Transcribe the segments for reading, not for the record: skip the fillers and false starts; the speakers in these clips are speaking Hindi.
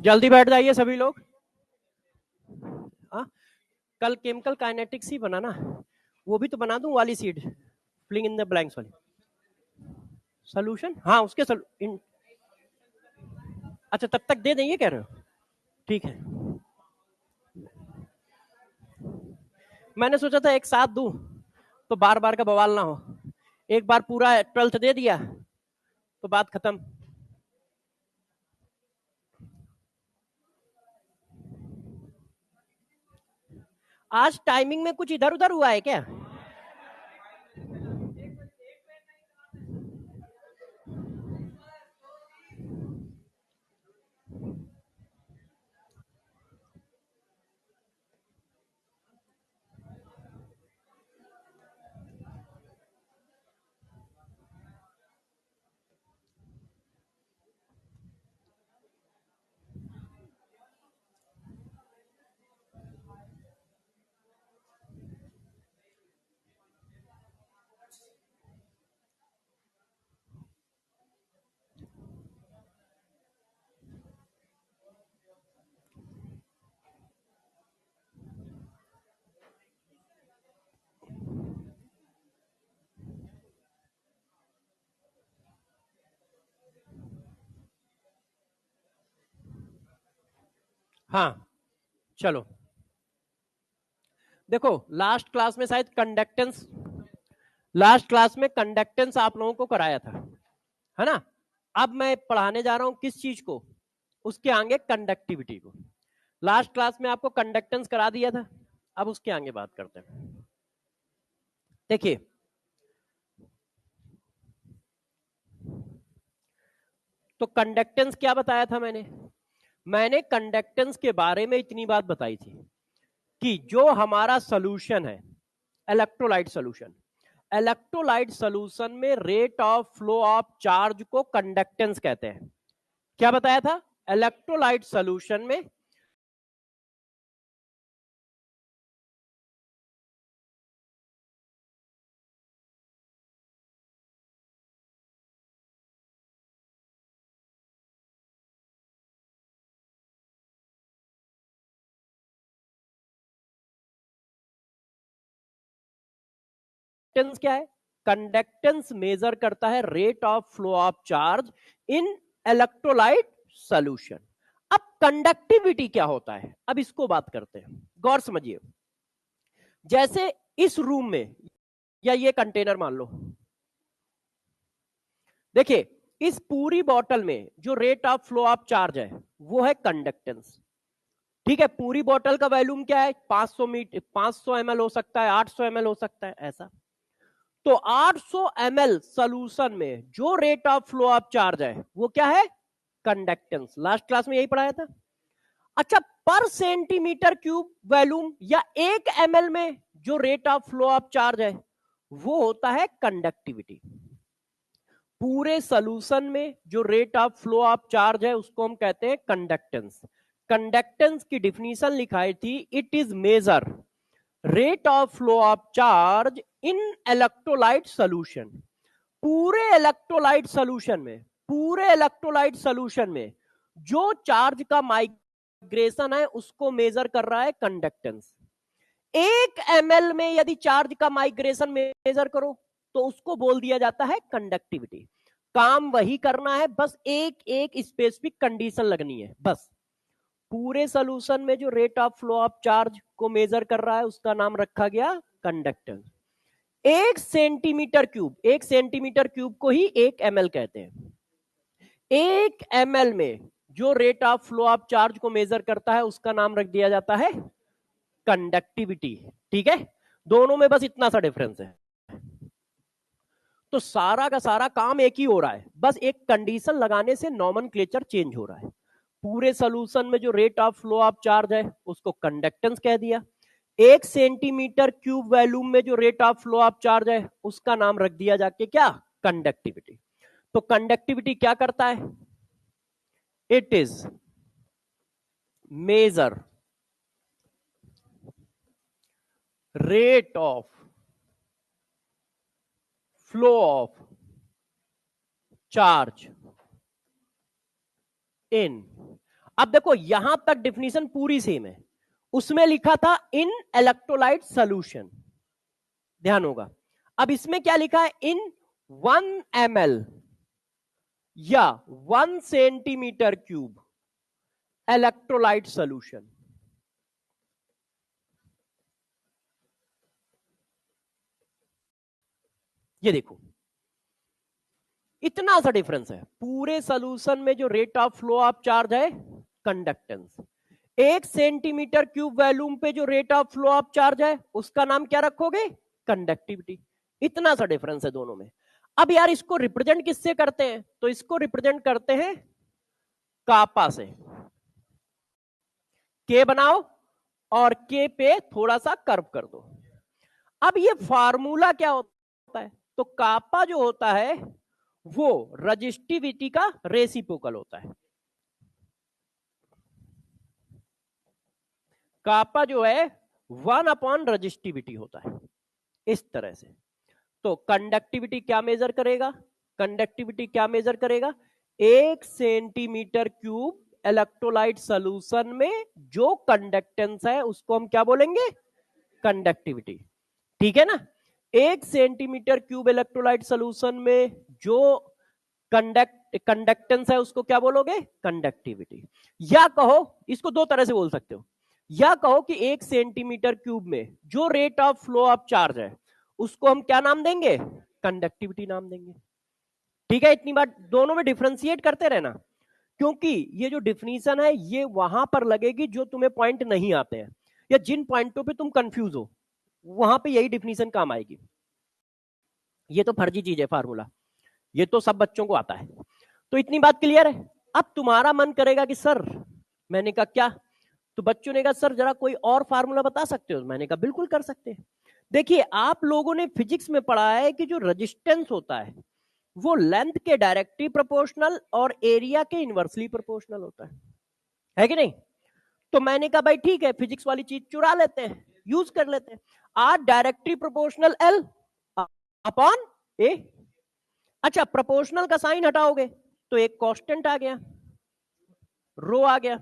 जल्दी बैठ जाइए सभी लोग। हाँ, कल केमिकल काइनेटिक्स ही बना ना, वो भी तो बना दूं वाली sheet, filling in the blanks वाली सोल्यूशन। हाँ उसके अच्छा तब तक दे देंगे कह रहे हो, ठीक है। मैंने सोचा था एक साथ दूं तो बार बार का बवाल ना हो, एक बार पूरा 12th दे दिया तो बात खत्म। आज टाइमिंग में कुछ इधर उधर हुआ है क्या? हाँ चलो, देखो लास्ट क्लास में शायद कंडक्टेंस, लास्ट क्लास में कंडक्टेंस आप लोगों को कराया था, है ना। अब मैं पढ़ाने जा रहा हूं किस चीज को, उसके आगे कंडक्टिविटी को। लास्ट क्लास में आपको कंडक्टेंस करा दिया था, अब उसके आगे बात करते हैं। देखिए तो कंडक्टेंस क्या बताया था मैंने कंडक्टेंस के बारे में इतनी बात बताई थी कि जो हमारा सोल्यूशन है, इलेक्ट्रोलाइट सोल्यूशन, इलेक्ट्रोलाइट सोल्यूशन में rate of flow of charge को कंडक्टेंस कहते हैं। क्या बताया था? इलेक्ट्रोलाइट सोल्यूशन में कंडक्टेंस क्या है? कंडक्टेंस मेजर करता है rate of flow of charge in electrolyte solution. अब कंडक्टिविटी क्या होता है, अब इसको बात करते हैं, गौर समझिए। जैसे इस रूम में या ये कंटेनर मान लो, देखिए इस पूरी बॉटल में जो rate of flow of charge है वो है कंडक्टेंस, ठीक है। पूरी बॉटल का वॉल्यूम क्या है? 500 मीटर, 500 ml हो सकता है, 800 ml हो सकता है, ऐसा। तो 800 ml सोल्यूशन में जो rate of flow of charge है वो क्या है? कंडक्टेंस। लास्ट क्लास में यही पढ़ाया था। अच्छा, पर सेंटीमीटर क्यूब वॉल्यूम या 1 ml में जो rate of flow of charge है वो होता है कंडक्टिविटी। पूरे सोल्यूशन में जो rate of flow of charge है उसको हम कहते हैं कंडक्टेंस। कंडक्टेंस की डिफिनीशन लिखाई थी, it is measure rate of flow of charge in electrolyte solution. पूरे इलेक्ट्रोलाइट सोल्यूशन में, पूरे इलेक्ट्रोलाइट सोल्यूशन में जो चार्ज का माइग्रेशन है उसको मेजर कर रहा है कंडक्टेंस। 1 ml में यदि चार्ज का माइग्रेशन मेजर करो तो उसको बोल दिया जाता है कंडक्टिविटी। काम वही करना है, बस एक एक स्पेसिफिक कंडीशन लगनी है बस। पूरे सोल्यूशन में जो rate of flow of charge को मेजर कर रहा है उसका नाम रखा गया conductance. 1 centimetre cube, 1 centimetre cube को ही 1 ml कहते हैं। 1 ml में जो rate of flow of charge को मेजर करता है उसका नाम रख दिया जाता है कंडक्टिविटी, ठीक है। दोनों में बस इतना सा डिफरेंस है। तो सारा का सारा काम एक ही हो रहा है, बस एक कंडीशन लगाने से नॉमेनक्लेचर चेंज हो रहा है। पूरे सोल्यूशन में जो rate of flow of charge है उसको कंडक्टेंस कह दिया। 1 सेंटीमीटर क्यूब वॉल्यूम में जो rate of flow of charge है उसका नाम रख दिया जाके क्या? कंडक्टिविटी। तो कंडक्टिविटी क्या करता है? It is measure rate of flow of charge in, अब देखो यहां तक डिफिनीशन पूरी सेम है, उसमें लिखा था इन इलेक्ट्रोलाइट सोल्यूशन, ध्यान होगा। अब इसमें क्या लिखा है, इन 1 ml या 1 सेंटीमीटर क्यूब इलेक्ट्रोलाइट सोल्यूशन। ये देखो इतना सा डिफरेंस है, पूरे सोल्यूशन में जो rate of flow of charge है कंडक्टेंस, 1 सेंटीमीटर क्यूब वॉल्यूम पे जो rate of flow of charge है उसका नाम क्या रखोगे, कंडक्टिविटी। इतना सा डिफरेंस है दोनों में। अब यार इसको रिप्रेजेंट किससे करते हैं, तो इसको रिप्रेजेंट करते हैं कापा से। के बनाओ और के पे थोड़ा सा कर्व कर दो। अब ये फार्मूला क्या होता है, तो कापा जो होता है वो रजिस्टिविटी का रेसिप्रोकल होता है। कापा जो है 1 रजिस्टिविटी होता है इस तरह से। तो कंडक्टिविटी क्या मेजर करेगा, कंडक्टिविटी क्या मेजर करेगा, 1 सेंटीमीटर क्यूब इलेक्ट्रोलाइट सॉल्यूशन में जो कंडक्टेंस है उसको हम क्या बोलेंगे, कंडक्टिविटी। ठीक है ना, 1 सेंटीमीटर क्यूब इलेक्ट्रोलाइट सॉल्यूशन में जो कंडक्टेंस है उसको क्या बोलोगे, कंडक्टिविटी। या कहो, इसको दो तरह से बोल सकते हो, या कहो कि 1 सेंटीमीटर क्यूब में जो rate of flow of charge है उसको हम क्या नाम देंगे, कंडक्टिविटी नाम देंगे। ठीक है, इतनी बात दोनों में डिफरेंशिएट करते रहना, क्योंकि ये जो डिफिनीशन है ये वहां पर लगेगी जो तुम्हें पॉइंट नहीं आते हैं या जिन पॉइंटों पे तुम कंफ्यूज हो, वहां पे यही डिफिनीशन काम आएगी। ये तो फर्जी चीज है फार्मूला, ये तो सब बच्चों को आता है। तो इतनी बात क्लियर है। अब तुम्हारा मन करेगा कि सर, मैंने कहा क्या, तो बच्चों ने कहा सर जरा कोई और फार्मूला बता सकते हो, मैंने कहा बिल्कुल कर सकते हैं। देखिए आप लोगों ने फिजिक्स में पढ़ा है कि जो रेजिस्टेंस होता है वो लेंथ के डायरेक्टली प्रोपोर्शनल और एरिया के इनवर्सली प्रोपोर्शनल होता है कि नहीं। तो मैंने कहा भाई ठीक है, फिजिक्स वाली चीज चुरा लेते हैं, यूज कर लेते हैं। R directly proportional l upon A. अच्छा, प्रोपोर्शनल का साइन हटाओगे तो एक कांस्टेंट आ गया, रो आ गया।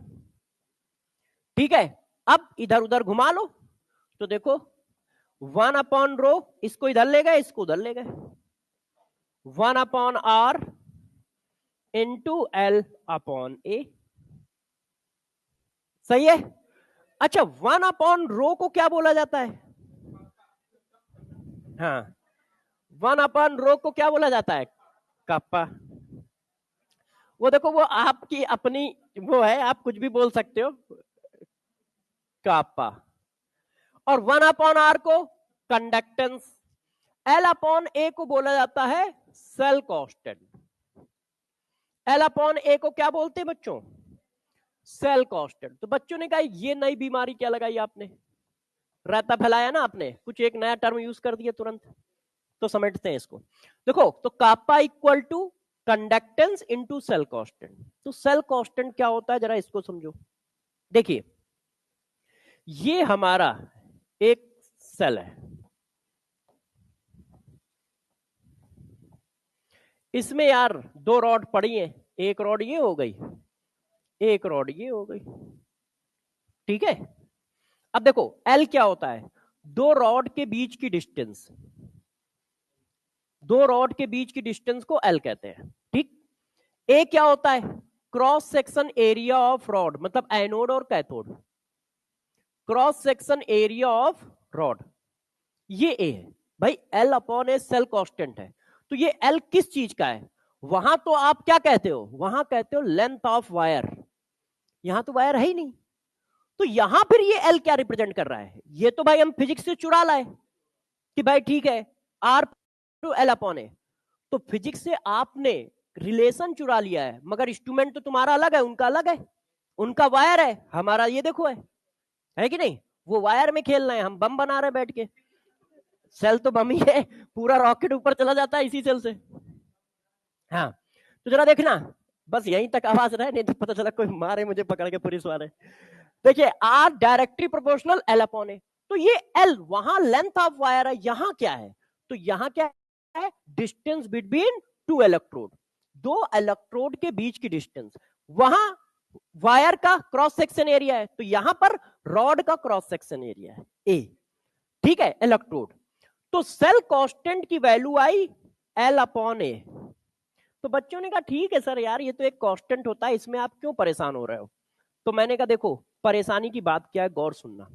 ठीक है, अब इधर उधर घुमा लो तो देखो 1/रो, इसको इधर ले गए इसको उधर ले गए, 1/r इंटू L/A। सही है। अच्छा, 1/रो को क्या बोला जाता है, हाँ 1/रो को क्या बोला जाता है, कापा। वो देखो वो आपकी अपनी वो है, आप कुछ भी बोल सकते हो, कापा। और 1/r को कंडक्टेंस, L/A को बोला जाता है सेल कांस्टेंट। L/A को क्या बोलते हैं बच्चों, सेल कांस्टेंट। तो बच्चों ने कहा ये नई बीमारी क्या लगाई आपने, रायता फैलाया ना आपने, कुछ एक नया टर्म यूज कर दिया तुरंत। तो समझते हैं इसको। देखो तो kappa equal to conductance into cell constant. तो सेल कांस्टेंट क्या होता है जरा इसको समझो। देखिए ये हमारा एक सेल है, इसमें यार 2 रॉड पड़ी है, एक रॉड ये हो गई, एक रॉड ये हो गई। ठीक है, अब देखो एल क्या होता है, 2 रॉड के बीच की डिस्टेंस, 2 रॉड के बीच की डिस्टेंस को एल कहते हैं। ठीक, ए क्या होता है, cross section area of rod, मतलब एनोड और cathode, cross section area of rod, ये ए है भाई। L/A सेल कांस्टेंट है, तो ये L किस चीज का है, वहां तो आप क्या कहते हो, वहां कहते हो लेंथ ऑफ वायर, यहां तो वायर है ही नहीं। तो यहां फिर ये L क्या रिप्रेजेंट कर रहा है, ये तो भाई हम फिजिक्स से चुरा लाए कि भाई ठीक है R टू L/A। तो फिजिक्स से आपने रिलेशन चुरा लिया है, मगर इंस्ट्रूमेंट तो तुम्हारा अलग है, उनका अलग है, उनका वायर है, हमारा ये देखो है कि नहीं। वो वायर में खेल रहे हैं, हम बम बना रहे हैं बैठ के। सेल तो बम ही है, पूरा रॉकेट ऊपर चला जाता है इसी सेल से। हाँ तो जरा देखना, बस यहीं तक आवाज रहे, नहीं तो पता चला कोई मारे मुझे पकड़ के पुलिस वाले। देखिए आर डायरेक्टली प्रोपोर्शनल L/A। तो ये L वहां लेंथ ऑफ वायर है, यहां क्या है, तो यहां क्या है, डिस्टेंस बिटवीन 2 इलेक्ट्रोड, 2 इलेक्ट्रोड के बीच की डिस्टेंस। वहां वायर का क्रॉस सेक्शन एरिया है, तो यहां पर रॉड का क्रॉस सेक्शन एरिया है ए, ठीक है, इलेक्ट्रोड। तो सेल कांस्टेंट की वैल्यू आई एल अपॉन ए। तो बच्चों ने कहा ठीक है सर यार, ये तो एक कांस्टेंट होता है, इसमें आप क्यों परेशान हो रहे हो। तो मैंने कहा देखो परेशानी की बात क्या है, गौर सुनना,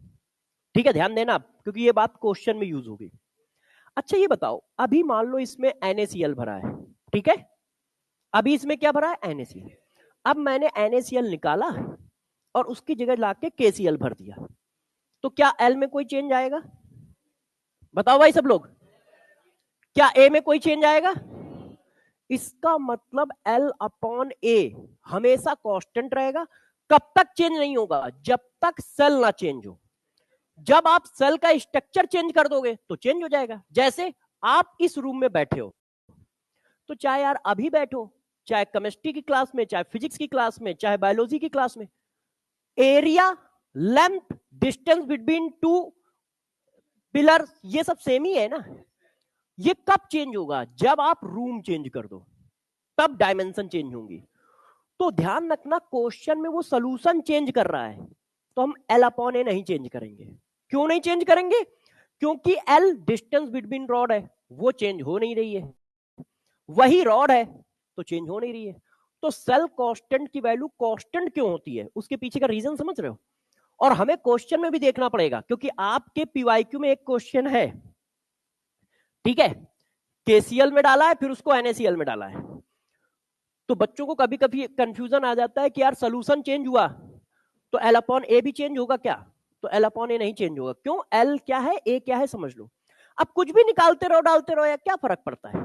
ठीक है, ध्यान देना, क्योंकि ये बात क्वेश्चन में यूज होगी। अच्छा ये बताओ, अभी मान लो इसमें NaCl भरा है, ठीक है, अभी इसमें क्या भरा है, NaCl। अब मैंने NaCl निकाला और उसकी जगह लाके KCl भर दिया, तो क्या L में कोई चेंज आएगा, बताओ भाई सब लोग, क्या A में कोई चेंज आएगा। इसका मतलब L अपॉन A हमेशा कांस्टेंट रहेगा। कब तक चेंज नहीं होगा, जब तक सेल ना चेंज हो। जब आप सेल का स्ट्रक्चर चेंज कर दोगे तो चेंज हो जाएगा। जैसे आप इस रूम में बैठे हो, तो चाहे यार अभी बैठो, चाहे केमिस्ट्री की क्लास में, चाहे फिजिक्स की क्लास में, चाहे बायोलॉजी की क्लास में, area, length, distance between two pillar, ये सब सेम ही है ना। ये कब चेंज होगा, जब आप रूम चेंज कर दो, तब डायमेंशन चेंज होंगी। तो ध्यान रखना, क्वेश्चन में वो सोल्यूशन चेंज कर रहा है, तो हम L अपॉन ए नहीं चेंज करेंगे। क्यों नहीं चेंज करेंगे, क्योंकि L डिस्टेंस बिटवीन रॉड है, वो चेंज हो नहीं रही है, वही रॉड है तो चेंज हो नहीं रही है। तो सेल कांस्टेंट की वैल्यू कांस्टेंट क्यों होती है, उसके पीछे का रीजन समझ रहे हो। और हमें क्वेश्चन में भी देखना पड़ेगा, क्योंकि आपके PYQ में एक क्वेश्चन है, ठीक है, KCl में डाला है, फिर उसको NaCl में डाला है। तो बच्चों को कभी कभी कंफ्यूजन आ जाता है कि यार सोल्यूशन चेंज हुआ तो L अपॉन ए भी चेंज होगा क्या, तो L अपॉन ए नहीं चेंज होगा। क्यों, L क्या है, A क्या है, समझ लो। अब कुछ भी निकालते रहो, डालते रहो, या क्या फर्क पड़ता है।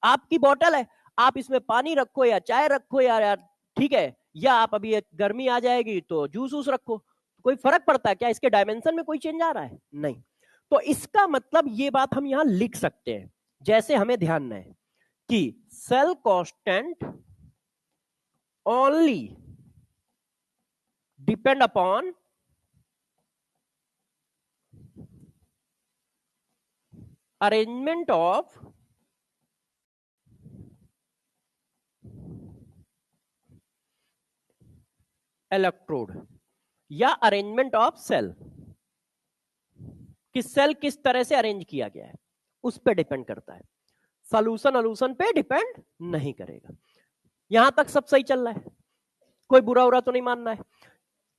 आपकी बोतल है, आप इसमें पानी रखो या चाय रखो यार, ठीक है, या आप अभी गर्मी आ जाएगी तो जूस वूस रखो, कोई फर्क पड़ता है क्या, इसके डायमेंशन में कोई चेंज आ रहा है, नहीं। तो इसका मतलब ये बात हम यहां लिख सकते हैं, जैसे हमें ध्यान है कि cell constant only depend upon arrangement of electrode या अरेंजमेंट ऑफ सेल, कि सेल किस तरह से अरेंज किया गया है उस पर डिपेंड करता है, सोल्यूशन अलूशन पे डिपेंड नहीं करेगा। यहां तक सब सही चल रहा है, कोई बुरा उरा तो नहीं मानना है।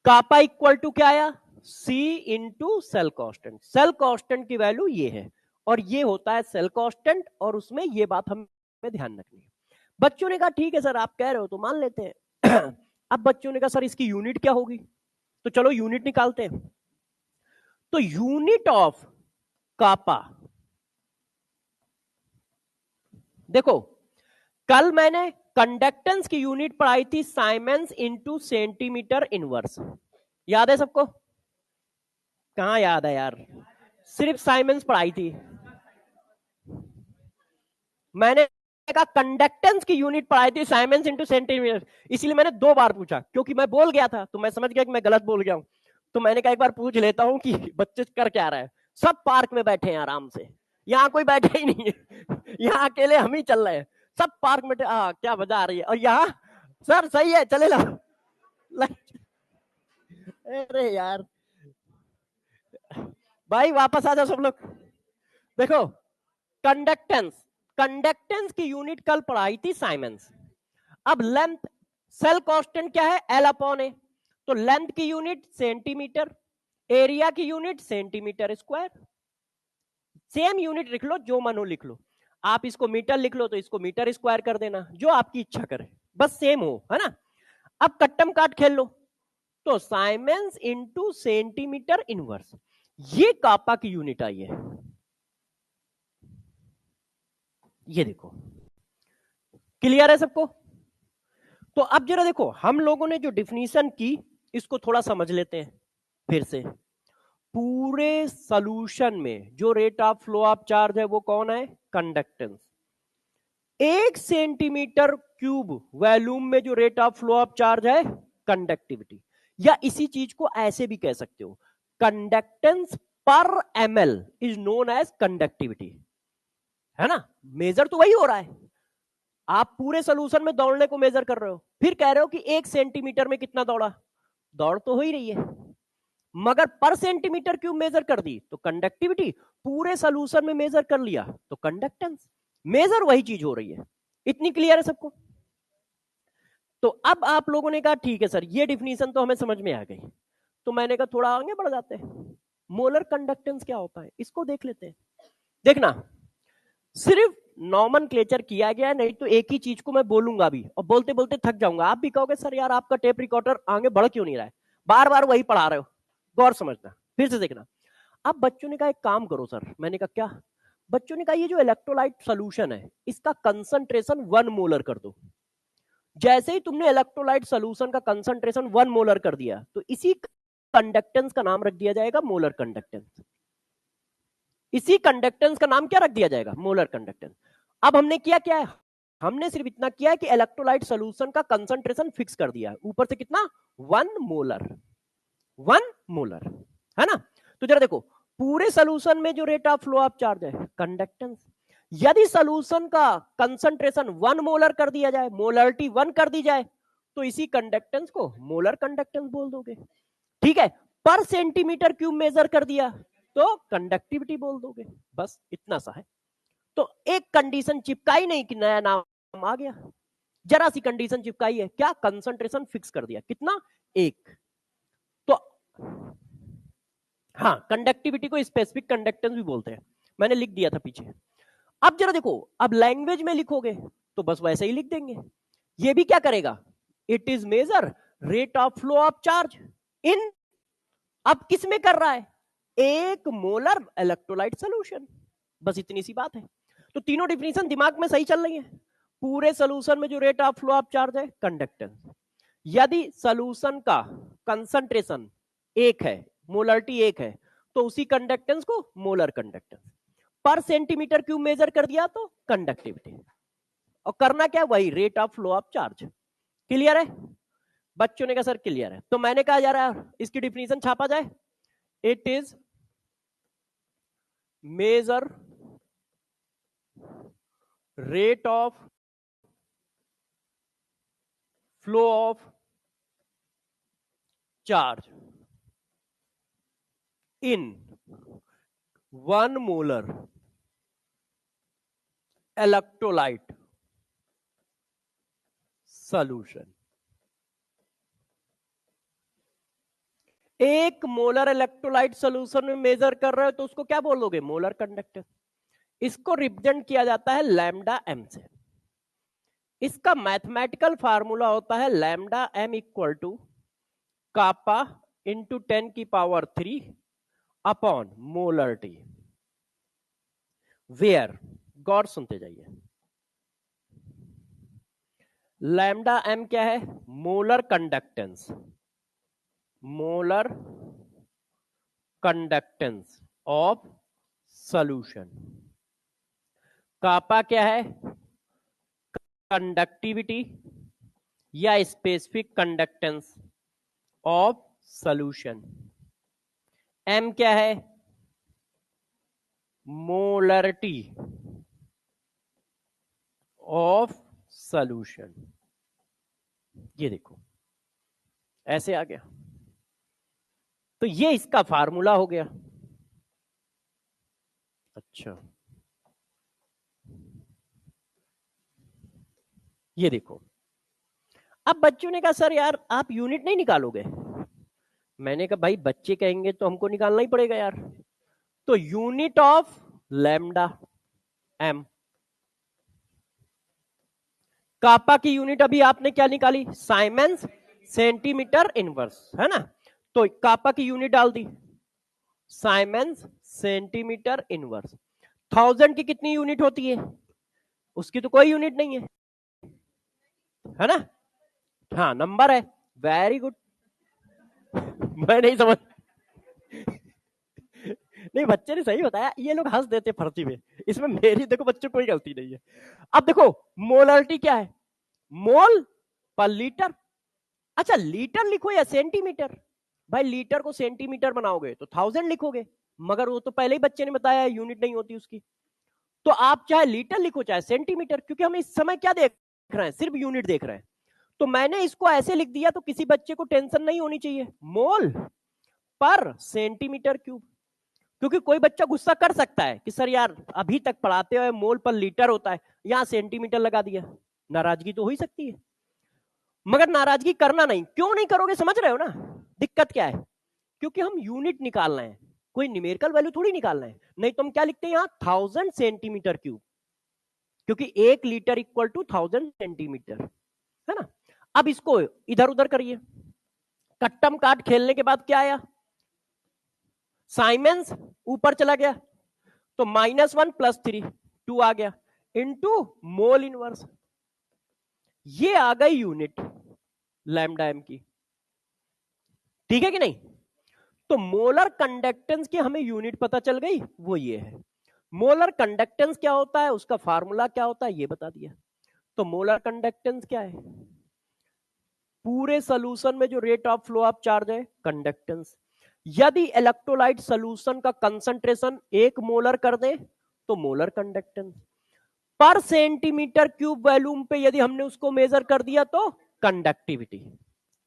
कापा इक्वल टू क्या आया, C into cell constant. Cell constant की वैल्यू ये है, और ये होता है सेल कांस्टेंट, और उसमें ये बात हमें ध्यान रखनी है। बच्चों ने कहा ठीक है सर, आप कह रहे हो तो मान लेते हैं। अब बच्चों ने कहा सर इसकी यूनिट क्या होगी, तो चलो यूनिट निकालते हैं। तो यूनिट ऑफ कापा, देखो कल मैंने कंडक्टेंस की यूनिट पढ़ाई थी साइमेंस इंटू सेंटीमीटर इनवर्स, याद है सबको, कहां याद है यार, सिर्फ साइमेंस पढ़ाई थी। मैंने कहा कंडक्टेंस की यूनिट पढ़ाई थी साइमेंस इंटू सेंटीमीटर, इसलिए मैंने 2 बार पूछा, क्योंकि मैं बोल गया था तो मैं समझ गया कि मैं गलत बोल गया हूं, तो मैंने कहा एक बार पूछ लेता हूं कि बच्चे कर क्या रहे हैं। सब पार्क में बैठे हैं आराम से, यहाँ कोई बैठे ही नहीं है, यहाँ अकेले हम ही चल रहे हैं, सब पार्क में क्या मजा आ रही है। और यहाँ सर सही है चले लो। अरे यार भाई वापस आ जाओ सब लोग। देखो कंडक्टेंस, कंडक्टेंस की यूनिट कल पढ़ाई थी साइमेंस। अब लेंथ, सेल कांस्टेंट क्या है, L अपॉन ए, तो लेंथ की यूनिट सेंटीमीटर, एरिया की unit centimetre square. Same unit लिख लो, जो मन हो लिख लो, आप इसको मीटर लिख लो तो इसको मीटर स्क्वायर कर देना, जो आपकी इच्छा करे, बस सेम हो, है ना। अब कट्टम काट खेल लो, तो साइमेंस इंटू सेंटीमीटर इनवर्स, ये कापा की यूनिट आई है, ये देखो, क्लियर है सबको। तो अब जरा देखो, हम लोगों ने जो डिफिनीशन की इसको थोड़ा समझ लेते हैं फिर से। पूरे सॉल्यूशन में जो rate of flow of charge है वो कौन है, कंडक्टेंस। 1 सेंटीमीटर क्यूब वॉल्यूम में जो rate of flow of charge है, कंडक्टिविटी। या इसी चीज को ऐसे भी कह सकते हो, कंडक्टेंस पर ml is known as conductivity, है ना, मेजर तो वही हो रहा है। आप पूरे सोल्यूशन में दौड़ने को मेजर कर रहे हो, फिर कह रहे हो कि 1 सेंटीमीटर में कितना दौड़ा, दौड़ तो हो ही रही है, मगर पर सेंटीमीटर क्यूब मेजर कर दी तो कंडक्टिविटी, पूरे सोल्यूशन में मेजर कर लिया तो कंडक्टेंस, मेजर वही चीज हो रही है। इतनी क्लियर है सबको? तो अब आप लोगों ने कहा ठीक है सर, ये डिफिनीशन तो हमें समझ में आ गई, तो मैंने कहा थोड़ा आगे बढ़ जाते हैं, मोलर कंडक्टेंस क्या होता है इसको देख लेते हैं। देखना, सिर्फ नॉमेनक्लेचर किया गया है, नहीं तो एक ही चीज को मैं बोलूंगा भी और बोलते बोलते थक जाऊंगा, आप भी कहोगे सर यार आपका टेप रिकॉर्डर आगे बढ़ क्यों नहीं रहा है, बार बार वही पढ़ा रहे हो। गौर समझना, फिर से देखना। अब बच्चों ने कहा एक काम करो सर, मैंने कहा क्या? बच्चों ने कहा ये जो इलेक्ट्रोलाइट सोल्यूशन है इसका कंसंट्रेशन 1 मोलर कर दो। जैसे ही तुमने इलेक्ट्रोलाइट सोल्यूशन का कंसंट्रेशन 1 मोलर कर दिया तो इसी कंडक्टेंस का नाम रख दिया जाएगा मोलर कंडक्टेंस। इसी कंडक्टेंस का नाम क्या रख दिया जाएगा? Molar conductance. अब हमने किया क्या है, हमने सिर्फ इतना किया है कि इलेक्ट्रोलाइट सोल्यूशन का कंसंट्रेशन फिक्स कर दिया, ऊपर से कितना? 1 मोलर, 1 मोलर, है ना? तो जरा देखो, पूरे सोल्यूशन में जो rate of flow of charge है कंडक्टेंस, यदि सोल्यूशन का कंसंट्रेशन 1 मोलर कर दिया जाए, मोलरिटी 1 कर दी जाए, तो इसी कंडक्टेंस को मोलर कंडक्टेंस बोल दोगे। ठीक है, पर सेंटीमीटर क्यूब मेजर कर दिया तो कंडक्टिविटी बोल दोगे, बस इतना सा है। तो एक कंडीशन चिपकाई नहीं कि नया नाम आ गया, जरा सी कंडीशन चिपकाई है, क्या? कंसंट्रेशन फिक्स कर दिया, कितना? 1। तो हाँ, कंडक्टिविटी को स्पेसिफिक कंडक्टेंस भी बोलते हैं, मैंने लिख दिया था पीछे। अब जरा देखो, अब लैंग्वेज में लिखोगे तो बस वैसे ही लिख देंगे। ये भी क्या करेगा? It is measure rate of flow of charge in, अब किस में कर रहा है? 1 मोलर इलेक्ट्रोलाइट सोल्यूशन, बस इतनी सी बात है। तो तीनों डिफिनीशन दिमाग में सही चल रही है। पूरे सोल्यूशन में जो rate of flow of charge है कंडक्टेंस, यदि सोल्यूशन का कंसंट्रेशन 1 है, मोलरिटी 1 है, तो उसी कंडक्टेंस को मोलर कंडक्टेंस, पर सेंटीमीटर क्यूब मेजर कर दिया तो कंडक्टिविटी, और करना क्या? वही rate of flow of charge. Clear है? बच्चों ने कहा सर क्लियर है, तो मैंने कहा यार इसकी डिफिनीशन छापा जाए। It is measure rate of flow of charge in 1 molar electrolyte solution. 1 molar electrolyte solution में मेजर कर रहे हो तो उसको क्या बोलोगे? Molar conductance. इसको रिप्रेजेंट किया जाता है लैम्डा एम से। इसका मैथमेटिकल फार्मूला होता है lambda M equal to kappa into 10⁻³ upon molarity, where, गौर सुनते जाइए, लैम्डा एम क्या है? Molar conductance, molar conductance of solution. Kappa क्या है? कंडक्टिविटी या specific conductance of solution. M क्या है? Molarity of solution. ये देखो ऐसे आ गया, तो ये इसका फार्मूला हो गया। अच्छा, ये देखो, अब बच्चों ने कहा सर यार आप यूनिट नहीं निकालोगे? मैंने कहा भाई बच्चे कहेंगे तो हमको निकालना ही पड़ेगा यार। तो यूनिट ऑफ लैम्डा एम, कापा की यूनिट अभी आपने क्या निकाली? साइमेंस सेंटीमीटर इनवर्स, है ना? तो कापा की यूनिट डाल दी, साइमेंस सेंटीमीटर इनवर्स। 1000 की कितनी यूनिट होती है? उसकी तो कोई यूनिट नहीं है ना? हाँ, नंबर है। Very good. मैं नहीं समझ नहीं, बच्चे ने सही बताया, ये लोग हंस देते फर्जी में, इसमें मेरी देखो बच्चों कोई गलती नहीं है। अब देखो मोलरिटी क्या है? मोल पर लीटर। अच्छा, लीटर लिखो या सेंटीमीटर? भाई लीटर को सेंटीमीटर बनाओगे तो 1000 लिखोगे, मगर वो तो पहले ही बच्चे ने बताया यूनिट नहीं होती उसकी। तो आप चाहे लीटर लिखो चाहे सेंटीमीटर, क्योंकि हम इस समय क्या देख रहे हैं, सिर्फ यूनिट देख रहे हैं। तो मैंने इसको ऐसे लिख दिया तो किसी बच्चे को टेंशन नहीं होनी चाहिए, मोल पर सेंटीमीटर क्यूब। क्योंकि कोई बच्चा गुस्सा कर सकता है कि सर यार अभी तक पढ़ाते हुए मोल पर लीटर होता है, यहां सेंटीमीटर लगा दिया, नाराजगी तो हो ही सकती है। मगर नाराजगी करना नहीं, क्यों नहीं करोगे, समझ रहे हो ना दिक्कत क्या है? क्योंकि हम यूनिट निकालना है, कोई न्यूमेरिकल वैल्यू थोड़ी निकालना है। नहीं तो हम क्या लिखते हैं यहां 1000 सेंटीमीटर क्यूब, क्योंकि 1 लीटर इक्वल टू 1000 सेंटीमीटर, है ना। अब इसको इधर उधर करिए, कट्टम काट खेलने के बाद क्या आया, साइमेंस ऊपर चला गया तो -1 + 3 2 आ गया, इनटू मोल इनवर्स, ये आ गई यूनिट लैम्डा एम की। ठीक है कि नहीं? तो मोलर कंडक्टेंस की हमें यूनिट पता चल गई, वो ये है। मोलर कंडक्टेंस क्या होता है, उसका फार्मूला क्या होता है, ये बता दिया। तो मोलर कंडक्टेंस क्या है, पूरे सोल्यूशन में जो rate of flow of charge है, कंडक्टेंस। यदि इलेक्ट्रोलाइट सोल्यूशन का कंसंट्रेशन 1 मोलर कर दे तो मोलर कंडक्टेंस, पर सेंटीमीटर क्यूब वॉल्यूम पे यदि हमने उसको मेजर कर दिया तो कंडक्टिविटी।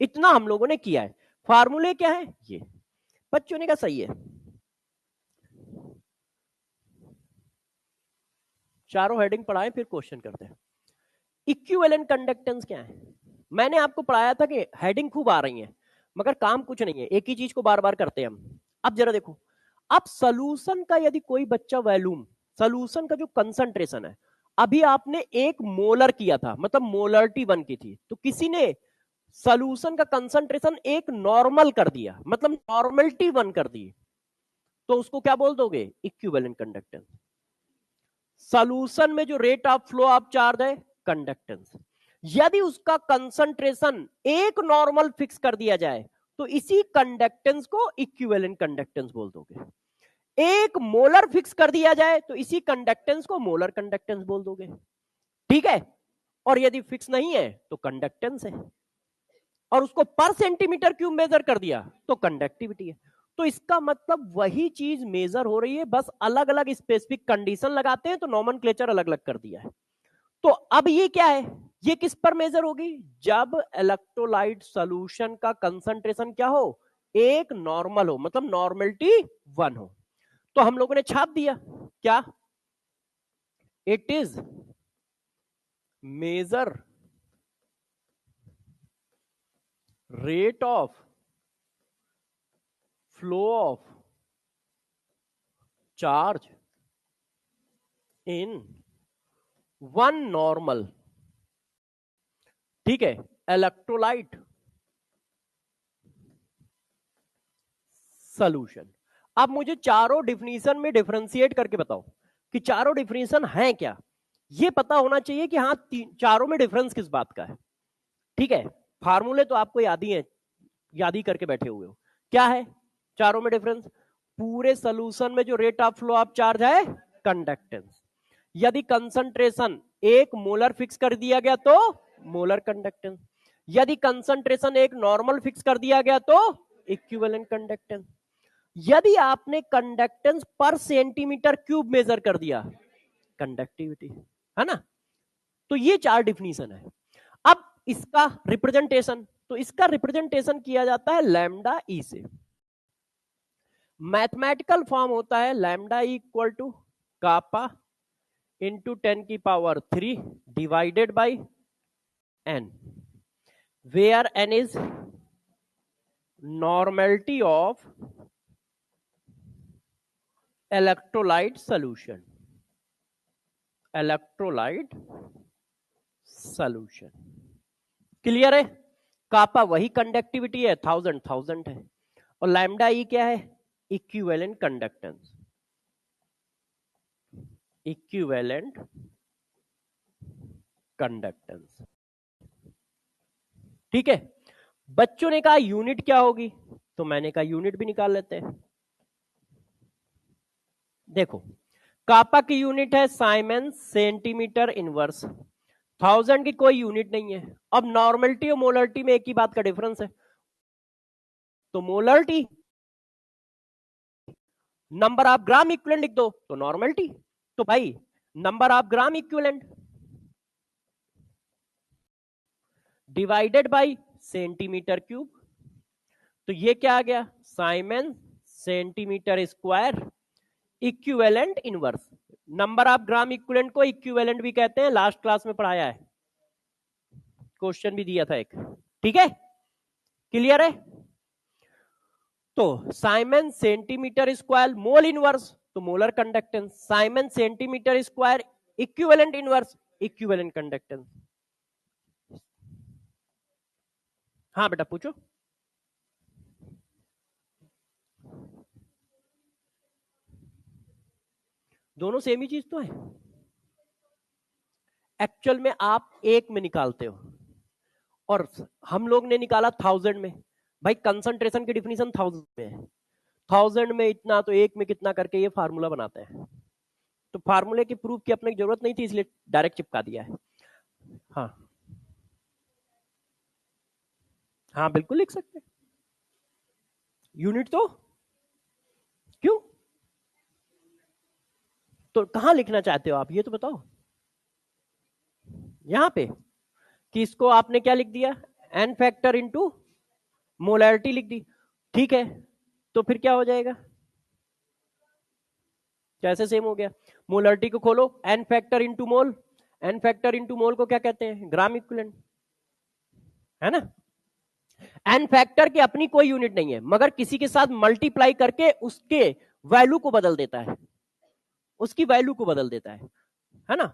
इतना हम लोगों ने किया है। फार्मूले क्या है, ये बच्चों ने कहा सही है। चारों हेडिंग पढ़ाएं फिर क्वेश्चन करते हैं। इक्विवेलेंट कंडक्टेंस क्या है? मैंने आपको पढ़ाया था कि हेडिंग खूब आ रही है मगर काम कुछ नहीं है, एक ही चीज को बार बार करते हैं हम। अब जरा देखो, अब सोल्यूशन का यदि कोई बच्चा वॉल्यूम, सोल्यूशन का जो कंसंट्रेशन है, अभी आपने 1 मोलर किया था, मतलब मोलरिटी 1 की थी, तो किसी ने सोल्यूशन का कंसंट्रेशन 1 नॉर्मल कर दिया, मतलब नॉर्मलिटी 1 कर दी, तो उसको क्या बोल दोगे, इक्विवेलेंट कंडक्टेंस। सोल्यूशन में जो rate of flow of charge है, कंडक्टेंस। यदि उसका कंसंट्रेशन 1 नॉर्मल फिक्स कर दिया जाए तो इसी कंडक्टेंस को इक्विवेलेंट कंडक्टेंस बोल दोगे। 1 मोलर फिक्स कर दिया जाए तो इसी कंडक्टेंस को मोलर कंडक्टेंस बोल दोगे। ठीक है? और यदि फिक्स नहीं है तो कंडक्टेंस है, और उसको पर सेंटीमीटर क्यूब मेजर कर दिया तो कंडक्टिविटी है। तो इसका मतलब वही चीज मेजर हो रही है, बस अलग अलग स्पेसिफिक कंडीशन लगाते हैं तो नॉमेनक्लेचर अलग अलग कर दिया है। तो अब ये क्या है, ये किस पर मेजर होगी, जब इलेक्ट्रोलाइट सॉल्यूशन का कंसंट्रेशन क्या हो, 1 नॉर्मल हो, मतलब नॉर्मलिटी 1 हो। तो हम लोगों ने छाप दिया क्या, it is measure rate of flow of charge in 1 normal, ठीक है, इलेक्ट्रोलाइट सॉल्यूशन। अब मुझे चारों डिफिनीशन में डिफरेंशिएट करके बताओ कि चारों डिफिनीशन हैं क्या, ये पता होना चाहिए कि हाँ चारों में डिफरेंस किस बात का है। ठीक है, फार्मूले तो आपको याद ही है, याद ही करके बैठे हुए हो। क्या है चारों में डिफरेंस, पूरे सोल्यूशन में जो rate of flow of charge है, कंडक्टेंस। यदि कंसंट्रेशन 1 मोलर फिक्स कर दिया गया तो मोलर कंडक्टेंस, यदि कंसंट्रेशन 1 नॉर्मल फिक्स कर दिया गया तो इक्विवेलेंट कंडक्टेंस। यदि आपने कंडक्टेंस पर सेंटीमीटर क्यूब मेजर कर दिया, कंडक्टिविटी, है ना। तो ये 4 डिफिनीशन है। अब इसका रिप्रेजेंटेशन, तो इसका रिप्रेजेंटेशन किया जाता है लैम्डा ई से। मैथमेटिकल फॉर्म होता है lambda equal to kappa into 10⁻³ divided by n, where n is normality of electrolyte solution, electrolyte solution. Clear है? कापा वही कंडक्टिविटी है, 1000 है, और लैम्डा ई क्या है, इक्विवेलेंट कंडक्टेंस, इक्विवेलेंट कंडक्टेंस। ठीक है, बच्चों ने कहा यूनिट क्या होगी, तो मैंने कहा यूनिट भी निकाल लेते हैं। देखो, कापा की यूनिट है साइमेंस सेंटीमीटर इनवर्स, 1000 की कोई यूनिट नहीं है। अब नॉर्मलिटी और मोलरिटी में एक ही बात का डिफरेंस है, तो molarity number of gram equivalent लिख दो तो नॉर्मलिटी। तो भाई number of gram equivalent divided by centimetre cube, तो ये क्या आ गया, Simon centimetre square equivalent inverse. Number of gram equivalent को इक्विवेलेंट भी कहते हैं, लास्ट क्लास में पढ़ाया है, क्वेश्चन भी दिया था एक, ठीक है, क्लियर है। तो siemens centimetre square mole inverse तो molar conductance, siemens centimetre square equivalent inverse equivalent conductance. हाँ बेटा पूछो। दोनों सेम ही चीज तो है, एक्चुअल में आप एक में निकालते हो और हम लोग ने निकाला 1000 में। भाई कंसंट्रेशन की डिफिनीशन 1000 में है, 1000 में इतना तो एक में कितना करके ये फार्मूला बनाते हैं। तो फार्मूले की प्रूफ की अपने जरूरत नहीं थी, इसलिए डायरेक्ट चिपका दिया है। हाँ हाँ बिल्कुल लिख सकते हैं, यूनिट तो क्यों, तो कहां लिखना चाहते हो आप ये तो बताओ। यहां पे कि इसको आपने क्या लिख दिया, एन फैक्टर इंटू मोलैरिटी लिख दी, ठीक है, तो फिर क्या हो जाएगा, कैसे सेम हो गया, मोलैरिटी को खोलो, N factor into mole, N factor into mole को क्या कहते हैं, ग्राम इक्विवेलेंट, है ना। एन फैक्टर की अपनी कोई यूनिट नहीं है, मगर किसी के साथ मल्टीप्लाई करके उसके वैल्यू को बदल देता है, उसकी वैल्यू को बदल देता है ना।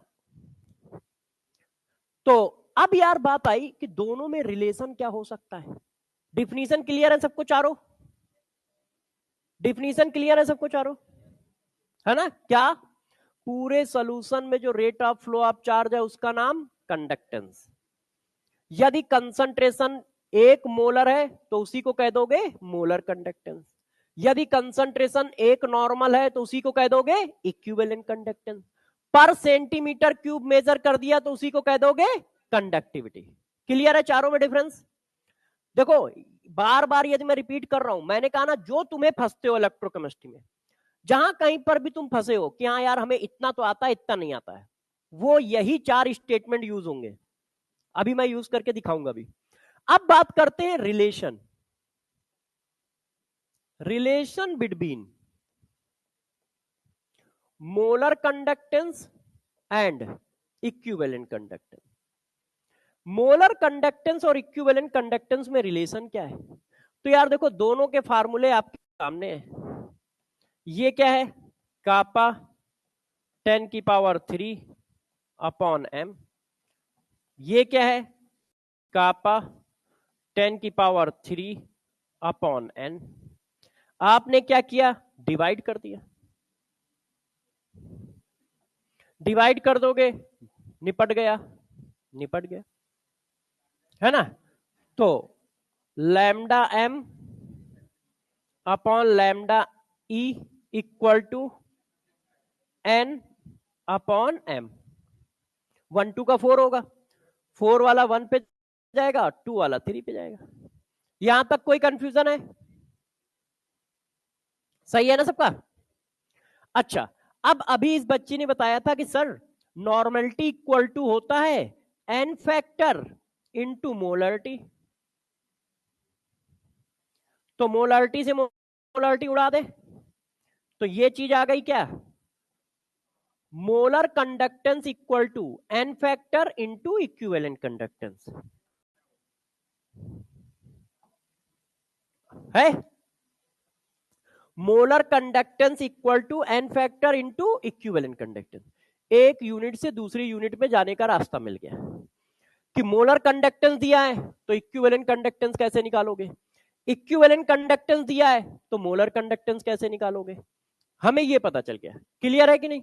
तो अब यार बात आई कि दोनों में रिलेशन क्या हो सकता है। डिफिनीशन क्लियर है सबको चारों, डिफिनीशन क्लियर है सबको चारों, है ना। क्या, पूरे सॉल्यूशन में जो rate of flow of charge है उसका नाम कंडक्टेंस। यदि कंसंट्रेशन 1 मोलर है तो उसी को कह दोगे मोलर कंडक्टेंस, यदि कंसंट्रेशन 1 नॉर्मल है तो उसी को कह दोगे इक्विवेलेंट कंडक्टेंस, पर सेंटीमीटर क्यूब मेजर कर दिया तो उसी को कह दोगे कंडक्टिविटी। क्लियर है चारों में डिफरेंस। देखो बार बार यदि मैं रिपीट कर रहा हूं, मैंने कहा ना जो तुम्हें फंसते हो इलेक्ट्रोकेमिस्ट्री में, जहां कहीं पर भी तुम फंसे हो कि हाँ यार हमें इतना तो आता है इतना नहीं आता है, वो यही 4 स्टेटमेंट यूज होंगे, अभी मैं यूज करके दिखाऊंगा भी। अब बात करते हैं relation, relation between molar conductance and equivalent conductance. Molar conductance और इक्विवेलेंट कंडक्टेंस में रिलेशन क्या है, तो यार देखो दोनों के फार्मूले आपके सामने है। ये क्या है, कापा 10⁻³ अपॉन m, ये क्या है, कापा 10⁻³ अपॉन n। आपने क्या किया, डिवाइड कर दिया, डिवाइड कर दोगे निपट गया, निपट गया, है ना। तो lambda m upon lambda e equal to n upon m। 1 2 का 4 होगा, 4 वाला 1 पे जाएगा, 2 वाला 3 पे जाएगा। यहां तक कोई कंफ्यूजन है, सही है ना सबका। अच्छा, अब अभी इस बच्ची ने बताया था कि सर नॉर्मलिटी इक्वल टू होता है एन फैक्टर इंटू मोलरिटी, तो मोलरिटी से मोलरिटी उड़ा दे, तो ये चीज आ गई क्या, molar conductance equal to n factor into equivalent conductance है। Molar conductance equal to n factor into equivalent conductance, एक यूनिट से दूसरी यूनिट पे जाने का रास्ता मिल गया कि मोलर कंडक्टेंस दिया है तो इक्विवेलेंट कंडक्टेंस कैसे निकालोगे, इक्विवेलेंट कंडक्टेंस दिया है तो मोलर कंडक्टेंस कैसे निकालोगे, हमें यह पता चल गया। क्लियर है कि नहीं।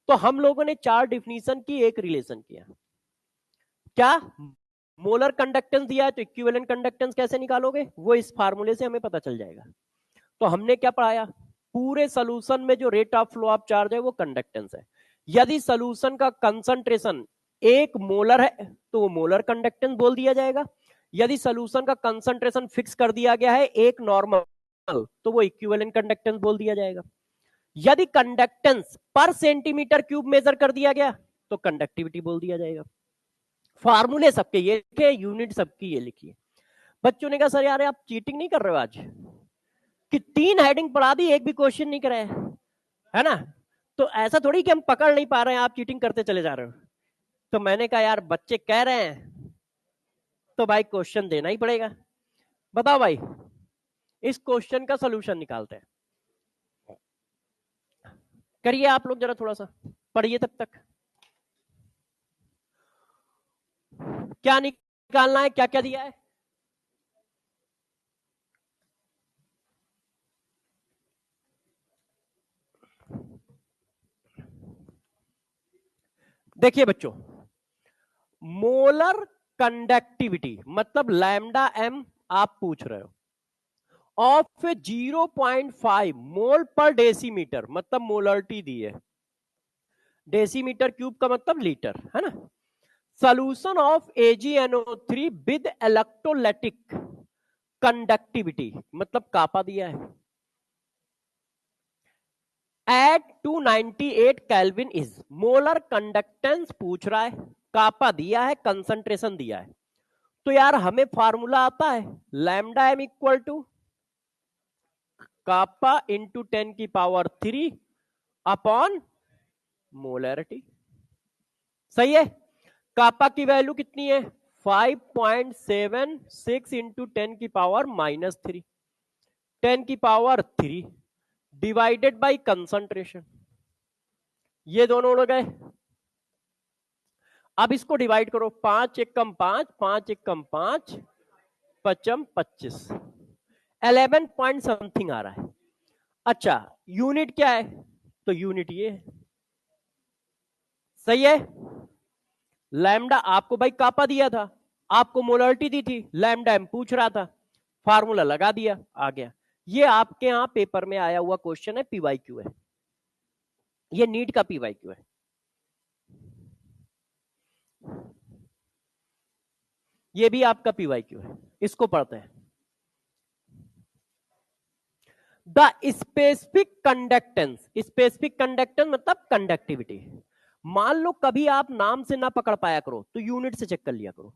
तो हम लोगों ने 4 डिफिनीशन की, एक रिलेशन किया। क्या, मोलर कंडक्टेंस दिया है तो इक्विवेलेंट कंडक्टेंस कैसे निकालोगे, वो इस फार्मूले से हमें पता चल जाएगा। तो हमने क्या पढ़ाया, पूरे सॉल्यूशन में जो rate of flow of charge है वो कंडक्टेंस है। यदि सॉल्यूशन का कंसंट्रेशन 1 मोलर है तो वो मोलर कंडक्टेंस बोल दिया जाएगा, यदि सॉल्यूशन का कंसंट्रेशन फिक्स कर दिया गया है 1 नॉर्मल तो वो इक्विवेलेंट कंडक्टेंस बोल दिया जाएगा। यदि कंडक्टेंस पर सेंटीमीटर क्यूब मेजर कर दिया गया तो कंडक्टिविटी बोल दिया जाएगा। फार्मूले सबके ये लिखे, यूनिट सबकी ये लिखी है। बच्चों ने कहा सर यार आप चीटिंग नहीं कर रहे हो आज, कि 3 हेडिंग पढ़ा दी, एक भी क्वेश्चन नहीं कराया, है ना? तो ऐसा थोड़ी कि हम पकड़ नहीं पा रहे हैं, आप चीटिंग करते चले जा रहे हो। तो मैंने कहा यार बच्चे कह रहे हैं तो भाई क्वेश्चन देना ही पड़ेगा। बताओ भाई, इस क्वेश्चन का सोल्यूशन निकालते हैं। करिए आप लोग जरा, थोड़ा सा पढ़िए तब तक। क्या निकालना है, क्या क्या दिया है? देखिए बच्चों, मोलर कंडक्टिविटी मतलब लैम्डा एम आप पूछ रहे हो, ऑफ 0.5 मोल पर डेसीमीटर मतलब मोलरिटी दी है, डेसीमीटर क्यूब का मतलब लीटर, है ना? Solution of AgNO3 with electrolytic conductivity मतलब कापा दिया है, at 298 kelvin is, molar conductance पूछ रहा है, कापा दिया है, कंसंट्रेशन दिया है। तो यार हमें फार्मूला आता है, lambda M equal to kappa into 10⁻³ upon molarity. सही है? कापा की वैल्यू कितनी है? 5.76 इंटू 10⁻³ 10⁻³ डिवाइडेड बाई कंसंट्रेशन, ये दोनों उड़ गए। अब इसको डिवाइड करो, 5 एकम 5, 5 एकम 5, 5 25, 11 पॉइंट समथिंग आ रहा है। अच्छा यूनिट क्या है? तो यूनिट ये है। सही है? लैम्डा आपको भाई कापा दिया था, आपको मोलरिटी दी थी, लैम्डा एम पूछ रहा था, फार्मूला लगा दिया, आ गया। ये आपके यहां पेपर में आया हुआ क्वेश्चन है, पीवाईक्यू है, ये नीट का पीवाईक्यू है। ये भी आपका पीवाईक्यू है, इसको पढ़ते हैं। The specific conductance, specific conductance मतलब कंडक्टिविटी। मान लो कभी आप नाम से ना पकड़ पाया करो तो यूनिट से चेक कर लिया करो।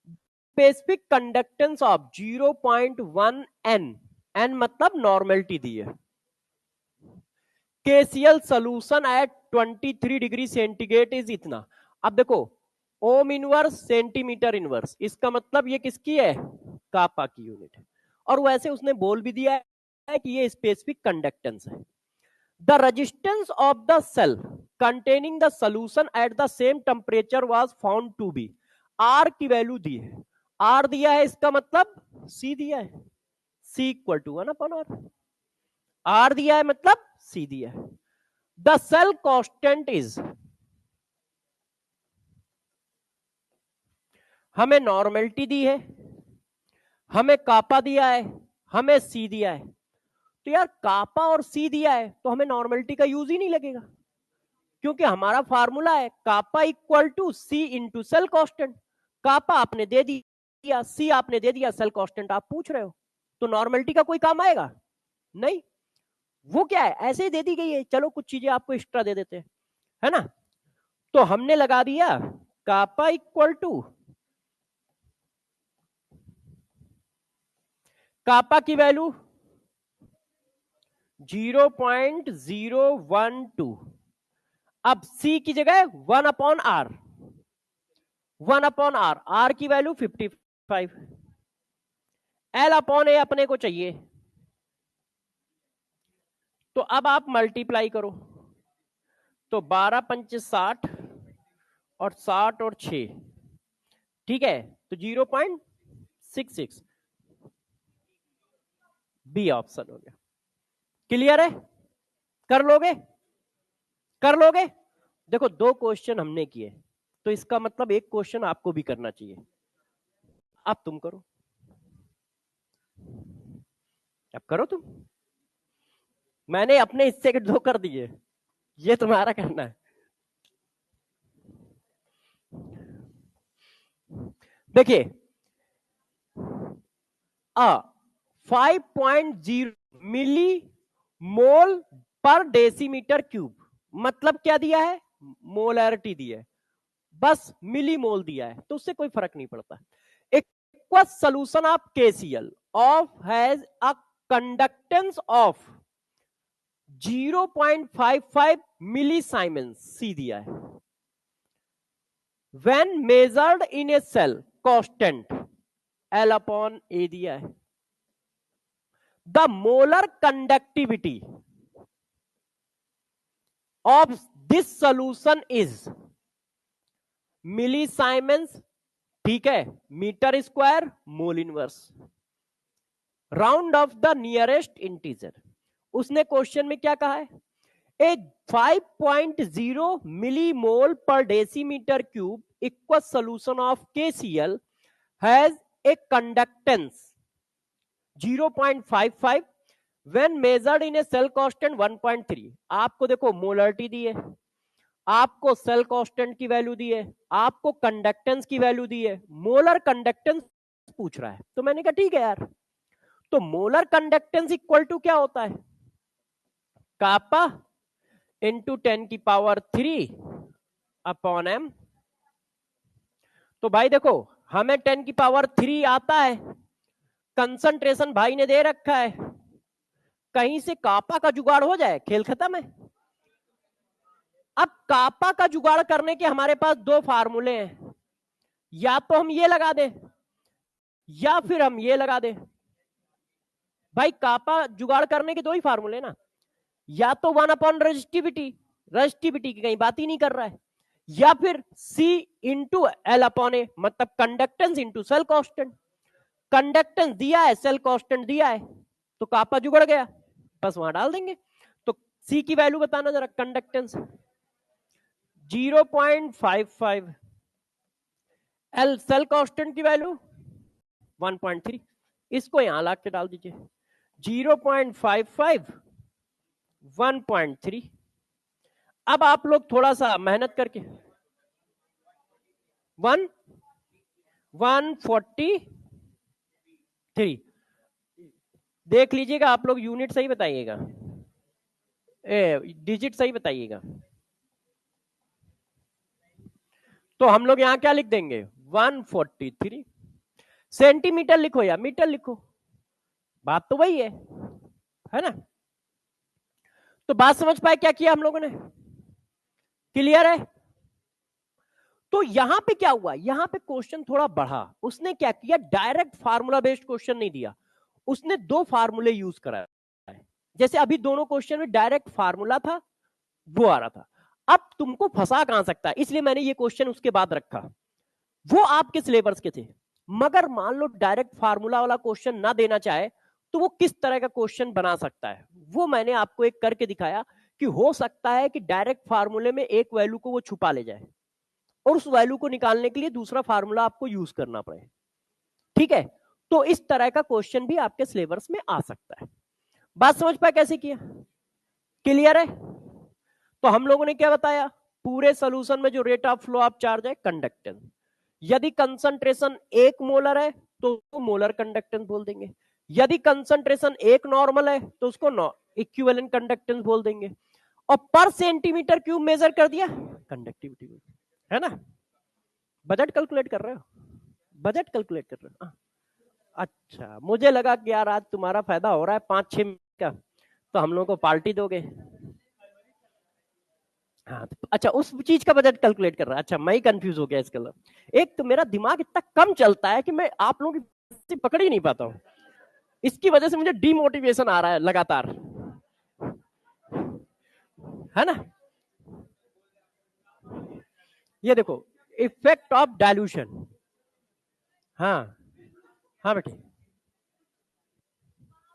Specific conductance of 0.1 n, n मतलब नॉर्मेलिटी दी है, KCl solution at 23 degree centigrade is इतना। अब देखो ओम इनवर्स सेंटीमीटर इनवर्स, इसका मतलब ये किसकी है? कापा की यूनिट है। और वैसे उसने बोल भी दिया है कि ये स्पेसिफिक कंडक्टेंस है। The resistance of the cell containing the solution at the same temperature was found to be, R की वैल्यू दी है, आर दिया है, इसका मतलब सी दिया है, सी इक्वल टू 1/r, आर दिया है मतलब सी दिया है। द सेल कांस्टेंट इज, हमें नॉर्मेलिटी दी है, हमें कापा दिया है, हमें सी दिया है। तो यार कापा और सी दिया है तो हमें नॉर्मेलिटी का यूज ही नहीं लगेगा, क्योंकि हमारा फार्मूला है kappa equal to C into cell constant. Kappa आपने दे दिया, सी आपने दे दिया, सेल कांस्टेंट आप पूछ रहे हो, तो नॉर्मेलिटी का कोई काम आएगा नहीं। वो क्या है, ऐसे ही दे दी गई है, चलो कुछ चीजें आपको एक्स्ट्रा दे देते हैं, है ना? तो हमने लगा दिया कापा इक्वल टू, कापा की वैल्यू 0.012, अब सी की जगह 1/r, 1/r, आर की वैल्यू 55, L/A अपने को चाहिए, तो अब आप मल्टीप्लाई करो, तो 12 पंच 60 और 60 और 6, ठीक है, तो 0.66, बी ऑप्शन हो गया। क्लियर है? कर लोगे? कर लोगे? देखो 2 क्वेश्चन हमने किए, तो इसका मतलब एक क्वेश्चन आपको भी करना चाहिए। अब तुम करो, अब करो तुम, मैंने अपने हिस्से के 2 कर दिए, ये तुम्हारा करना है। देखिए 5.0 मिली मोल पर डेसीमीटर क्यूब, मतलब क्या दिया है, मोलैरिटी दी है, बस मिली मोल दिया है, तो उससे कोई फर्क नहीं पड़ता। Aqueous solution of KCl of has a conductance of 0.55 मिलीसाइमेंस, सी दिया है। when measured in a cell constant L upon A दिया है। the molar conductivity of this solution is millisiemens, ठीक है, metre square mole inverse, round off the nearest integer. उसने क्वेश्चन में क्या कहा है, a 5.0 millimole per decimetre cube equal solution of KCl has a conductance 0.55 when measured in a cell constant 1.3। आपको देखो मोलरिटी दी है, आपको सेल कांस्टेंट की वैल्यू दी है, आपको कंडक्टेंस की वैल्यू दी है, मोलर कंडक्टेंस पूछ रहा है। तो मैंने कहा ठीक है यार, तो मोलर कंडक्टेंस इक्वल टू क्या होता है, कापा इंटू 10⁻³ अपॉन m। तो भाई देखो हमें 10⁻³ आता है, कंसंट्रेशन भाई ने दे रखा है, कहीं से कापा का जुगाड़ हो जाए, खेल खत्म है। अब कापा का जुगाड़ करने के हमारे पास दो फार्मूले हैं, या तो हम ये लगा दें या फिर हम ये लगा दें। भाई कापा जुगाड़ करने के दो ही फार्मूले ना, या तो 1 अपॉन रेजिस्टिविटी, रेजिस्टिविटी की कहीं बात ही नहीं कर रहा है, या फिर C into L upon A, मतलब conductance into cell constant. Conductance दिया है, सेल कांस्टेंट दिया है, तो कापा जुगड़ गया, बस वहां डाल देंगे। तो C की वैल्यू बताना जरा, कंडक्टेंस 0.55, L सेल कांस्टेंट की वैल्यू 1.3, इसको यहां ला के डाल दीजिए, 0.55 1.3। अब आप लोग थोड़ा सा मेहनत करके 143 देख लीजिएगा, आप लोग यूनिट सही बताइएगा, डिजिट सही बताइएगा। तो हम लोग यहां क्या लिख देंगे, 143 सेंटीमीटर लिखो या मीटर लिखो, बात तो वही है ना। तो बात समझ पाए क्या किया हम लोगों ने, क्लियर है। तो यहां पे क्या हुआ, यहां पे क्वेश्चन थोड़ा बढ़ा, उसने क्या किया, डायरेक्ट फार्मूला बेस्ड क्वेश्चन नहीं दिया, उसने दो फार्मूले यूज करा है। जैसे अभी दोनों क्वेश्चन में डायरेक्ट फार्मूला था, वो आ रहा था, अब तुमको फंसा कहां सकता है, इसलिए मैंने ये क्वेश्चन उसके बाद रखा। वो आपके सिलेबस के थे, मगर मान लो डायरेक्ट फार्मूला वाला क्वेश्चन ना देना चाहे तो वो किस तरह का क्वेश्चन बना सकता है, वो मैंने आपको एक करके दिखाया कि हो सकता है कि डायरेक्ट फार्मूले में एक वैल्यू को वो छुपा ले जाए और उस वैल्यू को निकालने के लिए दूसरा फार्मूला आपको यूज करना पड़े, ठीक है। तो इस तरह का क्वेश्चन भी आपके सिलेबस में आ सकता है। बात समझ पाए कैसे किया, क्लियर है। तो हम लोगों ने क्या बताया, पूरे सोल्यूशन में जो rate of flow of charge है कंडक्टेंस, यदि कंसंट्रेशन 1 मोलर है तो मोलर कंडक्टेंस बोल देंगे, यदि कंसंट्रेशन 1 नॉर्मल है तो उसको इक्विवेलेंट कंडक्टेंस बोल देंगे, और पर सेंटीमीटर क्यूब मेजर कर दिया कंडक्टिविटी, है ना। बजट कैलकुलेट कर रहे हो, बजट कैलकुलेट कर रहे हो, अच्छा मुझे लगा कि यार आज तुम्हारा फायदा हो रहा है 5-6 मिनट का, तो हम लोगों को पार्टी दोगे। हाँ अच्छा, उस चीज का बजट कैलकुलेट कर रहा है, अच्छा मैं ही कंफ्यूज हो गया इसके लिए। एक तो मेरा दिमाग इतना कम चलता है कि मैं आप लोगों की पकड़ ही नहीं पाता हूँ, इसकी वजह से मुझे डीमोटिवेशन आ रहा है लगातार, है ना। ये देखो इफेक्ट ऑफ डाइल्यूशन, हाँ हाँ बेटे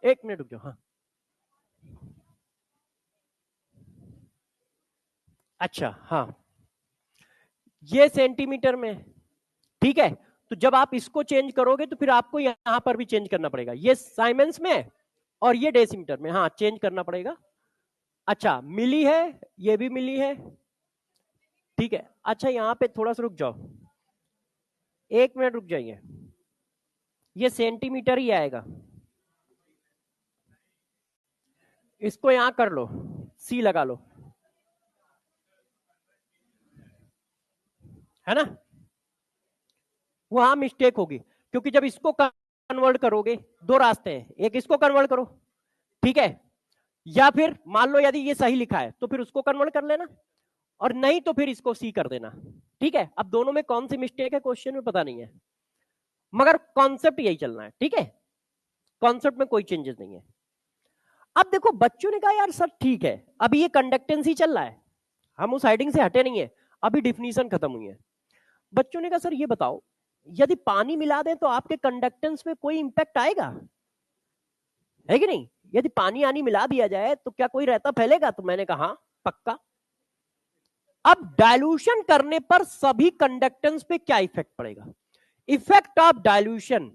एक मिनट रुक जाओ, हाँ अच्छा हाँ, ये सेंटीमीटर में, ठीक है। तो जब आप इसको चेंज करोगे तो फिर आपको यहां पर भी चेंज करना पड़ेगा, ये साइमेंस में और ये डेसीमीटर में, हाँ चेंज करना पड़ेगा। अच्छा मिली है, ये भी मिली है, ठीक है। अच्छा यहां पे थोड़ा सा रुक जाओ, 1 मिनट रुक जाइए, ये सेंटीमीटर ही आएगा, इसको यहां कर लो सी लगा लो, है ना, वहां मिस्टेक होगी, क्योंकि जब इसको कन्वर्ट करोगे दो रास्ते हैं, एक इसको कन्वर्ट करो, ठीक है, या फिर मान लो यदि ये सही लिखा है तो फिर उसको कन्वर्ट कर लेना, और नहीं तो फिर इसको सी कर देना, ठीक है। अब दोनों में कौन सी मिस्टेक है क्वेश्चन में पता नहीं है, मगर कॉन्सेप्ट यही चलना है, ठीक है, कॉन्सेप्ट में कोई चेंजेस नहीं है। अब देखो बच्चों ने कहा यार सर ठीक है, अभी ये कंडक्टेंस ही चल रहा है, हम उस हेडिंग से हटे नहीं है, अभी डिफिनीशन खत्म हुई है। बच्चों ने कहा सर ये बताओ, यदि पानी मिला दें तो आपके कंडक्टेंस में कोई इंपैक्ट आएगा, है कि नहीं, यदि पानी आनी मिला दिया जाए तो क्या कोई रहता फैलेगा, तो मैंने कहा हाँ पक्का। अब डाइल्यूशन करने पर सभी कंडक्टेंस पे क्या इफेक्ट पड़ेगा, effect of dilution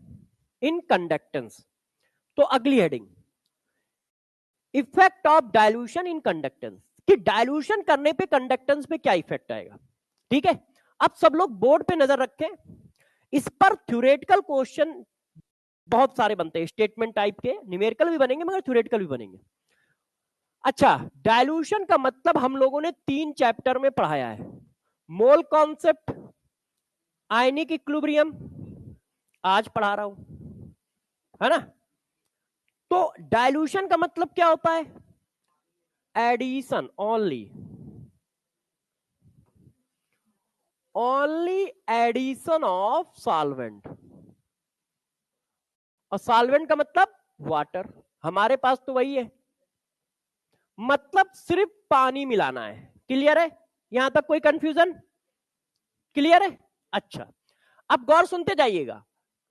in conductance, तो अगली heading effect of dilution in conductance, कि डाइल्यूशन करने पे कंडक्टेंस पे क्या इफेक्ट आएगा, ठीक है। अब सब लोग बोर्ड पे नजर रखें, इस पर थ्योरेटिकल क्वेश्चन बहुत सारे बनते हैं, स्टेटमेंट टाइप के, न्यूमेरिकल भी बनेंगे मगर थ्योरेटिकल भी बनेंगे। अच्छा, डाइल्यूशन का मतलब हम लोगों ने 3 चैप्टर में पढ़ाया है, मोल कॉन्सेप्ट, आयनिक इक्विलिब्रियम, आज पढ़ा रहा हूं, है ना। तो डाइल्यूशन का मतलब क्या होता है, addition, only addition of solvent, और सॉल्वेंट का मतलब वाटर, हमारे पास तो वही है, मतलब सिर्फ पानी मिलाना है, क्लियर है, यहां तक कोई कंफ्यूजन, क्लियर है। अच्छा, अब गौर सुनते जाइएगा,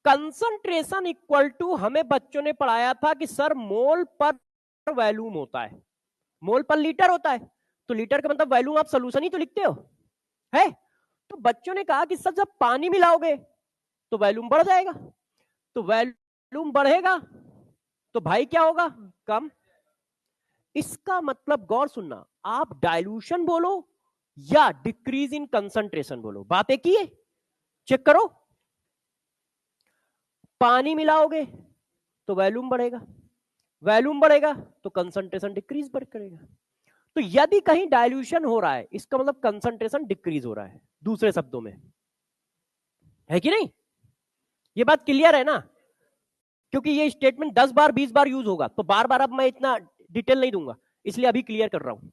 कंसंट्रेशन इक्वल टू, हमें बच्चों ने पढ़ाया था कि सर मोल पर वॉल्यूम होता है, मोल पर लीटर होता है, तो लीटर का मतलब वॉल्यूम, आप सोल्यूशन ही तो लिखते हो, है। तो बच्चों ने कहा कि सर जब पानी मिलाओगे तो वॉल्यूम बढ़ जाएगा, तो वॉल्यूम बढ़ेगा तो भाई क्या होगा, कम। इसका मतलब गौर सुनना, आप डाइल्यूशन बोलो या डिक्रीज इन कंसंट्रेशन बोलो, बात एक ही है, चेक करो, पानी मिलाओगे तो वॉल्यूम बढ़ेगा, वॉल्यूम बढ़ेगा तो कंसंट्रेशन डिक्रीज करेगा, तो यदि कहीं डाइल्यूशन हो रहा है इसका मतलब कंसंट्रेशन डिक्रीज हो रहा है, दूसरे शब्दों में, है कि नहीं, ये बात क्लियर है ना, क्योंकि ये स्टेटमेंट 10 बार 20 बार यूज होगा, तो बार बार अब मैं इतना डिटेल नहीं दूंगा, इसलिए अभी क्लियर कर रहा हूं,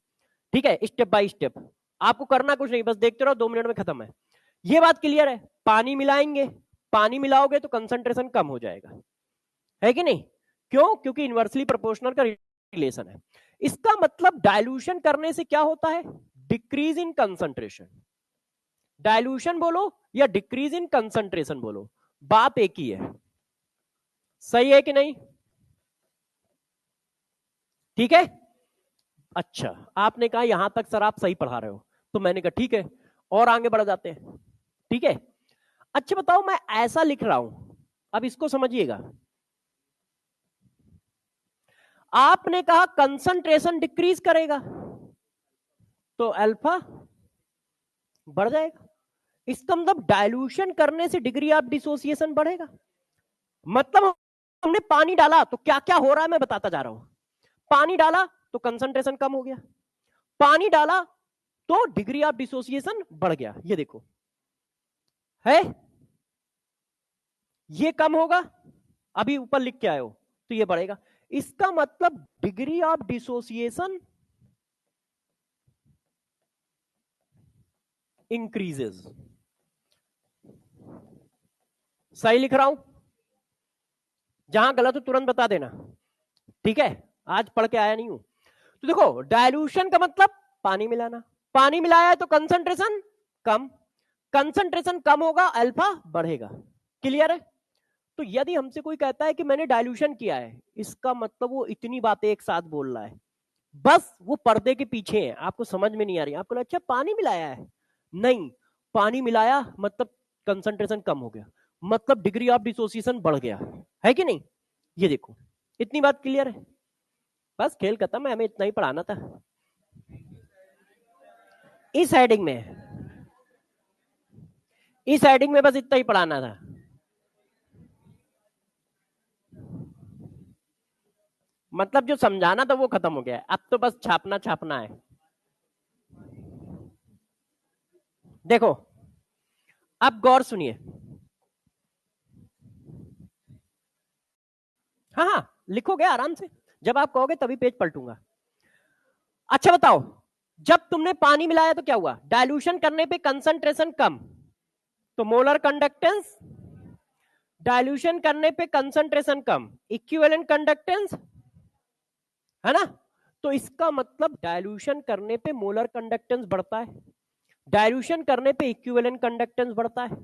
ठीक है, स्टेप बाय स्टेप, आपको करना कुछ नहीं, बस देखते रहो, 2 मिनट में खत्म है, ये बात क्लियर है। पानी मिलाएंगे, पानी मिलाओगे तो कंसंट्रेशन कम हो जाएगा, है कि नहीं, क्यों, क्योंकि इनवर्सली प्रोपोर्शनल का रिलेशन है। इसका मतलब डाइल्यूशन करने से क्या होता है, डिक्रीज इन कंसंट्रेशन, डाइल्यूशन बोलो या डिक्रीज इन कंसंट्रेशन बोलो, बात एक ही है, सही है कि नहीं, ठीक है। अच्छा, आपने कहा यहां तक सर आप सही पढ़ा रहे हो, तो मैंने कहा ठीक है, और आगे बढ़ जाते हैं, ठीक है। अच्छा बताओ, मैं ऐसा लिख रहा हूं, अब इसको समझिएगा, आपने कहा कंसंट्रेशन डिक्रीज करेगा तो अल्फा बढ़ जाएगा, इसका मतलब डाइल्यूशन करने से डिग्री ऑफ डिसोसिएशन बढ़ेगा, मतलब हमने पानी डाला तो क्या क्या हो रहा है मैं बताता जा रहा हूं, पानी डाला तो कंसंट्रेशन कम हो गया, पानी डाला तो डिग्री ऑफ डिसोसिएशन बढ़ गया, ये देखो है, ये कम होगा, अभी ऊपर लिख के आए हो, तो ये बढ़ेगा, इसका मतलब डिग्री ऑफ डिसोसिएशन इंक्रीजेस, सही लिख रहा हूं, जहां गलत हो तुरंत बता देना, ठीक है, आज पढ़ के आया नहीं हूं। तो देखो डाइल्यूशन का मतलब पानी मिलाना, पानी मिलाया है तो कंसंट्रेशन कम, कंसंट्रेशन कम होगा अल्फा बढ़ेगा, क्लियर है। तो यदि हमसे कोई कहता है कि मैंने डाइल्यूशन किया है, इसका मतलब वो इतनी बातें एक साथ बोल रहा है, बस वो पर्दे के पीछे है, आपको समझ में नहीं आ रही, आपको अच्छा पानी मिलाया है, नहीं, पानी मिलाया मतलब कंसंट्रेशन कम हो गया, मतलब डिग्री ऑफ डिसोसिएशन बढ़ गया, है कि नहीं, ये देखो, इतनी बात क्लियर है, बस खेल खत्म है, हमें इतना ही पढ़ाना था इस हेडिंग में, इस हेडिंग में बस इतना ही पढ़ाना था। मतलब जो समझाना था वो खत्म हो गया है, अब तो बस छापना छापना है। देखो अब गौर सुनिए, हाँ हाँ लिखोगे आराम से, जब आप कहोगे तभी पेज पलटूंगा। अच्छा बताओ, जब तुमने पानी मिलाया तो क्या हुआ? डाइल्यूशन करने पे कंसंट्रेशन कम, तो मोलर कंडक्टेंस, डाइल्यूशन करने पे कंसंट्रेशन कम, इक्विवेलेंट कंडक्टेंस, है ना? तो इसका मतलब डाइल्यूशन करने पे मोलर कंडक्टेंस बढ़ता है, डाइल्यूशन करने पे इक्विवेलेंट कंडक्टेंस बढ़ता है।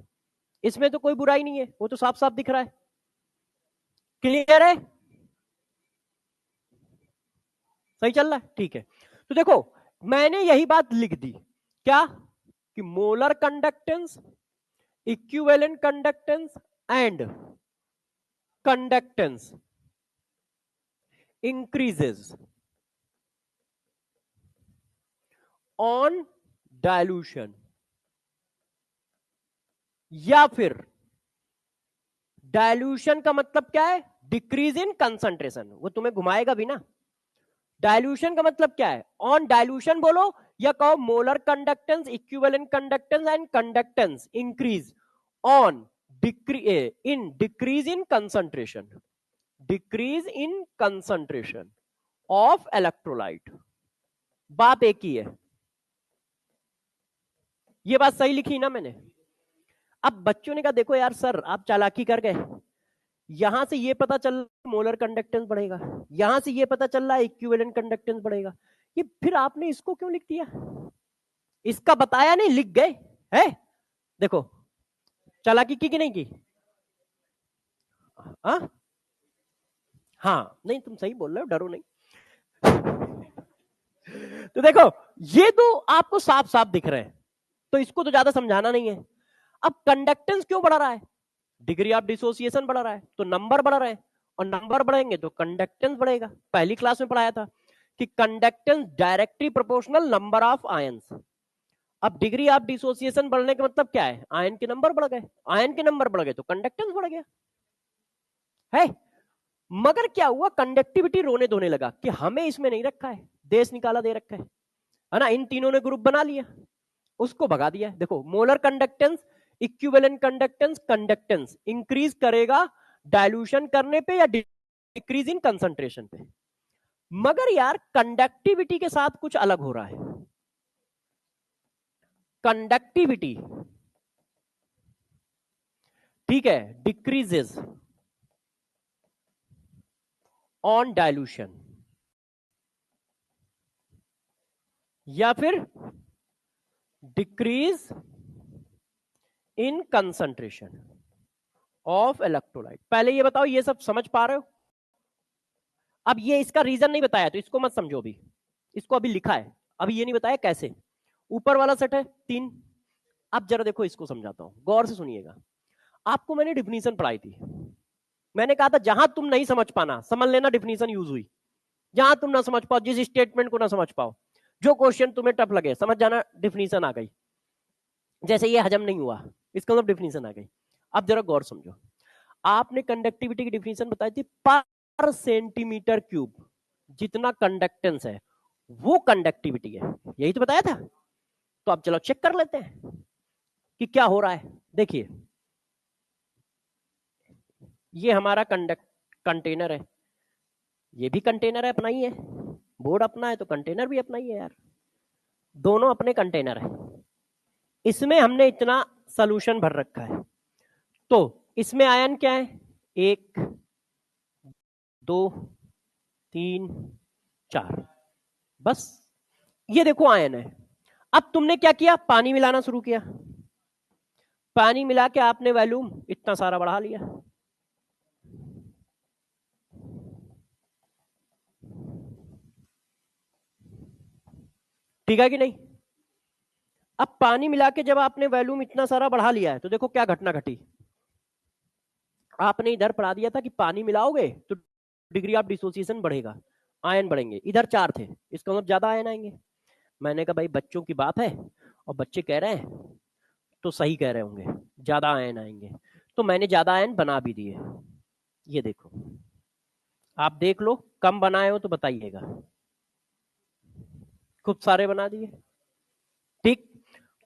इसमें तो कोई बुराई नहीं है, वो तो साफ साफ दिख रहा है। क्लियर है? सही चल रहा है, ठीक है। तो देखो मैंने यही बात लिख दी, क्या कि molar conductance, equivalent conductance and conductance increases on dilution, या फिर डाइल्यूशन का मतलब क्या है? डिक्रीज इन कंसंट्रेशन, वो तुम्हें घुमाएगा भी ना। डाइल्यूशन का मतलब क्या है? ऑन डाइल्यूशन बोलो या कहो molar conductance, equivalent conductance and conductance increase on decrease in concentration, decrease in concentration of electrolyte. बात एक ही है, ये बात सही लिखी ना मैंने? अब बच्चों ने कहा देखो यार सर आप चालाकी कर गए, यहां से ये पता चल मोलर कंडक्टेंस बढ़ेगा, यहां से ये पता चल रहा है इक्विवेलेंट कंडक्टेंस बढ़ेगा, ये फिर आपने इसको क्यों लिख दिया? इसका बताया नहीं, लिख गए है। देखो चालाकी की कि नहीं की? हाँ हाँ नहीं तुम सही बोल रहे हो, डरो नहीं। तो देखो ये तो आपको साफ साफ दिख रहे हैं, तो इसको तो ज्यादा समझाना नहीं है। अब कंडक्टेंस क्यों बढ़ रहा है? डिग्री ऑफ डिसोसिएशन बढ़ रहा है, तो नंबर बढ़ रहे हैं, और नंबर बढ़ेंगे तो कंडक्टेंस बढ़ेगा। पहली क्लास में पढ़ाया था कि conductance directly proportional number of ions. अब डिग्री ऑफ डिसोसिएशन बढ़ने का मतलब क्या है? आयन के नंबर बढ़ गए, आयन के नंबर बढ़ गए तो कंडक्टेंस बढ़ गया है। मगर क्या हुआ, कंडक्टिविटी रोने धोने लगा कि हमें इसमें नहीं रखा है, देश निकाला दे रखा है ना, इन तीनों ने ग्रुप बना लिया, उसको भगा दिया। देखो molar conductance, equivalent conductance, conductance increase करेगा डाइल्यूशन करने पे या डिक्रीज इन कंसंट्रेशन पे। मगर यार कंडक्टिविटी के साथ कुछ अलग हो रहा है। कंडक्टिविटी ठीक है डिक्रीजेस ऑन डाइल्यूशन या फिर decrease in concentration of electrolyte. पहले ये बताओ ये सब समझ पा रहे हो? अब ये इसका रीजन नहीं बताया तो इसको मत समझो, अभी इसको अभी लिखा है, अभी ये नहीं बताया कैसे। ऊपर वाला सेट है 3। अब जरा देखो इसको समझाता हूं, गौर से सुनिएगा। आपको मैंने डिफिनीशन पढ़ाई थी, मैंने कहा था जहां तुम नहीं समझ पाना समझ लेना डिफिनीशन यूज हुई, जहां तुम ना समझ पाओ, जिस स्टेटमेंट को ना समझ पाओ, जो क्वेश्चन तुम्हें टफ लगे समझ जाना डिफिनीशन आ गई। जैसे ये हजम नहीं हुआ, इसका मतलब डिफिनीशन आ गई। अब जरा गौर समझो, आपने कंडक्टिविटी की डिफिनीशन बताई थी, पर सेंटीमीटर क्यूब जितना कंडक्टेंस है वो कंडक्टिविटी है, यही तो बताया था। तो अब चलो चेक कर लेते हैं कि क्या हो रहा है। देखिए ये हमारा कंटेनर है, ये भी कंटेनर है, अपना ही है, बोर्ड अपना है तो कंटेनर भी अपना ही है यार, दोनों अपने कंटेनर है। इसमें हमने इतना सोल्यूशन भर रखा है, तो इसमें आयन क्या है? 1 2 3 4, बस ये देखो आयन है। अब तुमने क्या किया, पानी मिलाना शुरू किया, पानी मिला के आपने वॉल्यूम इतना सारा बढ़ा लिया, ठीक है कि नहीं? अब पानी मिला के जब आपने वॉल्यूम इतना सारा बढ़ा लिया है तो देखो क्या घटना घटी। आपने इधर पढ़ा दिया था कि पानी मिलाओगे तो डिग्री ऑफ डिसोसिएशन बढ़ेगा, आयन बढ़ेंगे, इधर 4 थे, इसका मतलब ज्यादा आयन आएंगे। मैंने कहा भाई बच्चों की बात है और बच्चे कह रहे हैं तो सही कह रहे होंगे, ज्यादा आयन आएंगे, तो मैंने ज्यादा आयन बना भी दिए। ये देखो आप देख लो, कम बनाए हो तो बताइएगा। खूब सारे बना दिए, ठीक।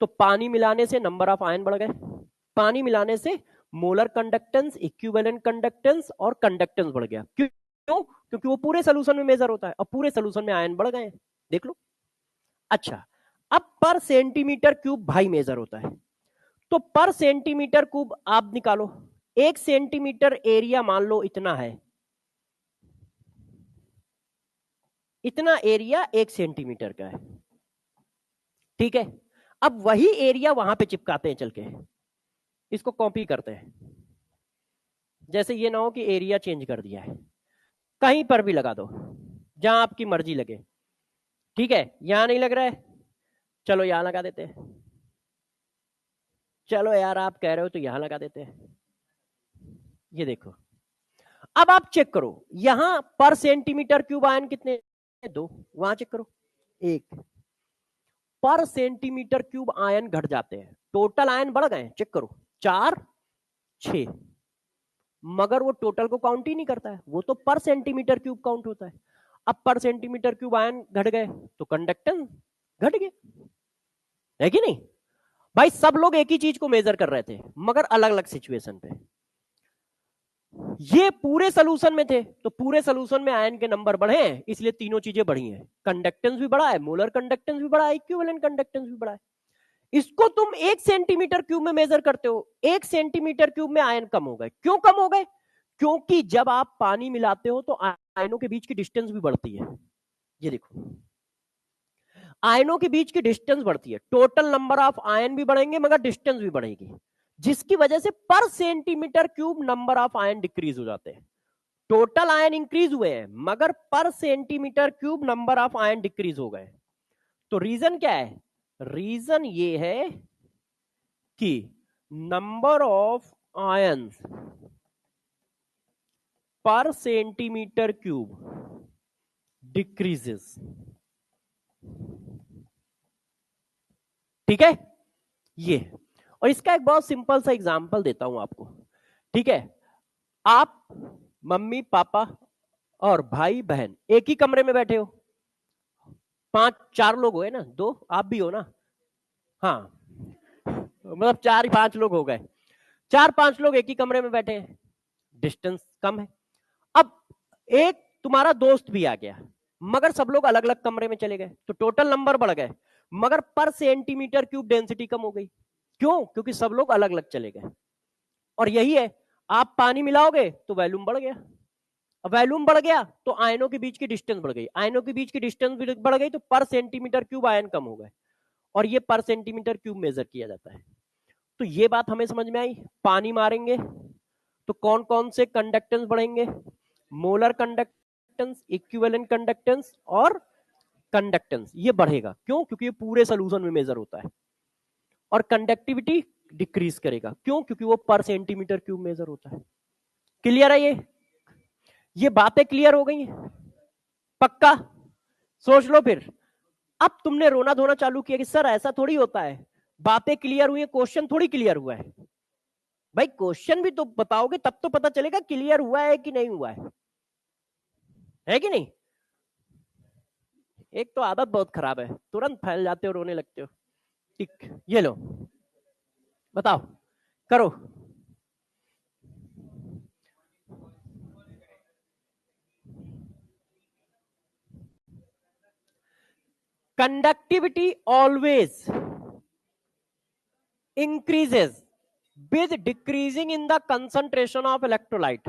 तो पानी मिलाने से नंबर ऑफ आयन बढ़ गए, पानी मिलाने से मोलर कंडक्टेंस, इक्विवेलेंट कंडक्टेंस और कंडक्टेंस बढ़ गया। क्यों? क्योंकि वो पूरे सोल्यूशन में मेजर होता है, और पूरे सोल्यूशन में आयन बढ़ गए, देख लो। अच्छा, अब पर सेंटीमीटर क्यूब भाई मेजर होता है, तो पर सेंटीमीटर क्यूब आप निकालो। 1 सेंटीमीटर एरिया मान लो इतना है, इतना एरिया 1 सेंटीमीटर का है, ठीक है। अब वही एरिया वहां पे चिपकाते हैं चल के, इसको कॉपी करते हैं। जैसे ये ना हो कि एरिया चेंज कर दिया है, कहीं पर भी लगा दो जहां आपकी मर्जी लगे, ठीक है। यहां नहीं लग रहा है, चलो यहां लगा देते हैं। चलो यार आप कह रहे हो तो यहां लगा देते हैं। ये देखो, अब आप चेक करो, यहां पर सेंटीमीटर क्यूब आयन कितने? 2। वहां चेक करो, 1। पर सेंटीमीटर क्यूब आयन घट जाते हैं, टोटल आयन बढ़ गए, चेक करो, 4, 6। मगर वो टोटल को काउंट ही नहीं करता है, वो तो पर सेंटीमीटर क्यूब काउंट होता है। अब पर सेंटीमीटर क्यूब आयन घट गए तो कंडक्टेंस घट गए, है कि नहीं भाई? सब लोग एक ही चीज को मेजर कर रहे थे, मगर अलग अलग सिचुएशन पे। ये पूरे सोल्यूशन में थे, तो पूरे सोल्यूशन में आयन के नंबर बढ़े हैं, इसलिए तीनों चीजें बढ़ी हैं। कंडक्टेंस भी बढ़ा है, मोलर कंडक्टेंस भी बढ़ा है, इक्विवेलेंट कंडक्टेंस भी बढ़ा है। इसको तुम 1 सेंटीमीटर क्यूब में मेजर करते हो, 1 सेंटीमीटर क्यूब में आयन कम हो गए। क्यों कम हो गए? क्योंकि जब आप पानी मिलाते हो तो आयनों के बीच की डिस्टेंस भी बढ़ती है। ये देखो, आयनों के बीच की डिस्टेंस बढ़ती है, टोटल नंबर ऑफ आयन भी बढ़ेंगे मगर डिस्टेंस भी बढ़ेगी, जिसकी वजह से पर centimetre cube number of ion decrease हो जाते हैं। टोटल आयन इंक्रीज हुए हैं मगर पर centimetre cube number of ion decrease हो गए। तो रीजन क्या है? रीजन ये है कि नंबर ऑफ आयंस पर सेंटीमीटर क्यूब डिक्रीजेस, ठीक है। ये, और इसका एक बहुत सिंपल सा एग्जांपल देता हूं आपको, ठीक है। आप मम्मी पापा और भाई बहन एक ही कमरे में बैठे हो, 4 लोग हो ना, 2 आप भी हो ना, हाँ, मतलब 4 5 लोग हो गए। 4 5 लोग एक ही कमरे में बैठे हैं, डिस्टेंस कम है। अब एक तुम्हारा दोस्त भी आ गया, मगर सब लोग अलग अलग कमरे में चले गए, तो टोटल नंबर बढ़ गए, मगर पर सेंटीमीटर क्यूब डेंसिटी कम हो गई। क्यों? क्योंकि सब लोग अलग अलग चले गए। और यही है, आप पानी मिलाओगे तो वॉल्यूम बढ़ गया, वॉल्यूम बढ़ गया तो आयनों के बीच की डिस्टेंस बढ़ गई, आयनों के बीच की डिस्टेंस बढ़ गई तो पर सेंटीमीटर क्यूब आयन कम हो गए, और ये पर सेंटीमीटर क्यूब मेजर किया जाता है। तो ये बात हमें समझ में आई। पानी मारेंगे तो कौन कौन से कंडक्टेंस बढ़ेंगे? मोलर कंडक्टेंस, इक्विवेलेंट कंडक्टेंस और कंडक्टेंस, ये बढ़ेगा। क्यों? क्योंकि ये पूरे सोल्यूशन में मेजर होता है। और कंडक्टिविटी डिक्रीज करेगा। क्यों? क्योंकि वो पर सेंटीमीटर क्यूब मेजर होता है। क्लियर है? ये बातें क्लियर हो गई हैं? पक्का? सोच लो फिर। अब तुमने रोना धोना चालू किया कि सर ऐसा थोड़ी होता है, बातें क्लियर हुई है, क्वेश्चन थोड़ी क्लियर हुआ है। भाई क्वेश्चन भी तो बताओगे तब तो पता चलेगा क्लियर हुआ है कि नहीं हुआ है कि नहीं? एक तो आदत बहुत खराब है, तुरंत फैल जाते हो, रोने लगते हो। ठीक, ये लो, बताओ, करो। Conductivity always increases with decreasing in the concentration of electrolyte.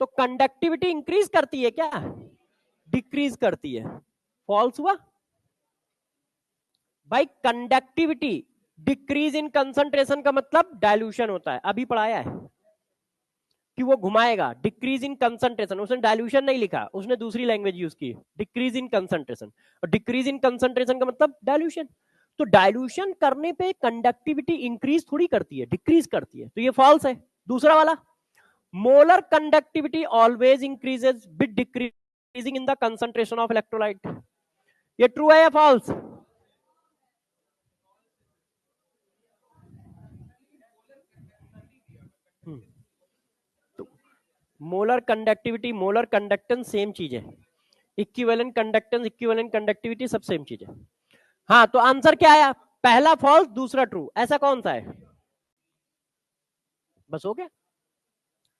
तो कंडक्टिविटी इंक्रीज करती है क्या? डिक्रीज करती है। फॉल्स हुआ भाई। कंडक्टिविटी डिक्रीज इन कंसंट्रेशन का मतलब डायल्यूशन होता है, अभी पढ़ाया है कि वो घुमाएगा। डिक्रीज इन कंसंट्रेशन, उसने डायल्यूशन नहीं लिखा, उसने दूसरी लैंग्वेज यूज की, डिक्रीज इन कंसंट्रेशन। और डिक्रीज इन कंसंट्रेशन का मतलब डायल्यूशन। तो डायल्यूशन करने पे कंडक्टिविटी इंक्रीज थोड़ी करती है, डिक्रीज करती है, तो ये फॉल्स है। दूसरा वाला, molar conductivity always increases with decreasing in the concentration of electrolyte. ये ट्रू है या false? Molar conductivity, molar conductance same चीज है, इक्विवेलेंट कंडक्टेंस, इक्विवेलेंट कंडक्टिविटी सब सेम चीज है। हाँ, तो आंसर क्या आया? पहला फॉल्स दूसरा ट्रू, ऐसा कौन सा है? बस हो गया।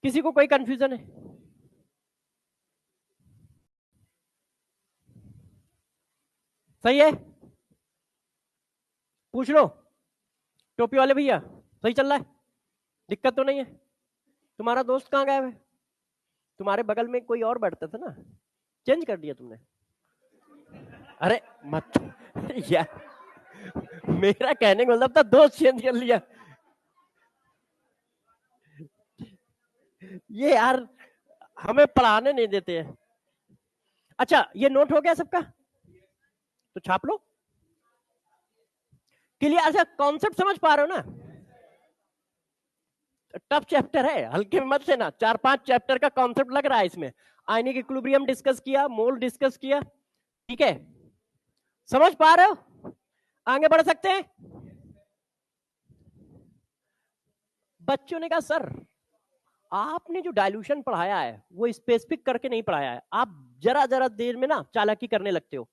किसी को कोई कंफ्यूजन है? सही है, पूछ लो। टोपी वाले भैया, सही चल रहा है? दिक्कत तो नहीं है? तुम्हारा दोस्त कहाँ गया है? तुम्हारे बगल में कोई और बैठता था ना, चेंज कर दिया तुमने? अरे मत यार, मेरा कहने का मतलब था दोस्त चेंज कर लिया। ये यार हमें पढ़ाने नहीं देते हैं। अच्छा, ये नोट हो गया सबका? तो छाप लो। क्लियर? अच्छा, कॉन्सेप्ट समझ पा रहे हो ना? टफ चैप्टर है, हल्के में मत लेना। 4-5 चैप्टर का कॉन्सेप्ट लग रहा है इसमें। आयनिक इक्विलिब्रियम डिस्कस किया, मोल डिस्कस किया, ठीक है? समझ पा रहे हो? आगे बढ़ सकते हैं? बच्चों ने कहा सर आपने जो डाइल्यूशन पढ़ाया है वो स्पेसिफिक करके नहीं पढ़ाया है, आप जरा जरा देर में ना चालाकी करने लगते हो।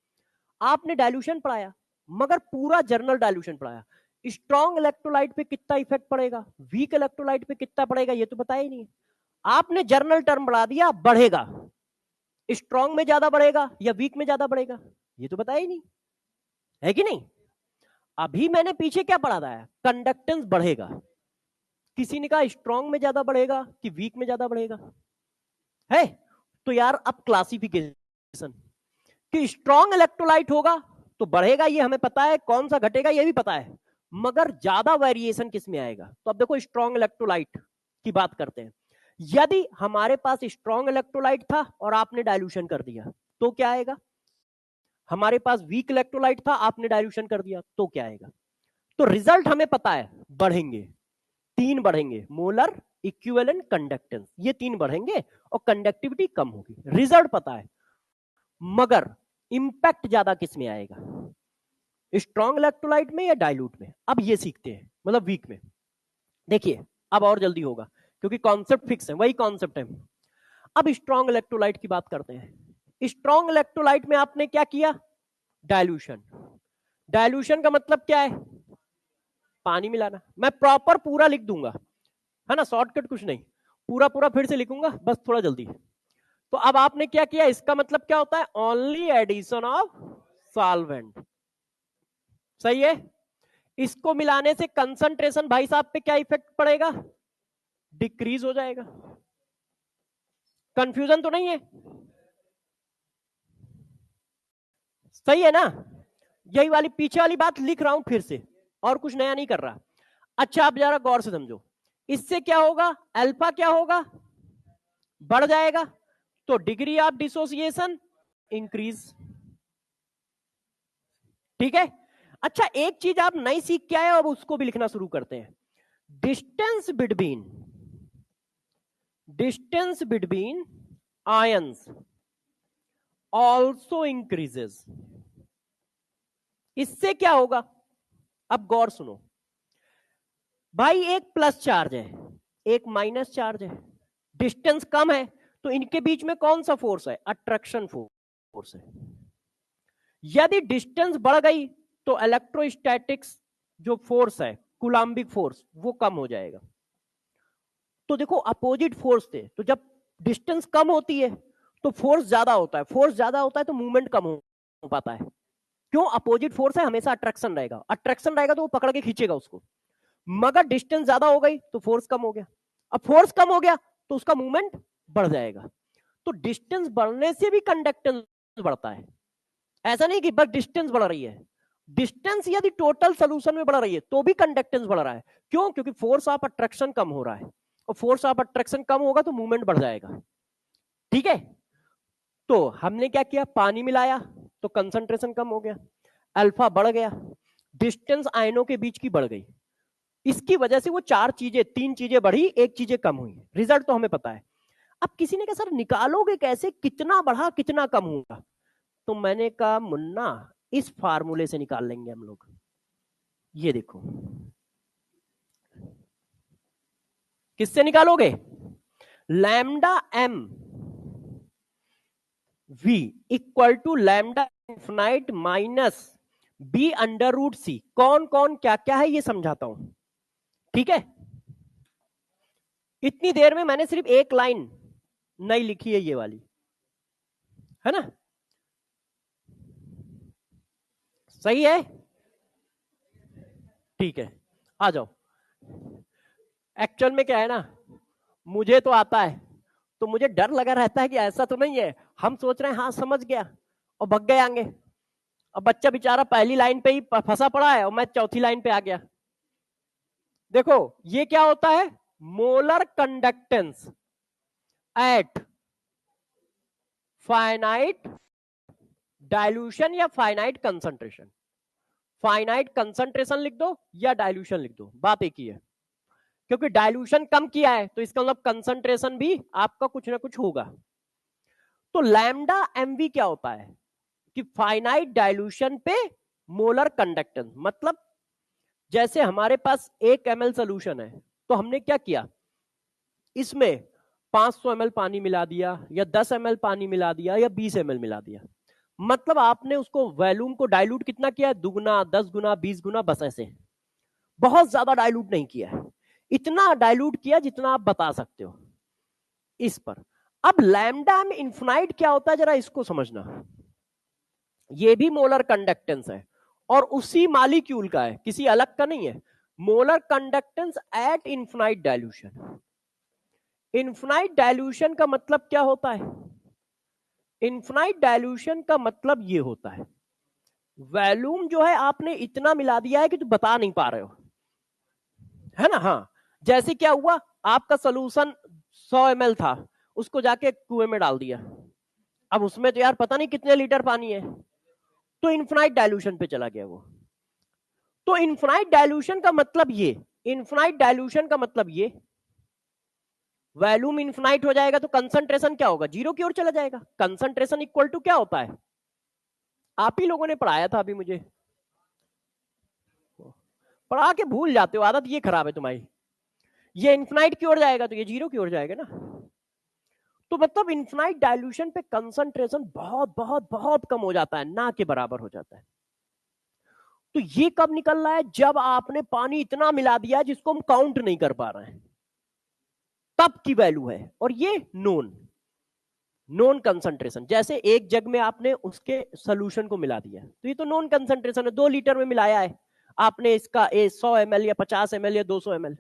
आपने डाइल्यूशन पढ़ाया मगर पूरा जर्नल डाइल्यूशन पढ़ाया। स्ट्रॉन्ग इलेक्ट्रोलाइट पे कितना इफेक्ट पड़ेगा, वीक इलेक्ट्रोलाइट पे कितना पड़ेगा, ये तो बताया ही नहीं। आपने जर्नल टर्म बढ़ा दिया, बढ़ेगा, स्ट्रॉन्ग में ज्यादा बढ़ेगा या वीक में ज्यादा बढ़ेगा, ये तो बताया ही नहीं, है कि नहीं? अभी मैंने पीछे क्या पढ़ा था? कंडक्टेंस बढ़ेगा। किसी ने कहा स्ट्रॉन्ग में ज्यादा बढ़ेगा कि वीक में ज्यादा बढ़ेगा? है तो यार अब क्लासिफिकेशन कि स्ट्रॉन्ग इलेक्ट्रोलाइट होगा तो बढ़ेगा, ये हमें पता है, कौन सा घटेगा ये भी पता है, मगर ज्यादा वेरिएशन किस में आएगा? तो अब देखो स्ट्रॉन्ग इलेक्ट्रोलाइट की बात करते हैं। यदि हमारे पास स्ट्रॉन्ग इलेक्ट्रोलाइट था और आपने डाइल्यूशन कर दिया तो क्या आएगा? हमारे पास वीक इलेक्ट्रोलाइट था, आपने डाइल्यूशन कर दिया तो क्या आएगा? तो रिजल्ट हमें पता है, बढ़ेंगे। 3 बढ़ेंगे, मोलर, इक्विवेलेंट, कंडक्टेंस, ये 3 बढ़ेंगे और कंडक्टिविटी कम होगी, रिजल्ट पता है। मगर इंपैक्ट ज्यादा किस में आएगा? स्ट्रॉन्ग इलेक्ट्रोलाइट में या डाइल्यूट में? अब ये सीखते हैं, मतलब वीक में। देखिए अब और जल्दी होगा क्योंकि कॉन्सेप्ट फिक्स है, वही कॉन्सेप्ट है। अब स्ट्रॉन्ग इलेक्ट्रोलाइट की बात करते हैं। स्ट्रॉन्ग इलेक्ट्रोलाइट में आपने क्या किया? डाइल्यूशन। डाइल्यूशन का मतलब क्या है? पानी मिलाना। मैं प्रॉपर पूरा लिख दूंगा, है ना, शॉर्टकट कुछ नहीं, पूरा पूरा फिर से लिखूंगा, बस थोड़ा जल्दी। तो अब आपने क्या किया, इसका मतलब क्या होता है? Only addition of solvent. सही है? इसको मिलाने से कंसंट्रेशन भाई साहब पे क्या इफेक्ट पड़ेगा? डिक्रीज हो जाएगा। कंफ्यूजन तो नहीं है? सही है ना? यही वाली पीछे वाली बात लिख रहा हूं फिर से, और कुछ नया नहीं कर रहा। अच्छा आप जरा गौर से समझो, इससे क्या होगा? अल्फा क्या होगा? बढ़ जाएगा, तो डिग्री ऑफ डिसोसिएशन इंक्रीज। ठीक है? अच्छा एक चीज आप नई सीख के आए, अब उसको भी लिखना शुरू करते हैं। Distance between ions also increases. इससे क्या होगा? अब गौर सुनो भाई, एक प्लस चार्ज है, एक माइनस चार्ज है, डिस्टेंस कम है, तो इनके बीच में कौन सा फोर्स है? अट्रैक्शन फोर्स है। यदि डिस्टेंस बढ़ गई तो इलेक्ट्रोस्टैटिक्स जो फोर्स है, कूलाम्बिक फोर्स, वो कम हो जाएगा। तो देखो अपोजिट फोर्स थे, तो जब डिस्टेंस कम होती है तो फोर्स ज्यादा होता है, फोर्स ज्यादा होता है तो मूवमेंट कम हो पाता है। क्यों? अपोजिट फोर्स है, हमेशा अट्रैक्शन रहेगा, अट्रैक्शन रहेगा तो वो पकड़ के खींचेगा उसको। मगर डिस्टेंस ज्यादा हो गई तो फोर्स कम हो गया, अब फोर्स कम हो गया तो उसका मूवमेंट बढ़ जाएगा। तो डिस्टेंस बढ़ने से भी कंडक्टेंस बढ़ता है। ऐसा नहीं कि बस डिस्टेंस बढ़ रही है, डिस्टेंस यदि टोटल सोल्यूशन में बढ़ रही है तो भी कंडक्टेंस बढ़ रहा है। क्यों? क्योंकि फोर्स ऑफ अट्रैक्शन कम हो रहा है, और फोर्स ऑफ अट्रैक्शन कम होगा तो मूवमेंट बढ़ जाएगा। ठीक है? तो हमने क्या किया? पानी मिलाया तो कंसंट्रेशन कम हो गया, अल्फा बढ़ गया, डिस्टेंस आयनों के बीच की बढ़ गई। इसकी वजह से वो 3 चीजें बढ़ी, 1 चीजें कम हुई। रिजल्ट तो हमें पता है। अब किसी ने कहा सर निकालोगे कैसे, कितना बढ़ा कितना कम हुआ? तो मैंने कहा मुन्ना इस फार्मूले से निकाल लेंगे हम लोग। ये देखो, किससे निकालोगे? Lambda M V equal to lambda infinite minus B under root C. कौन कौन क्या क्या है ये समझाता हूं, ठीक है। इतनी देर में मैंने सिर्फ एक लाइन नई लिखी है, ये वाली, है ना, सही है, ठीक है। आ जाओ। एक्चुअल में क्या है ना, मुझे तो आता है, तो मुझे डर लगा रहता है कि ऐसा तो नहीं है हम सोच रहे हैं हाँ समझ गया और भग गए आगे, और बच्चा बेचारा पहली लाइन पे ही फंसा पड़ा है और मैं चौथी लाइन पे आ गया। देखो ये क्या होता है, molar conductance at finite dilution या फाइनाइट कंसंट्रेशन। फाइनाइट कंसंट्रेशन लिख दो या डाइल्यूशन लिख दो, बात एक ही है, क्योंकि डाइल्यूशन कम किया है तो इसका मतलब कंसंट्रेशन भी आपका कुछ ना कुछ होगा। तो लैम्डा एमवी क्या होता है कि फाइनाइट डाइल्यूशन पे मोलर कंडक्टेंस, मतलब जैसे हमारे पास 1 ml सोल्यूशन है तो हमने क्या किया, इसमें 500 ml पानी मिला दिया या 10 ml पानी मिला दिया या 20 ml मिला दिया, मतलब आपने उसको वॉल्यूम को डाइल्यूट कितना किया है, 2 गुना 10 गुना 20 गुना, बस ऐसे, बहुत ज्यादा डाइल्यूट नहीं किया है, इतना डाइल्यूट किया जितना आप बता सकते हो इस पर। अब लैम्डा में इन्फिनाइट क्या होता है जरा इसको समझना, ये भी मोलर कंडक्टेंस है और उसी मॉलिक्यूल का है, किसी अलग का नहीं है। Molar conductance at infinite dilution. Infinite dilution का मतलब क्या होता है, इन्फिनाइट डाइल्यूशन का मतलब ये होता है वॉल्यूम जो है आपने इतना मिला दिया है कि तुम बता नहीं पा रहे हो, है ना। हाँ, जैसे क्या हुआ, आपका सोल्यूशन 100 ml था, उसको जाके कुएं में डाल दिया, अब उसमें तो यार पता नहीं कितने लीटर पानी है, तो इन्फिनाइट डाइल्यूशन पे चला गया वो। तो इन्फिनाइट डाइल्यूशन का मतलब ये, इन्फिनाइट डाइल्यूशन का मतलब ये, वॉल्यूम इन्फिनाइट हो जाएगा तो कंसंट्रेशन क्या होगा, जीरो की ओर चला जाएगा। कंसंट्रेशन इक्वल टू क्या होता है, आप ही लोगों ने पढ़ाया था अभी, मुझे पढ़ा के भूल जाते हो, आदत ये खराब है तुम्हारी। ये इन्फिनाइट की ओर जाएगा तो ये जीरो की ओर जाएगा ना। तो मतलब इन्फिनाइट डाइल्यूशन पे कंसंट्रेशन बहुत बहुत बहुत कम हो जाता है, ना के बराबर हो जाता है। तो ये कब निकल रहा है, जब आपने पानी इतना मिला दिया जिसको हम काउंट नहीं कर पा रहे हैं, तब की वैल्यू है। और ये नॉन कंसंट्रेशन, जैसे एक जग में आपने उसके सोल्यूशन को मिला दिया तो ये तो नॉन कंसंट्रेशन है, 2 लीटर में मिलाया है आपने इसका 100 ml या 50 ml या 200 ml,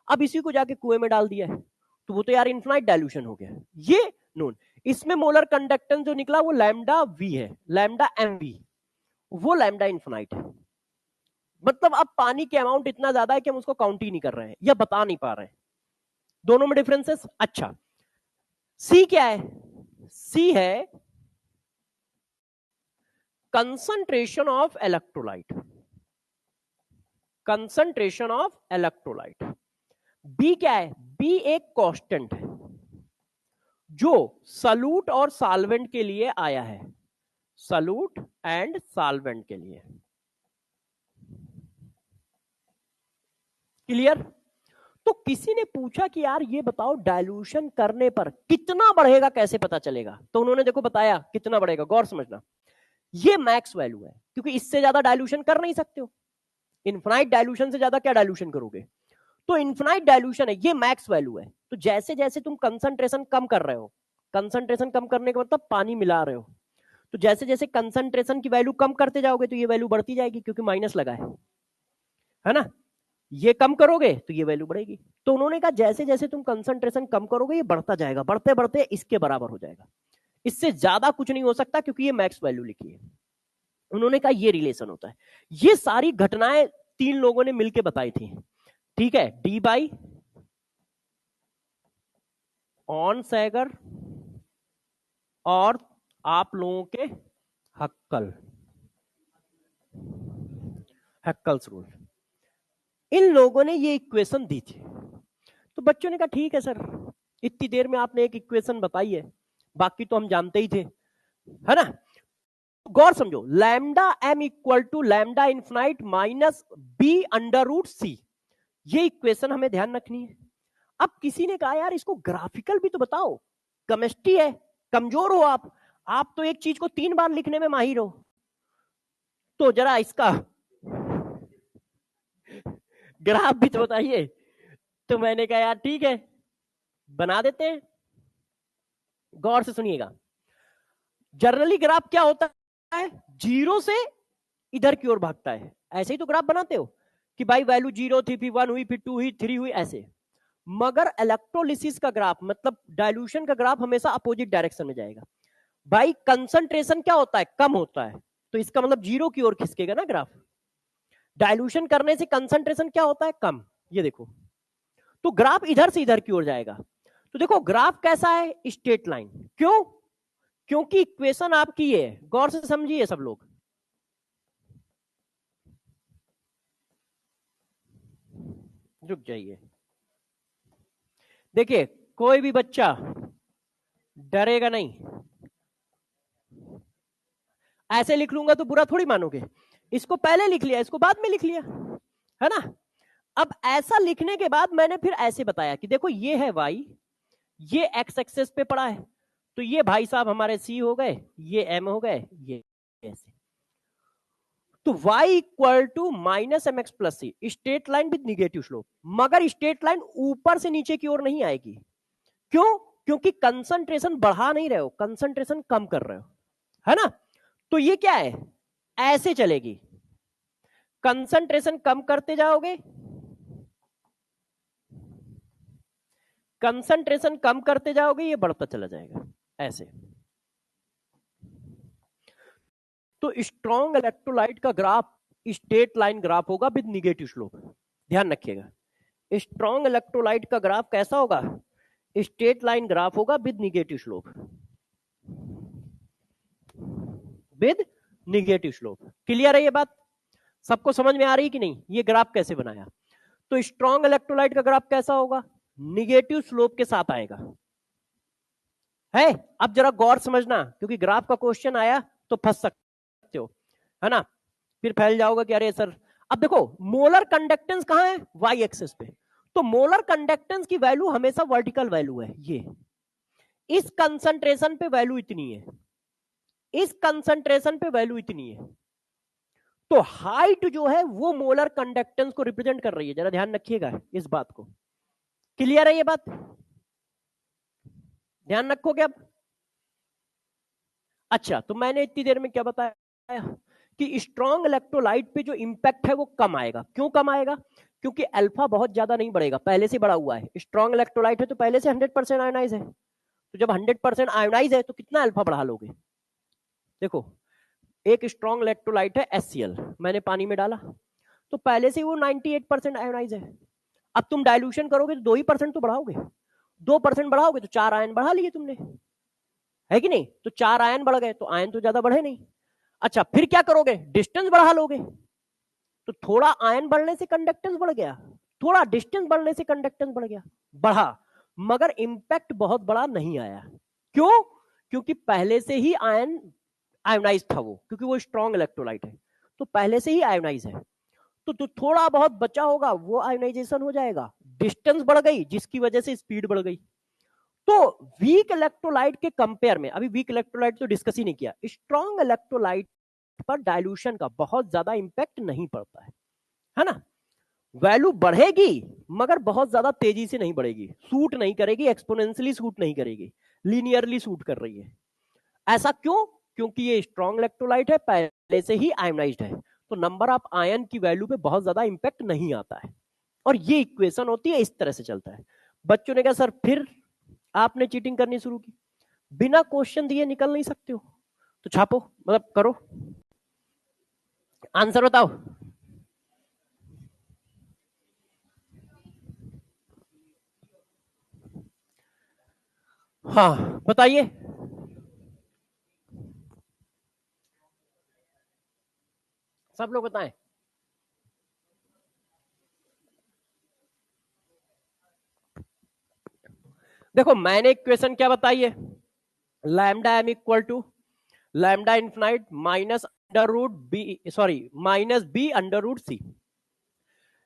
अब इसी को जाके कुएं में डाल दिया है, तो वो तो यार इन्फिनाइट डाइल्यूशन हो गया। ये नॉन, इसमें मोलर कंडक्टेंस जो निकला वो लैम्डा वी है, लैम्डा एम वी, वो लैम्डा इन्फिनाइट है। मतलब अब पानी के अमाउंट इतना ज्यादा है कि हम उसको काउंट ही नहीं कर रहे हैं या बता नहीं पा रहे हैं, दोनों में डिफरेंसेस। अच्छा, सी क्या है, सी है concentration of electrolyte, concentration of electrolyte. B क्या है, बी एक कांस्टेंट है जो सॉल्यूट और सॉल्वेंट के लिए आया है, सॉल्यूट एंड सॉल्वेंट के लिए। क्लियर। तो किसी ने पूछा कि यार ये बताओ डाइल्यूशन करने पर कितना बढ़ेगा, कैसे पता चलेगा, तो उन्होंने देखो बताया कितना बढ़ेगा, गौर समझना, ये मैक्स वैल्यू है, क्योंकि इससे ज्यादा डाइल्यूशन कर नहीं सकते हो, इन्फिनाइट डाइल्यूशन से ज्यादा क्या डाइल्यूशन करोगे, तो इन्फिनाइट डाइल्यूशन है, ये मैक्स वैल्यू है। तो जैसे जैसे तुम कंसंट्रेशन कम कर रहे हो, कंसंट्रेशन कम करने का मतलब पानी मिला रहे हो, तो जैसे जैसे कंसंट्रेशन की वैल्यू कम करते जाओगे तो ये वैल्यू बढ़ती जाएगी, क्योंकि माइनस लगा है ना, ये कम करोगे तो ये वैल्यू बढ़ेगी। तो उन्होंने कहा जैसे जैसे तुम कंसंट्रेशन कम करोगे ये बढ़ता जाएगा, बढ़ते बढ़ते इसके बराबर हो जाएगा, इससे ज्यादा कुछ नहीं हो सकता, क्योंकि ये मैक्स वैल्यू लिखी है। उन्होंने कहा ये रिलेशन होता है। ये सारी घटनाएं 3 लोगों ने मिलकर बताई थी, ठीक है, डी बाई, ऑन सैगर और आप लोगों के हक्कल्स रूल, इन लोगों ने ये इक्वेशन दी थी। तो बच्चों ने कहा ठीक है सर, इतनी देर में आपने एक इक्वेशन बताई है, बाकी तो हम जानते ही थे, है ना। गौर समझो, lambda M equal to lambda infinite minus B under root C, ये इक्वेशन हमें ध्यान रखनी है। अब किसी ने कहा यार इसको ग्राफिकल भी तो बताओ, केमिस्ट्री है, कमजोर हो आप तो एक चीज को 3 बार लिखने में माहिर हो, तो जरा इसका ग्राफ भी तो बताइए। तो मैंने कहा यार ठीक है बना देते हैं। गौर से सुनिएगा, जनरली ग्राफ क्या होता है, जीरो से इधर की ओर भागता है, ऐसे ही तो ग्राफ बनाते हो कि भाई वैल्यू 0 थी, फिर 1 हुई, फिर 2 हुई, 3 हुई, ऐसे। मगर इलेक्ट्रोलिसिस का ग्राफ मतलब डाइल्यूशन का ग्राफ हमेशा अपोजिट डायरेक्शन में जाएगा। भाई कंसंट्रेशन क्या होता है, कम होता है, तो इसका मतलब जीरो की ओर खिसकेगा ना ग्राफ। डाइल्यूशन करने से कंसंट्रेशन क्या होता है, कम, ये देखो, तो ग्राफ इधर से इधर की ओर जाएगा। तो देखो ग्राफ कैसा है, स्ट्रेट लाइन। क्यों, क्योंकि इक्वेशन आपकी ये है, गौर से समझिए सब लोग। रुक जाइए, देखिए कोई भी बच्चा डरेगा नहीं, ऐसे लिख लूंगा तो बुरा थोड़ी मानोगे, इसको पहले लिख लिया, इसको बाद में लिख लिया, है ना। अब ऐसा लिखने के बाद मैंने फिर ऐसे बताया कि देखो ये है y, ये x एक्सेस पे पड़ा है, तो ये भाई साहब हमारे c हो गए, ये m हो गए, ये ऐसे। तो y equal to minus M X plus C, straight line with negative slope. मगर स्ट्रेट लाइन ऊपर से नीचे की ओर नहीं आएगी। क्यों, क्योंकि कंसंट्रेशन बढ़ा नहीं रहे हो, कंसंट्रेशन कम कर रहे हो, है ना। तो ये क्या है, ऐसे चलेगी, कंसंट्रेशन कम करते जाओगे, कंसंट्रेशन कम करते जाओगे, ये बढ़ता चला जाएगा ऐसे। तो स्ट्रॉन्ग इलेक्ट्रोलाइट का ग्राफ स्ट्रेट लाइन ग्राफ होगा विद निगेटिव स्लोप, ध्यान रखिएगा। स्ट्रॉन्ग इलेक्ट्रोलाइट का ग्राफ कैसा होगा, स्ट्रेट लाइन ग्राफ होगा with negative slope, with negative slope. Clear है ये बात, सबको समझ में आ रही कि नहीं, ये ग्राफ कैसे बनाया। तो स्ट्रॉन्ग इलेक्ट्रोलाइट का ग्राफ कैसा होगा, निगेटिव स्लोप के साथ आएगा, है। अब जरा गौर समझना, क्योंकि ग्राफ का क्वेश्चन आया तो फंस सकते हो, है ना, फिर फैल जाओगे कि अरे सर। अब देखो मोलर कंडक्टेंस कहां है, वाई एक्सिस पे, तो मोलर कंडक्टेंस की वैल्यू हमेशा वर्टिकल वैल्यू है, ये इस कंसंट्रेशन पे वैल्यू इतनी है, इस कंसंट्रेशन पे वैल्यू इतनी है, तो हाइट जो है वो मोलर कंडक्टेंस को रिप्रेजेंट कर रही है, जरा ध्यान रखिएगा इस बात को। क्लियर है ये बात, ध्यान रखोगे अब। अच्छा, तो मैंने इतनी देर में क्या बताया कि स्ट्रॉन्ग इलेक्ट्रोलाइट पे जो इंपैक्ट है वो कम आएगा। क्यों कम आएगा, क्योंकि अल्फा बहुत ज्यादा नहीं बढ़ेगा, पहले से बढ़ा हुआ है। स्ट्रॉन्ग इलेक्ट्रोलाइट है तो पहले से 100% आयोनाइज है, तो जब 100% आयोनाइज है तो कितना अल्फा बढ़ा लोगे। देखो एक स्ट्रॉन्ग इलेक्ट्रोलाइट है HCl, मैंने पानी में डाला तो पहले से वो 98% आयोनाइज है। अब तुम डाइल्यूशन करोगे तो 2% तो बढ़ाओगे, 2% बढ़ाओगे तो 4 आयन बढ़ा लिए तुमने, है कि नहीं। तो 4 आयन बढ़ गए तो आयन तो ज्यादा बढ़े नहीं। अच्छा फिर क्या करोगे, डिस्टेंस बढ़ा लोगे, तो थोड़ा आयन बढ़ने से कंडक्टेंस बढ़ गया, थोड़ा डिस्टेंस बढ़ने से कंडक्टेंस बढ़ गया, बढ़ा, मगर इंपैक्ट बहुत बड़ा नहीं आया। क्यों, क्योंकि पहले से ही आयन आयोनाइज था वो, क्योंकि वो स्ट्रॉन्ग इलेक्ट्रोलाइट है तो पहले से ही आयोनाइज है, तो थोड़ा बहुत बचा होगा वो आयोनाइजेशन हो जाएगा, डिस्टेंस बढ़ गई जिसकी वजह से स्पीड बढ़ गई। तो वीक इलेक्ट्रोलाइट के कंपेयर में, अभी वीक इलेक्ट्रोलाइट तो डिस्कस ही नहीं किया, स्ट्रॉन्ग इलेक्ट्रोलाइट पर डाइल्यूशन का बहुत ज्यादा इंपैक्ट नहीं पड़ता है ना। वैल्यू बढ़ेगी मगर बहुत ज्यादा तेजी से नहीं बढ़ेगी, सूट नहीं करेगी, एक्सपोनेंशियली सूट नहीं करेगी, लीनियरली सूट कर रही है। ऐसा क्यों, क्योंकि ये स्ट्रॉन्ग इलेक्ट्रोलाइट है, पहले से ही आयोनाइज्ड है, तो नंबर ऑफ आयन की वैल्यू पे बहुत ज्यादा इंपैक्ट नहीं आता है। और ये इक्वेशन होती है, इस तरह से चलता है। बच्चों ने कहा सर फिर आपने चीटिंग करनी शुरू की, बिना क्वेश्चन दिए निकल नहीं सकते हो, तो छापो, मतलब करो, आंसर बताओ। हाँ बताइए, सब लोग बताएं। देखो मैंने इक्वेशन क्या बताई है, lambda M equal to lambda infinite minus under root B, sorry minus B under root C.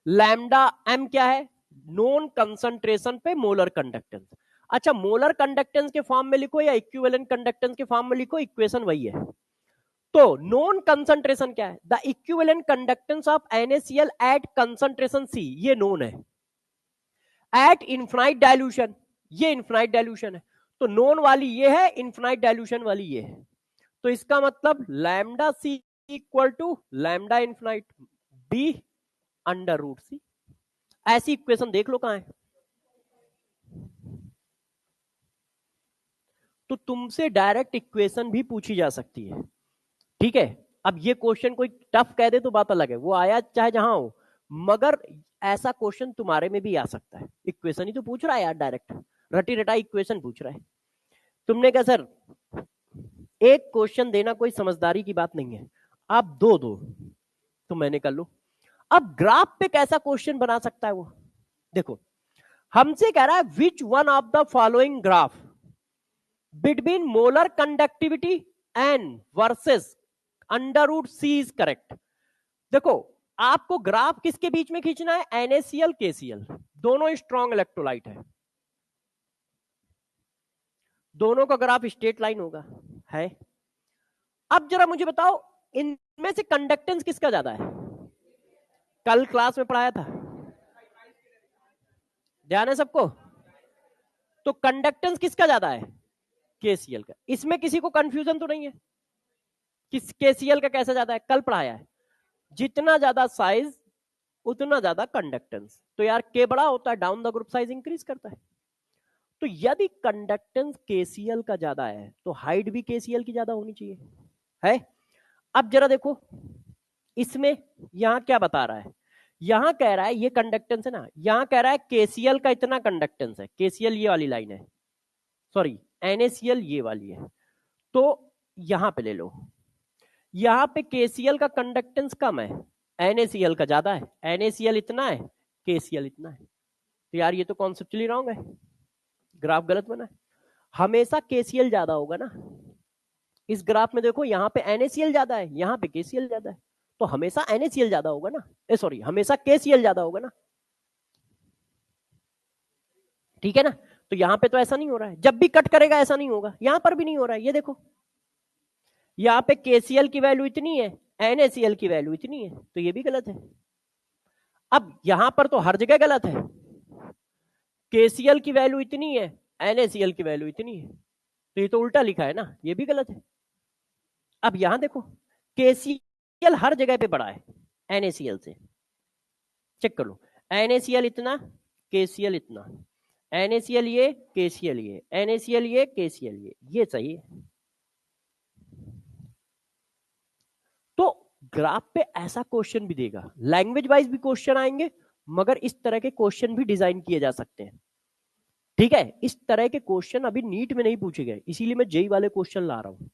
Lambda M क्या है, नॉन कंसंट्रेशन पे मोलर कंडक्टेंस। अच्छा, मोलर कंडक्टेंस के फॉर्म में लिखो या इक्विवेलेंट कंडक्टेंस के फॉर्म में लिखो, इक्वेशन वही है। तो नॉन कंसंट्रेशन क्या है? The equivalent conductance of NaCl at concentration C, ये नोन है। एट इनफाइनाइट डाइल्यूशन, ये इनफाइनाइट डाइल्यूशन है। तो नोन वाली ये है, इनफाइनाइट डाइल्यूशन वाली ये है। तो इसका मतलब lambda C equal to lambda infinite B under root C। ऐसी इक्वेशन देख लो कहां है। तो तुमसे डायरेक्ट इक्वेशन भी पूछी जा सकती है, ठीक है। अब ये क्वेश्चन कोई टफ कह दे तो बात अलग है, वो आया चाहे जहां हो, मगर ऐसा क्वेश्चन तुम्हारे में भी आ सकता है। इक्वेशन ही तो पूछ रहा है यार, डायरेक्ट रटी रटाई इक्वेशन पूछ रहा है। तुमने कहा सर एक क्वेश्चन देना कोई समझदारी की बात नहीं है, आप दो दो तो मैंने कर लो। अब ग्राफ पे कैसा क्वेश्चन बना सकता है वो, देखो हमसे कह रहा है which one of the following graph between molar conductivity and versus under root C is correct. देखो आपको ग्राफ किसके बीच में खींचना है? NaCl KCl, दोनों स्ट्रॉन्ग इलेक्ट्रोलाइट है, दोनों का ग्राफ स्ट्रेट लाइन होगा है। अब जरा मुझे बताओ इनमें से कंडक्टेंस किसका ज्यादा है? कल क्लास में पढ़ाया था, ध्यान है सबको? तो कंडक्टेंस किसका ज्यादा है? KCl का। इसमें किसी को कंफ्यूजन तो नहीं है? किस KCl का कैसे ज्यादा है? कल पढ़ाया है। जितना ज्यादा साइज उतना ज्यादा कंडक्टेंस। तो यार के बड़ा होता है, down the group size increase करता है। तो यदि कंडक्टेंस KCl का ज्यादा है तो हाइट भी KCl की ज्यादा होनी चाहिए है। अब जरा देखो इसमें यहां क्या बता रहा है, यहां कह रहा है ये कंडक्टेंस है ना, यहां कह रहा है KCl का इतना कंडक्टेंस है, KCl ये वाली लाइन है, सॉरी NaCl ये वाली है। तो यहां पे ले लो, यहां पे KCl का कंडक्टेंस कम है, NaCl का ज्यादा है। NaCl इतना है, KCl इतना है। तो यार ये तो कॉन्सेप्चुअली रॉन्ग है, ग्राफ गलत बना है। हमेशा KCl ज्यादा होगा ना। इस ग्राफ में देखो यहाँ पे NaCl ज्यादा है, यहाँ पे KCl ज्यादा है, तो हमेशा NaCl ज्यादा होगा ना, सॉरी हमेशा KCl ज्यादा होगा ना, ठीक है ना। तो यहाँ पे तो ऐसा नहीं हो रहा है, जब भी कट करेगा ऐसा नहीं होगा, यहाँ पर भी नहीं हो रहा है। ये देखो यहाँ पे KCl की वैल्यू इतनी है, NaCl की वैल्यू इतनी है, तो ये भी गलत है। अब यहां पर तो हर जगह गलत है, KCl की वैल्यू इतनी है, NaCl की वैल्यू इतनी है, तो ये तो उल्टा लिखा है ना, ये भी गलत है। अब यहां देखो KCl हर जगह पे बड़ा है NaCl से, चेक कर लो। NaCl इतना, KCl इतना, NaCl ये, KCl ये, NaCl ये, KCl ये सही है। तो ग्राफ पे ऐसा क्वेश्चन भी देगा, लैंग्वेज वाइज भी क्वेश्चन आएंगे, मगर इस तरह के क्वेश्चन भी डिजाइन किए जा सकते हैं, ठीक है। इस तरह के क्वेश्चन अभी नीट में नहीं पूछे गए, इसीलिए मैं जेई वाले क्वेश्चन ला रहा हूं,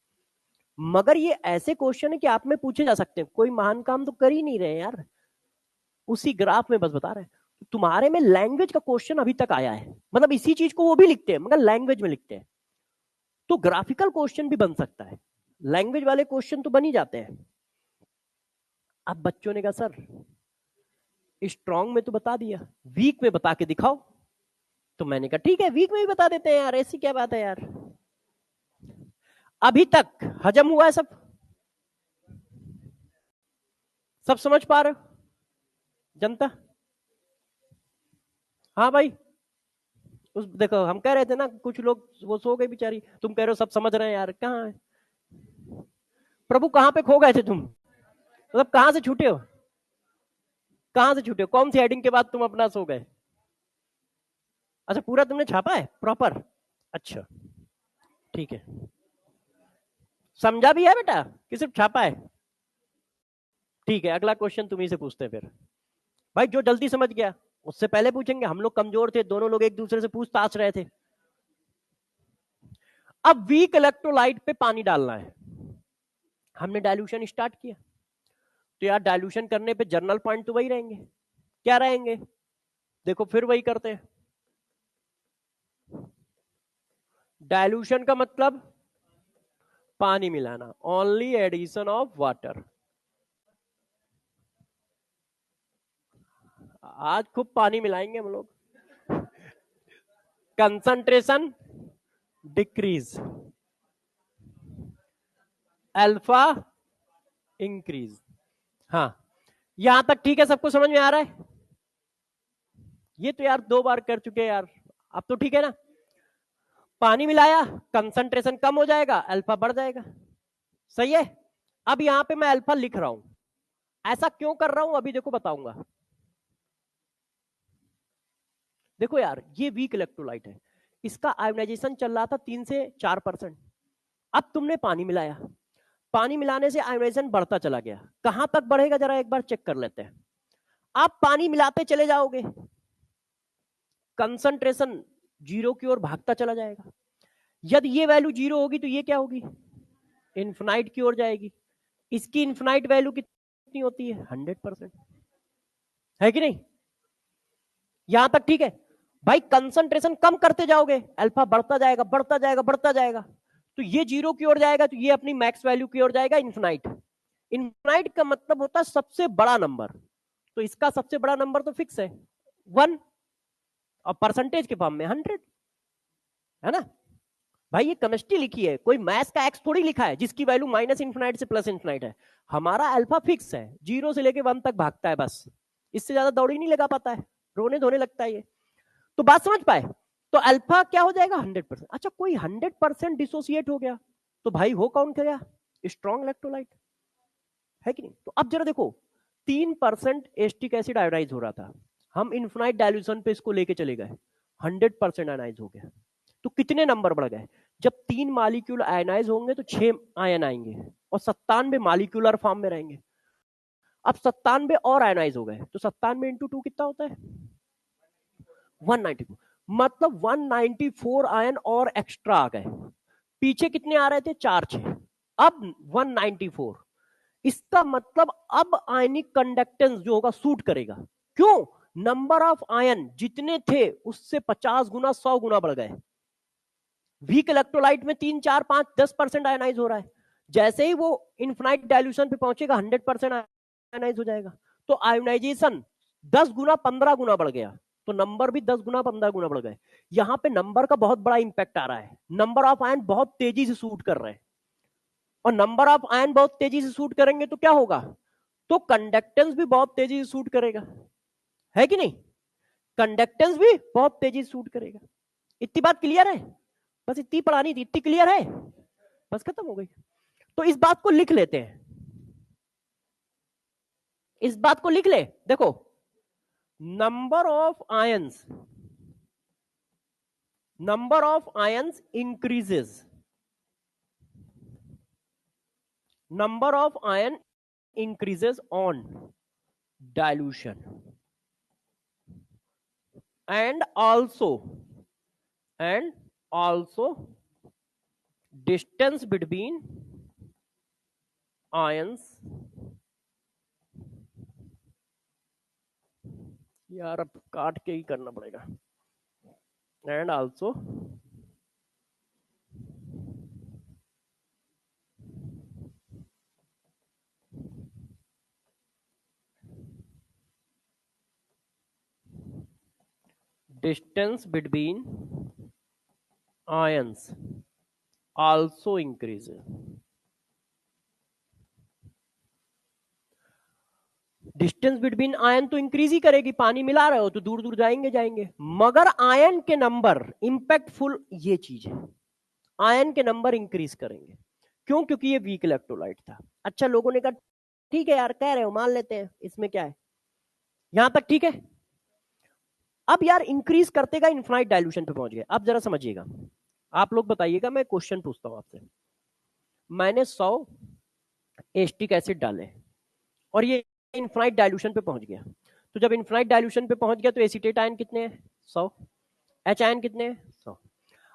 मगर ये ऐसे क्वेश्चन है कि आप में पूछे जा सकते हैं। कोई महान काम तो कर ही नहीं रहे यार, उसी ग्राफ में बस बता रहे हैं। तुम्हारे में लैंग्वेज का क्वेश्चन अभी तक आया है, मतलब इसी चीज को वो भी लिखते हैं मगर लैंग्वेज में लिखते हैं, तो ग्राफिकल क्वेश्चन भी बन सकता है, लैंग्वेज वाले क्वेश्चन तो बन ही जाते हैं। अब बच्चों ने कहा सर स्ट्रॉन्ग में तो बता दिया, वीक में बता के दिखाओ। तो मैंने कहा ठीक है वीक में भी बता देते हैं यार, ऐसी क्या बात है यार। अभी तक हजम हुआ है सब, सब समझ पा रहे हो जनता? हाँ भाई, उस देखो हम कह रहे थे ना कुछ लोग वो सो गए बेचारी, तुम कह रहे हो सब समझ रहे हैं यार, कहाँ है प्रभु, कहाँ पे खो गए थे तुम, मतलब कहाँ से छूटे हो, कहाँ से छूटे हो, कौन सी हेडिंग के बाद तुम अपना सो गए? अच्छा पूरा तुमने छापा है प्रॉपर, अच्छा ठीक है। समझा भी है बेटा कि सिर्फ छापा है? ठीक है अगला क्वेश्चन तुम्ही से पूछते हैं फिर। भाई जो जल्दी समझ गया उससे पहले पूछेंगे, हम लोग कमजोर थे, दोनों लोग एक दूसरे से पूछताछ रहे थे। अब वीक इलेक्ट्रोलाइट पे पानी डालना है, हमने डाइल्यूशन स्टार्ट किया, तो यार डाइल्यूशन करने पे जर्नल पॉइंट तो वही रहेंगे, क्या रहेंगे? देखो फिर वही करते हैं, डाइल्यूशन का मतलब पानी मिलाना, ओनली एडिशन ऑफ वाटर। आज खूब पानी मिलाएंगे हम लोग, कंसंट्रेशन डिक्रीज, अल्फा इंक्रीज। हाँ, यहां तक ठीक है, सबको समझ में आ रहा है? ये तो यार 2 बार कर चुके यार, अब तो ठीक है ना। पानी मिलाया, कंसंट्रेशन कम हो जाएगा, अल्फा बढ़ जाएगा, सही है। अब यहां पे मैं अल्फा लिख रहा हूं, ऐसा क्यों कर रहा हूं अभी देखो बताऊंगा। देखो यार, ये वीक इलेक्ट्रोलाइट है, इसका आयोनाइजेशन चल रहा था 3 से 4%। अब तुमने पानी मिलाया, पानी मिलाने से आयोनाइजेशन बढ़ता चला गया, कहां तक बढ़ेगा जरा एक बार चेक कर लेते हैं। आप पानी मिलाते चले जाओगे, कंसंट्रेशन जीरो की ओर भागता चला जाएगा। यदि ये वैल्यू जीरो होगी तो ये क्या होगी, इन्फिनाइट की ओर जाएगी। इसकी इन्फिनाइट वैल्यू कितनी होती है, 100%, है कि नहीं? यहां तक ठीक है भाई। कंसंट्रेशन कम करते जाओगे, अल्फा बढ़ता जाएगा बढ़ता जाएगा बढ़ता जाएगा, तो ये जीरो की ओर जाएगा, तो ये अपनी मैक्स वैल्यू की ओर जाएगा, इन्फिनाइट। इन्फिनाइट का मतलब होता है सबसे बड़ा नंबर, तो इसका सबसे बड़ा नंबर तो फिक्स है 1, और परसेंटेज के फॉर्म में 100, है ना भाई। ये केमिस्ट्री लिखी है, कोई मैथ्स का एक्स थोड़ी लिखा है जिसकी वैल्यू माइनस इन्फिनाइट से प्लस इन्फिनाइट है। हमारा अल्फा फिक्स है, 0 से लेके 1 तक भागता है बस, इससे ज्यादा दौड़ ही नहीं लगा पाता है, रोने धोने लगता है ये। तो बात समझ पाए? तो अल्फा क्या हो जाएगा, 100%। अच्छा, कोई 100% डिसोसिएट हो गया तो भाई हो कौन गया, स्ट्रॉन्ग इलेक्ट्रोलाइट, है कि नहीं? तो अब जरा देखो, 3% एस्टिक एसिड आयोनाइज हो रहा था, हम इन्फिनाइट डाइल्यूशन पे इसको लेके चले गए, 100% आयोनाइज हो गया, तो कितने नंबर बढ़ गए? जब 3 मॉलिक्यूल आयनाइज होंगे तो 6 आयन आएंगे, और 97 मॉलिक्यूलर फॉर्म में रहेंगे। अब 97 और आयनाइज हो गए, तो 97 इंटू 2 कितना होता है, 194। मतलब 194 आयन और एक्स्ट्रा आ गए, पीछे कितने आ रहे थे, 4-6, अब 194। इसका मतलब अब आयनिक कंडक्टेंस जो होगा सूट करेगा, क्यों? नंबर ऑफ आयन जितने थे उससे 50 गुना 100 गुना बढ़ गए। वीक इलेक्ट्रोलाइट में 3, 4, 5, 10% आयनाइज हो रहा है, जैसे ही वो इन्फिनाइट डाइल्यूशन पे पहुंचेगा 100% आयनाइज हो जाएगा, तो आयोनाइजेशन 10 गुना 15 गुना बढ़ गया, तो नंबर भी 10 गुना 15 गुना बढ़ गए। यहां पे नंबर का बहुत बड़ा इंपैक्ट आ रहा है, नंबर ऑफ आयन बहुत तेजी से सूट कर रहे हैं, और नंबर ऑफ आयन बहुत तेजी से सूट करेंगे तो क्या होगा, तो कंडक्टेंस भी बहुत तेजी से सूट करेगा, है कि नहीं? कंडक्टेंस भी बहुत तेजी से सूट करेगा। इतनी बात क्लियर है? बस इतनी पढ़ानी थी, इतनी क्लियर है, बस खत्म हो गई। तो इस बात को लिख लेते हैं, इस बात को लिख ले, देखो, number of ions increases, number of ion increases on dilution, and also distance between ions, यार अब काट के ही करना पड़ेगा, and also distance between ions also increases। Distance between ion तो इंक्रीज ही करेगी, पानी मिला रहे हो तो दूर दूर जाएंगे, मगर आयन के नंबर इंपैक्टफुल ये चीज है, आयन के नंबर इंक्रीज करेंगे, क्यों? क्योंकि ये वीक इलेक्ट्रोलाइट था। अच्छा, लोगों ने कहा ठीक है यार, कह रहे हो मान लेते हैं, इसमें क्या है, यहां तक ठीक है। अब यार इंक्रीज करते का इन्फिनाइट डाइल्यूशन पे पहुंच गए। अब जरा समझिएगा, आप लोग बताइएगा, मैं क्वेश्चन पूछता हूं आपसे, मैंने 100 एस्टिक एसिड डाले और ये इन्फिनाइट डाइल्यूशन पे पहुंच गया, तो जब इन्फिनाइट डाइल्यूशन पे पहुंच गया तो एसीटेट आयन कितने हैं, 100, एच आयन कितने हैं, 100।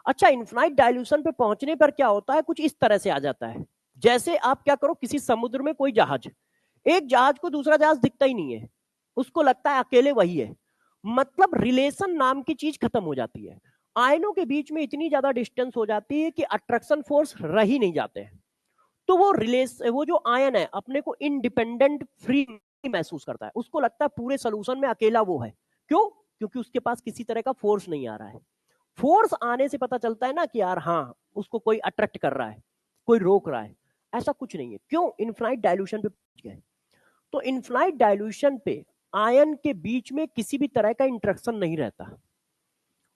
अच्छा, इन्फिनाइट डाइल्यूशन पे पहुंचने पर क्या होता है, कुछ इस तरह से आ जाता है, जैसे आप क्या करो, किसी समुद्र में कोई जहाज, एक जहाज को दूसरा जहाज दिखता ही नहीं है, उसको लगता है अकेले वही है, मतलब रिलेशन नाम की चीज खत्म हो जाती है, आयनों के बीच में इतनी ज्यादा डिस्टेंस हो जाती है कि अट्रैक्शन फोर्स रह ही नहीं जाते हैं, तो वो जो आयन है अपने को इंडिपेंडेंट फ्री महसूस करता है, उसको लगता है पूरे सोल्यूशन में अकेला वो है, क्यों? क्योंकि उसके पास किसी तरह का फोर्स नहीं आ रहा है, फोर्स आने से पता चलता है ना कि यार हाँ उसको कोई अट्रैक्ट कर रहा है, कोई रोक रहा है, ऐसा कुछ नहीं है। क्यों? इनफाइनाइट डाइल्यूशन पे पहुंच गए। तो इनफाइनाइट डाइल्यूशन पे आयन के बीच में किसी भी तरह का इंटरेक्शन नहीं रहता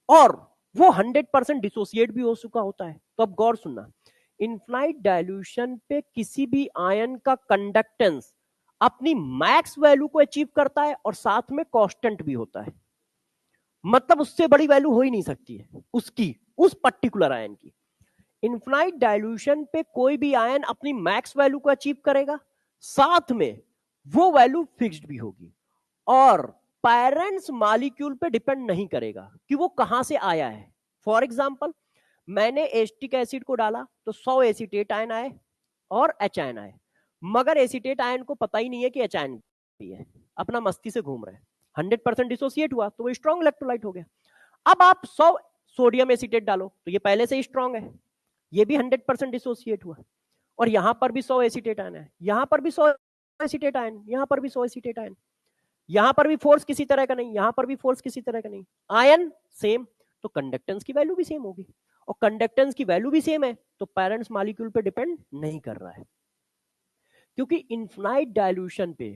और वो 100% डिसोसिएट भी हो चुका होता है। तो अब गौर सुनना, इनफाइनाइट डाइल्यूशन पे किसी भी आयन का कंडक्टेंस अपनी मैक्स वैल्यू को अचीव करता है और साथ में कांस्टेंट भी होता है। मतलब उससे बड़ी वैल्यू हो ही नहीं सकती है उसकी, उस पर्टिकुलर आयन की। इनफाइनाइट डाइल्यूशन पे कोई भी आयन अपनी मैक्स वैल्यू को अचीव करेगा, साथ में वो वैल्यू फिक्स्ड भी होगी और पेरेंट्स मॉलिक्यूल पे डिपेंड नहीं करेगा कि वो कहां से आया है। फॉर एग्जांपल, मैंने एसिटिक एसिड को डाला तो 100 एसिटेट आयन आए और एच आयन आए, मगर एसिटेट आयन को पता ही नहीं है कि एच आयन भी है, अपना मस्ती से घूम रहे हैं। 100% डिसोसिएट हुआ तो वो स्ट्रॉन्ग इलेक्ट्रोलाइट हो गया। अब आप 100 सोडियम एसिटेट डालो तो ये पहले से ही स्ट्रॉन्ग है, ये भी 100% डिसोसिएट हुआ और यहां पर भी 100 एसिटेट आयन है, यहां पर भी 100 एसिटेट आयन, यहां पर भी 100 एसिटेट आयन, यहां पर भी फोर्स किसी तरह का नहीं, यहां पर भी फोर्स किसी तरह का नहीं, आयन सेम, तो कंडक्टेंस की वैल्यू भी सेम होगी और कंडक्टेंस की वैल्यू भी सेम है तो पेरेंट्स मॉलिक्यूल पे डिपेंड नहीं कर रहा है। क्योंकि इनफाइनाइट डाइल्यूशन पे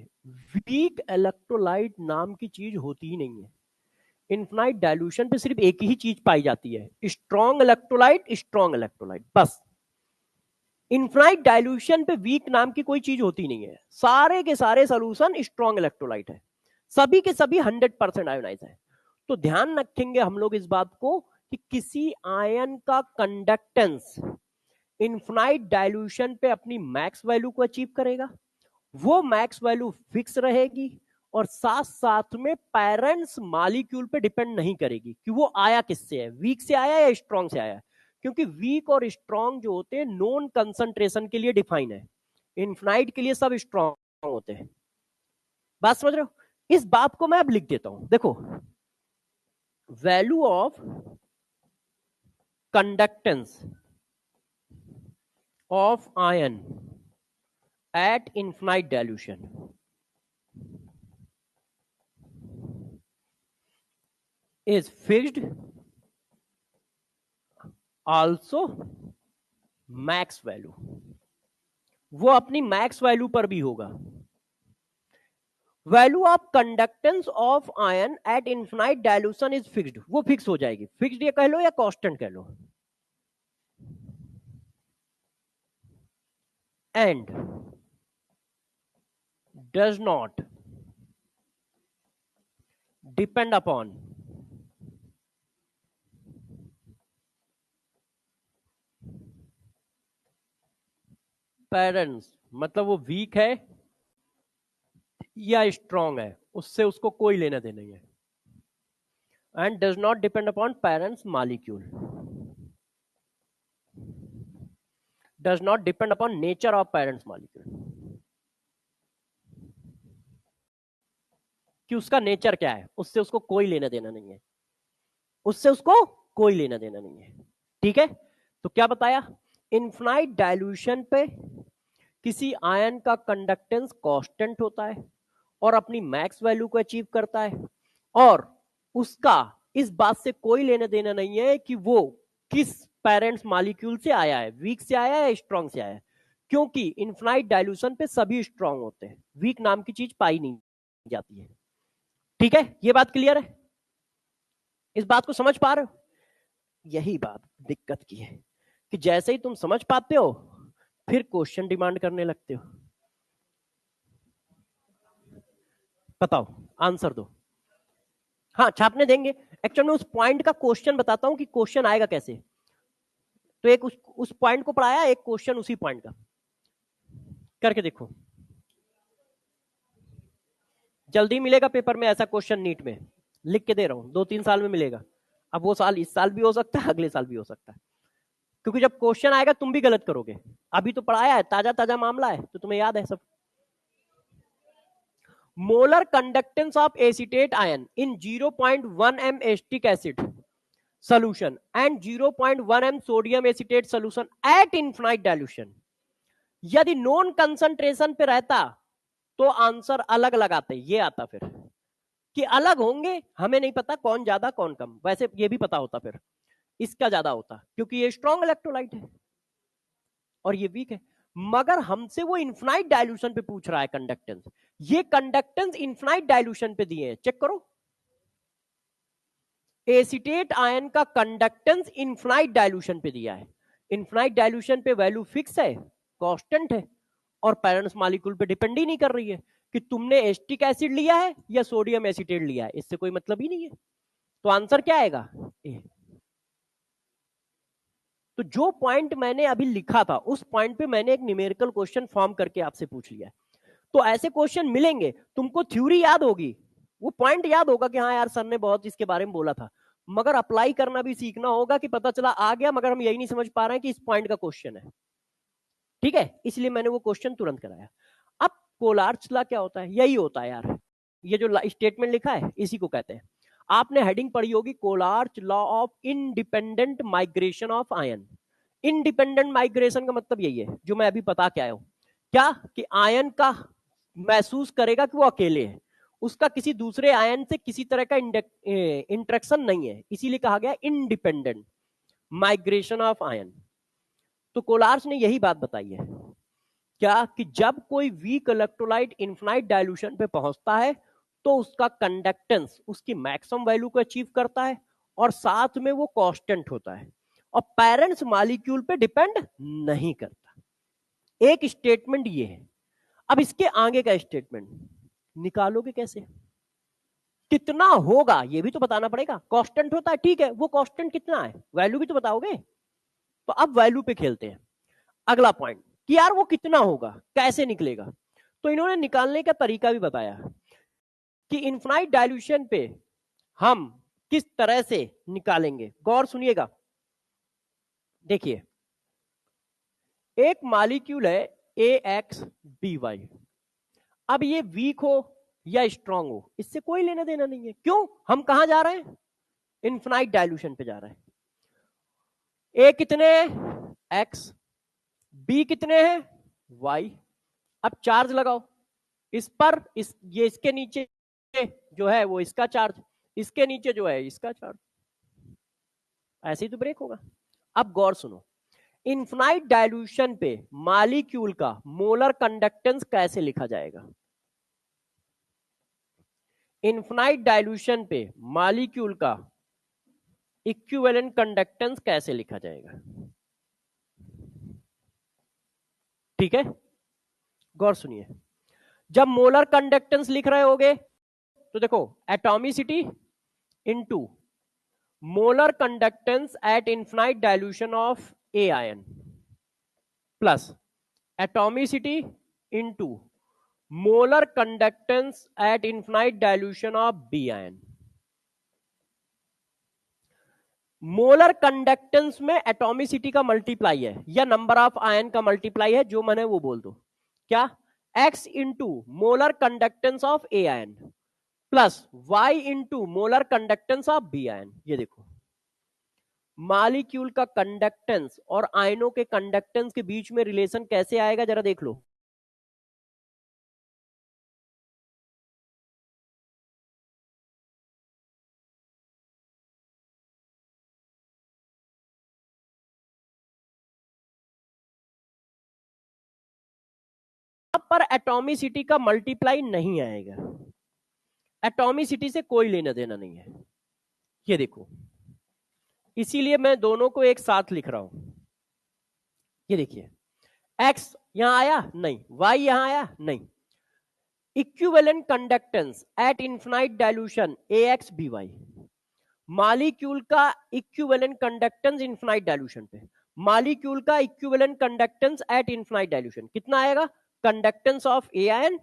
वीक इलेक्ट्रोलाइट नाम की चीज होती ही नहीं है। इनफाइनाइट डाइल्यूशन पे सिर्फ एक ही चीज पाई जाती है, स्ट्रॉन्ग इलेक्ट्रोलाइट, स्ट्रॉन्ग इलेक्ट्रोलाइट, बस। इनफाइनाइट डाइल्यूशन पे वीक नाम की कोई चीज होती नहीं है, सारे के सारे सोल्यूशन स्ट्रॉन्ग इलेक्ट्रोलाइट है, सभी के सभी 100% आयोनाइज है। तो ध्यान रखेंगे हम लोग इस बात को कि किसी आयन का कंडक्टेंस इनफाइनाइट डाइल्यूशन पे अपनी मैक्स वैल्यू को अचीव करेगा, वो मैक्स वैल्यू फिक्स रहेगी और साथ साथ में पेरेंट्स मॉलिक्यूल पे डिपेंड नहीं करेगी कि वो आया किससे है, वीक से आया या स्ट्रॉन्ग से आया। क्योंकि वीक और स्ट्रॉन्ग जो होते हैं नॉन कंसंट्रेशन के लिए डिफाइन है, इनफाइनाइट के लिए सब स्ट्रॉन्ग होते हैं। बात समझ रहे हो? इस बात को मैं अब लिख देता हूं, देखो, value of conductance of ion at infinite dilution is fixed, also max value, वो अपनी मैक्स वैल्यू पर भी होगा। Value of conductance of ion at infinite dilution is fixed, वो फिक्स हो जाएगी, फिक्स्ड ये कह लो या कांस्टेंट कह लो, and does not depend upon parents, मतलब वो वीक है या स्ट्रॉन्ग है उससे उसको कोई लेना देना नहीं है, and does not depend upon parents molecule, does not depend upon nature of parents molecule, कि उसका नेचर क्या है उससे उसको कोई लेना देना नहीं है, उससे उसको कोई लेना देना नहीं है। ठीक है, तो क्या बताया, इनफाइनाइट डाइल्यूशन पे किसी आयन का कंडक्टेंस कांस्टेंट होता है और अपनी मैक्स वैल्यू को अचीव करता है और उसका इस बात से कोई लेना देना नहीं है कि वो किस पेरेंट्स मॉलिक्यूल से आया है, वीक से आया है या स्ट्रॉन्ग से आया है, क्योंकि इनफाइनाइट डाइल्यूशन पे सभी स्ट्रॉन्ग होते हैं, वीक नाम की चीज पाई नहीं जाती है। ठीक है, ये बात क्लियर है, इस बात को समझ पा रहे हो? यही बात दिक्कत की है कि जैसे ही तुम समझ पाते हो फिर क्वेश्चन डिमांड करने लगते हो, बताओ आंसर दो। हाँ छापने देंगे, एक्चुअली मैं उस पॉइंट का क्वेश्चन बताता हूं कि क्वेश्चन आएगा कैसे। तो एक उस पॉइंट को पढ़ाया, एक क्वेश्चन उसी पॉइंट का करके देखो, जल्दी मिलेगा पेपर में ऐसा क्वेश्चन, नीट में लिख के दे रहा हूं, 2-3 साल में मिलेगा। अब वो साल इस साल भी हो सकता है, अगले साल भी हो सकता है, क्योंकि जब क्वेश्चन आएगा तुम भी गलत करोगे। अभी तो पढ़ाया है, ताजा ताजा मामला है तो तुम्हें याद है सब। Molar conductance of acetate ion in 0.1 m acetic acid solution and 0.1 m sodium acetate solution at infinite dilution, यदि नॉन कंसंट्रेशन पे रहता तो आंसर अलग लगाते, ये आता फिर कि अलग होंगे, हमें नहीं पता कौन ज्यादा कौन कम, वैसे ये भी पता होता फिर। इसका ज्यादा होता, क्योंकि ये स्ट्रॉन्ग इलेक्ट्रोलाइट है और ये वीक है। मगर हमसे वो इन्फिनाइट डाइल्यूशन पे पूछ रहा है कंडक्टेंस। ये कंडक्टेंस इन्फिनाइट डाइल्यूशन पे दिए हैं, चेक करो। एसीटेट आयन का कंडक्टेंस इन्फिनाइट डाइल्यूशन पे दिया है। इन्फिनाइट डाइल्यूशन पे वैल्यू फिक्स है, कांस्टेंट है, और पैरेंट्स मॉलिक्यूल पे डिपेंड ही नहीं कर रही है कि तुमने एसिटिक एसिड लिया है या सोडियम एसीटेट लिया है, इससे कोई मतलब ही नहीं है। तो आंसर क्या आएगा? ए। तो जो पॉइंट मैंने अभी लिखा था उस पॉइंट पे मैंने एक न्यूमेरिकल क्वेश्चन फॉर्म करके आपसे पूछ लिया है। तो ऐसे क्वेश्चन मिलेंगे, तुमको थ्योरी याद होगी, वो पॉइंट याद होगा कि हाँ यार सर ने बहुत इसके बारे में बोला था, मगर अप्लाई करना भी सीखना होगा कि पता चला आ गया मगर हम यही नहीं समझ पा रहे हैं कि इस पॉइंट का क्वेश्चन है। ठीक है, इसलिए मैंने वो क्वेश्चन तुरंत कराया। अब कोलार्च लॉ क्या होता है? यही होता है यार, ये जो स्टेटमेंट लिखा है इसी को कहते हैं। आपने हेडिंग पढ़ी होगी, Kohlrausch law of independent migration of ion. Independent migration का मतलब यही है जो मैं अभी बता के आया हूं, क्या कि आयन का महसूस करेगा कि वो अकेले है, उसका किसी दूसरे आयन से किसी तरह का इंटरेक्शन नहीं है, इसीलिए कहा गया इंडिपेंडेंट माइग्रेशन ऑफ आयन। तो कोलार्च ने यही बात बताई है, क्या कि जब कोई वीक इलेक्ट्रोलाइट इन्फिनाइट डाइल्यूशन पे पहुंचता है तो उसका कंडक्टेंस उसकी मैक्सिमम वैल्यू को अचीव करता है और साथ में वो कांस्टेंट होता है और पेरेंट्स मॉलिक्यूल पे डिपेंड नहीं करता। एक स्टेटमेंट ये है। अब इसके आगे का स्टेटमेंट निकालोगे कैसे? कितना होगा ये भी तो बताना पड़ेगा। कांस्टेंट होता है, ठीक है, वो कांस्टेंट कितना है वैल्यू भी तो बताओगे। तो अब वैल्यू पे खेलते हैं। अगला पॉइंट कि यार वो कितना होगा, कैसे निकलेगा? तो इन्होंने निकालने का तरीका भी बताया कि इनफाइनाइट डाइल्यूशन पे हम किस तरह से निकालेंगे। गौर सुनिएगा, देखिए एक मॉलिक्यूल है AXBY। अब ये वीक हो या स्ट्रांग हो इससे कोई लेना देना नहीं है। क्यों? हम कहां जा रहे हैं? इनफाइनाइट डाइल्यूशन पे जा रहे हैं। ए कितने हैं? X। बी कितने हैं? Y। अब चार्ज लगाओ इस पर, ये इसके नीचे जो है वो इसका चार्ज, इसके नीचे जो है इसका चार्ज, ऐसे ही तो ब्रेक होगा। अब गौर सुनो, इनफिनाइट डाइल्यूशन पे मॉलिक्यूल का मोलर कंडक्टेंस कैसे लिखा जाएगा? इनफिनाइट डाइल्यूशन पे मॉलिक्यूल का इक्विवेलेंट कंडक्टेंस कैसे लिखा जाएगा? ठीक है, गौर सुनिए। जब मोलर कंडक्टेंस लिख रहे होगे तो देखो atomicity into molar conductance at infinite dilution of A ion plus atomicity into molar conductance at infinite dilution of B ion. Molar conductance में एटॉमिसिटी का मल्टीप्लाई है या नंबर ऑफ आयन का मल्टीप्लाई है, जो मैंने वो बोल दो क्या, x into molar conductance of A ion plus y into molar conductance of B ion. ये देखो मॉलिक्यूल का कंडक्टेंस और आयनों के कंडक्टेंस के बीच में रिलेशन कैसे आएगा जरा देख लो। पर एटॉमिसिटी का मल्टीप्लाई नहीं आएगा, एटॉमिसिटी से कोई लेना देना नहीं है। ये देखो, इसीलिए मैं दोनों को एक साथ लिख रहा हूं। ये देखिए x यहां आया नहीं, y यहां आया नहीं। Equivalent conductance at infinite dilution AXBY, molecule का इक्विवेलेंट कंडक्टेंस इनफिनाइट डाइल्यूशन पे, मॉलिक्यूल का equivalent conductance at infinite dilution कितना आएगा? Conductance of A ion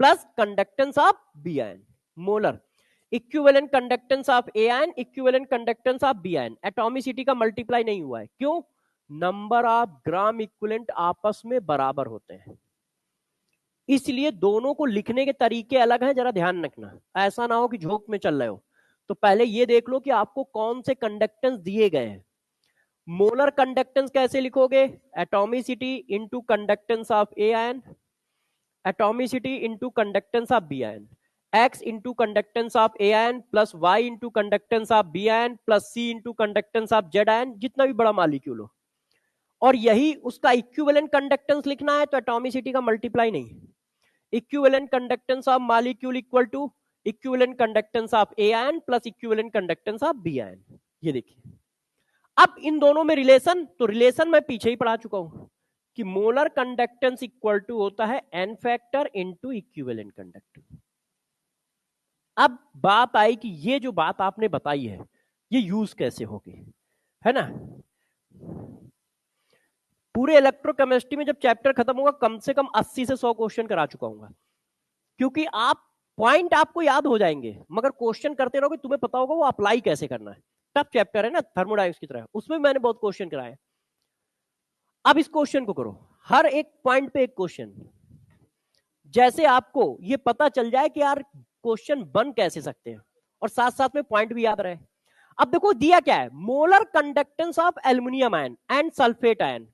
plus conductance of B ion, molar equivalent conductance of A ion equivalent conductance of B ion. Atomicity का मल्टीप्लाई नहीं हुआ है, क्यों? नंबर ऑफ ग्राम इक्विवेलेंट आपस में बराबर होते हैं, इसलिए दोनों को लिखने के तरीके अलग हैं, जरा ध्यान रखना, ऐसा ना हो कि झोंक में चल रहे हो। तो पहले ये देख लो कि आपको कौन से कंडक्टेंस दिए गए हैं। मोलर कंडक्टेंस कैसे लिखोगे? Atomicity into conductance of A ion, atomicity into conductance of B ion. x into conductance of A ion plus y into conductance of B ion plus c into conductance of Z ion, जितना भी बड़ा मॉलिक्यूल हो, और यही उसका इक्विवेलेंट कंडक्टेंस लिखना है तो एटॉमिसिटी का मल्टीप्लाई नहीं, equivalent conductance of molecule equal to equivalent conductance of A ion plus equivalent conductance of B ion. ये देखिए, अब इन दोनों में रिलेशन, तो रिलेशन मैं पीछे ही पढ़ा चुका हूं कि मोलर कंडक्टेंस इक्वल टू होता है n factor into equivalent conductance. अब बात आई कि ये जो बात आपने बताई है ये यूज कैसे होगी, है ना। पूरे इलेक्ट्रोकेमिस्ट्री में जब चैप्टर खत्म होगा कम से कम 80 से 100 क्वेश्चन करा चुका हूं, क्योंकि आप पॉइंट आपको याद हो जाएंगे मगर क्वेश्चन करते रहोगे, तुम्हें पता होगा वो अप्लाई कैसे करना है। टफ चैप्टर है ना थर्मोडायनेमिक्स की तरह, उसमें मैंने बहुत क्वेश्चन कराए। अब इस क्वेश्चन को करो, हर एक पॉइंट पे एक क्वेश्चन, जैसे आपको ये पता चल जाए कि यार क्वेश्चन बन कैसे सकते हैं और साथ साथ में पॉइंट भी याद रहे। अब देखो दिया क्या है, molar conductance of aluminium ion and sulphate ion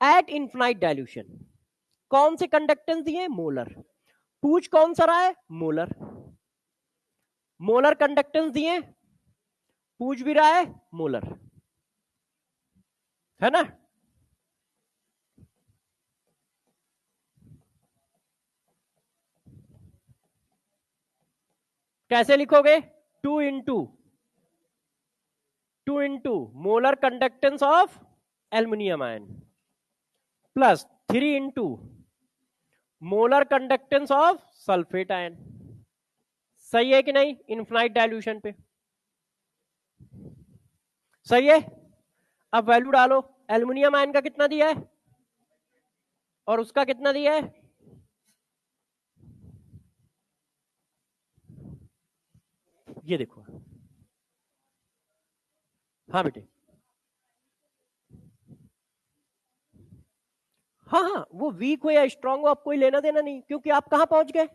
at infinite dilution. कौन से कंडक्टेंस दिए, मोलर। पूछ कौन सा रहा है, मोलर। मोलर कंडक्टेंस दिए, पूछ भी रहा है मोलर, है ना। कैसे लिखोगे, 2 into molar conductance of aluminium ion plus 3 into molar conductance of sulphate ion. सही है कि नहीं, इनफिनाइट डाइल्यूशन पे सही है। अब वैल्यू डालो, एल्युमिनियम आयन का कितना दिया है और उसका कितना दिया है, ये देखो। हाँ बेटे, हाँ हाँ, वो वीक हो या स्ट्रांग हो आप कोई लेना देना नहीं, क्योंकि आप कहां पहुंच गए,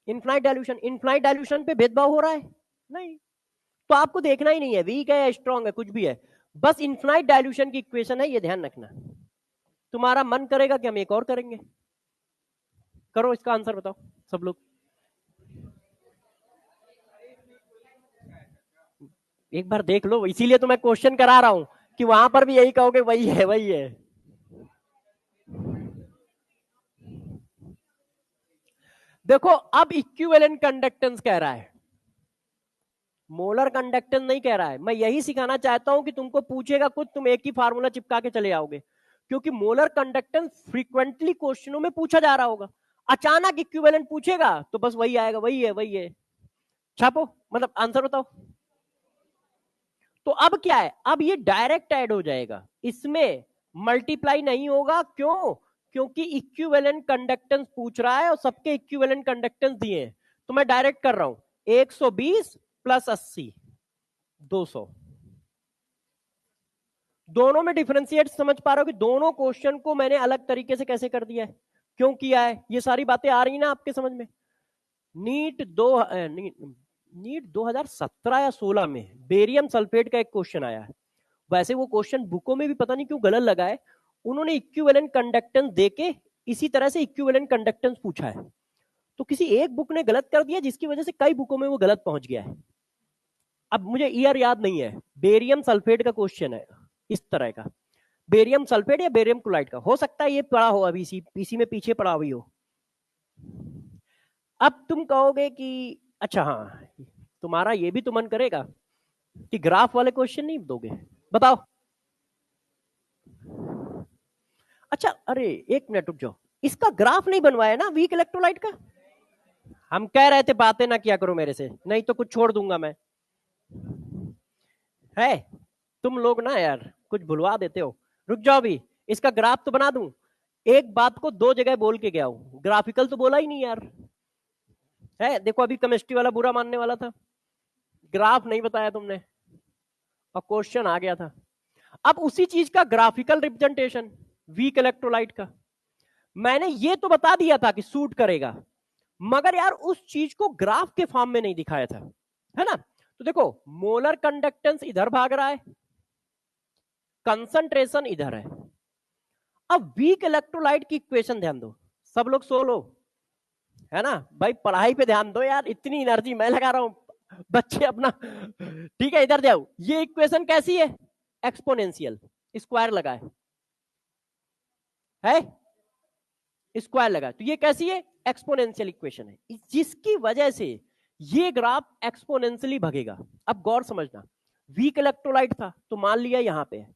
इनफिनाइट डाइल्यूशन। इनफिनाइट डाइल्यूशन पे भेदभाव हो रहा है नहीं, तो आपको देखना ही नहीं है वीक है या स्ट्रांग है, कुछ भी है, बस इनफिनाइट डाइल्यूशन की इक्वेशन है, ये ध्यान रखना। तुम्हारा मन करेगा कि हम एक और करेंगे, करो इसका आंसर बताओ सब लोग। एक बार देख लो, इसीलिए तो मैं क्वेश्चन करा रहा हूं कि वहां पर भी यही कहोगे वही है वही है। देखो अब इक्विवेलेंट कंडक्टेंस कह रहा है, मोलर कंडक्टेंस नहीं कह रहा है। मैं यही सिखाना चाहता हूं कि तुमको पूछेगा कुछ, तुम एक ही फार्मूला चिपका के चले आओगे, क्योंकि मोलर कंडक्टेंस फ्रीक्वेंटली क्वेश्चनों में पूछा जा रहा होगा। अचानक इक्विवेलेंट पूछेगा तो बस वही आएगा, वही है वही है, छापो, मतलब आंसर बताओ। तो अब क्या है, अब ये डायरेक्ट ऐड हो जाएगा, इसमें मल्टीप्लाई नहीं होगा। क्यों, क्योंकि इक्विवेलेंट कंडक्टेंस पूछ रहा है और सबके इक्विवेलेंट कंडक्टेंस दिए हैं, तो मैं डायरेक्ट कर रहा हूं 120 प्लस 80 200। दोनों में डिफरेंशिएट समझ पा रहे हो कि दोनों क्वेश्चन को मैंने अलग तरीके से कैसे कर दिया है, क्यों किया है, ये सारी बातें आ रही ना आपके समझ में। नीट 2017 या 16 में बेरियम सल्फेट का एक क्वेश्चन आया है, वैसे वो क्वेश्चन बुकों में भी पता नहीं क्यों गलत लगा है, उन्होंने इक्विवेलेंट कंडक्टेंस देके इसी तरह से इक्विवेलेंट कंडक्टेंस पूछा है, तो किसी एक बुक ने गलत कर दिया जिसकी वजह से कई बुकों में वो गलत पहुंच गया है। अब मुझे ईयर याद नहीं है, बेरियम सल्फेट का क्वेश्चन है इस तरह का, बेरियम सल्फेट या बेरियम क्लोराइड का, हो सकता है ये पड़ा हो अभी इसी में पीछे पड़ा हुई हो। अब तुम कहोगे कि अच्छा हाँ, तुम्हारा ये भी तो मन करेगा कि ग्राफ वाले क्वेश्चन नहीं दोगे, बताओ। अच्छा अरे एक मिनट रुक जाओ, इसका ग्राफ नहीं बनवाया ना वीक इलेक्ट्रोलाइट का। हम कह रहे थे बातें ना किया करो मेरे से, नहीं तो कुछ छोड़ दूंगा मैं, है तुम लोग ना यार कुछ भुलवा देते हो। रुक जाओ, अभी इसका ग्राफ तो बना दूं। एक बात को दो जगह बोल के गया हूं, ग्राफिकल तो बोला ही नहीं यार, है देखो अभी केमिस्ट्री वाला बुरा मानने वाला था, ग्राफ नहीं बताया तुमने और क्वेश्चन आ गया था। अब उसी चीज का ग्राफिकल रिप्रेजेंटेशन वीक इलेक्ट्रोलाइट का मैंने ये तो बता दिया था कि सूट करेगा, मगर यार उस चीज को ग्राफ के फॉर्म में नहीं दिखाया था, है ना। तो देखो मोलर कंडक्टेंस इधर भाग रहा है, कंसंट्रेशन इधर है। अब वीक इलेक्ट्रोलाइट की इक्वेशन ध्यान दो, सब लोग सो लो, है ना भाई, पढ़ाई पे ध्यान दो यार, इतनी एनर्जी मैं लगा रहा हूं, बच्चे अपना। ठीक है, इधर जाओ। ये इक्वेशन कैसी है? एक्सपोनेंशियल, स्क्वायर लगा है स्क्वायर लगा, तो ये कैसी है? एक्सपोनेंशियल इक्वेशन है, जिसकी वजह से ये ग्राफ एक्सपोनेंशियली भागेगा। अब गौर समझना, वीक इलेक्ट्रोलाइट था तो मान लिया यहाँ पे है,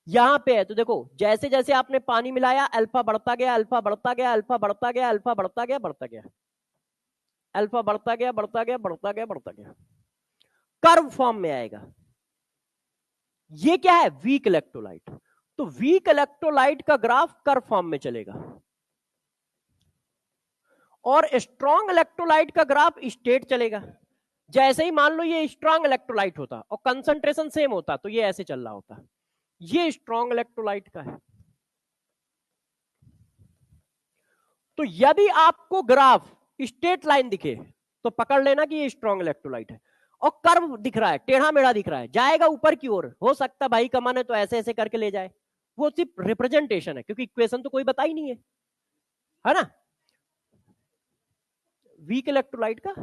यहाँ पे है, तो देखो जैसे जैसे आपने पानी मिलाया अल्फा बढ़ता गया, अल्फा बढ़ता गया, अल्फा बढ़ता गया, अल्फा बढ़ता गया, बढ़ता गया, अल्फा बढ़ता गया, बढ़ता गया, बढ़ता गया, बढ़ता गया, कर्व फॉर्म में आएगा। ये क्या है? Weak electrolyte. तो वीक इलेक्ट्रोलाइट का ग्राफ कर्व फॉर्म में चलेगा, और स्ट्रॉन्ग इलेक्ट्रोलाइट का ग्राफ स्टेट चलेगा। जैसे ही मान लो ये स्ट्रॉन्ग इलेक्ट्रोलाइट होता और कंसंट्रेशन सेम होता तो ये ऐसे चल रहा होता। ये स्ट्रॉन्ग इलेक्ट्रोलाइट का है। तो यदि आपको ग्राफ स्ट्रेट लाइन दिखे तो पकड़ लेना कि ये स्ट्रॉन्ग इलेक्ट्रोलाइट है, और कर्व दिख रहा है, टेढ़ा मेढ़ा दिख रहा है, जाएगा ऊपर की ओर, हो सकता भाई का मन है तो ऐसे ऐसे करके ले जाए, वो सिर्फ रिप्रेजेंटेशन है, क्योंकि इक्वेशन तो कोई बता ही नहीं है ना। वीक इलेक्ट्रोलाइट का,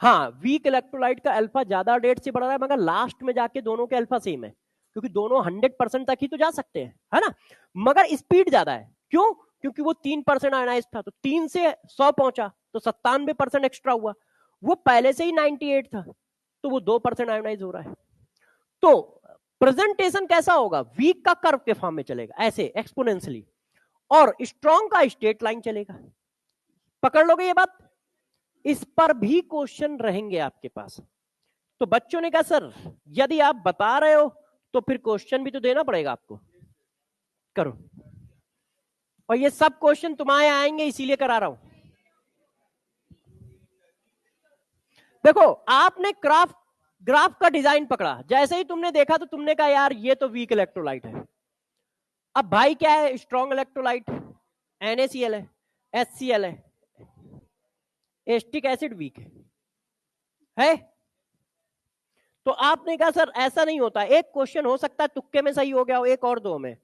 हाँ वीक इलेक्ट्रोलाइट का अल्फा ज्यादा रेट से बढ़ रहा है, मगर लास्ट में जाके दोनों के अल्फा सेम है, क्योंकि दोनों 100% तक ही तो जा सकते हैं, है ना, मगर स्पीड ज्यादा है। क्यों? क्योंकि वो 3% आयनाइज था, तो 3 से 100 पहुंचा तो 97% एक्स्ट्रा हुआ। वो पहले से ही 98 था, तो वो 2% आयनाइज हो रहा है। तो प्रेजेंटेशन कैसा होगा? वीक का कर्व के फॉर्म में चलेगा, ऐसे एक्सपोनेंशियली, और स्ट्रॉन्ग का स्ट्रेट लाइन चलेगा। पकड़ लोगे ये बात? इस पर भी क्वेश्चन रहेंगे आपके पास। तो बच्चों ने कहा सर यदि आप बता रहे हो तो फिर क्वेश्चन भी तो देना पड़ेगा आपको, करो। और ये सब क्वेश्चन तुम्हारे आएंगे, इसीलिए करा रहा हूं। देखो आपने ग्राफ का डिजाइन पकड़ा, जैसे ही तुमने देखा तो तुमने कहा यार ये तो वीक इलेक्ट्रोलाइट है। अब भाई क्या है? स्ट्रॉन्ग इलेक्ट्रोलाइट, NaCl है, HCl है, एस्टिक एसिड वीक है। तो आपने कहा सर ऐसा नहीं होता, एक क्वेश्चन हो सकता है तुक्के में सही हो गया हो, एक और दो में।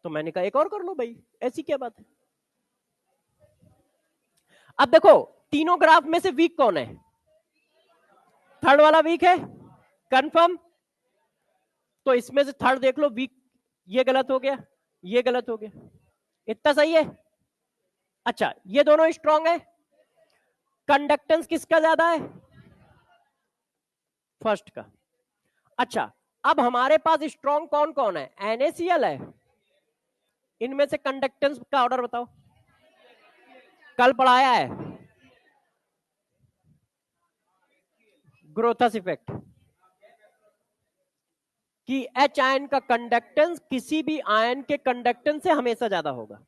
तो मैंने कहा एक और कर लो भाई, ऐसी क्या बात है। अब देखो तीनों ग्राफ में से वीक कौन है? थर्ड वाला वीक है, कंफर्म। तो इसमें से थर्ड देख लो वीक, ये गलत हो गया, ये गलत हो गया, इतना सही है। अच्छा ये दोनों स्ट्रॉन्ग है, कंडक्टेंस किसका ज्यादा है? फर्स्ट का। अच्छा अब हमारे पास स्ट्रॉन्ग कौन कौन है? NaCl है। इनमें से कंडक्टेंस का ऑर्डर बताओ, कल पढ़ाया है, ग्रोथस इफेक्ट, कि H आयन का कंडक्टेंस किसी भी आयन के कंडक्टेंस से हमेशा ज्यादा होगा।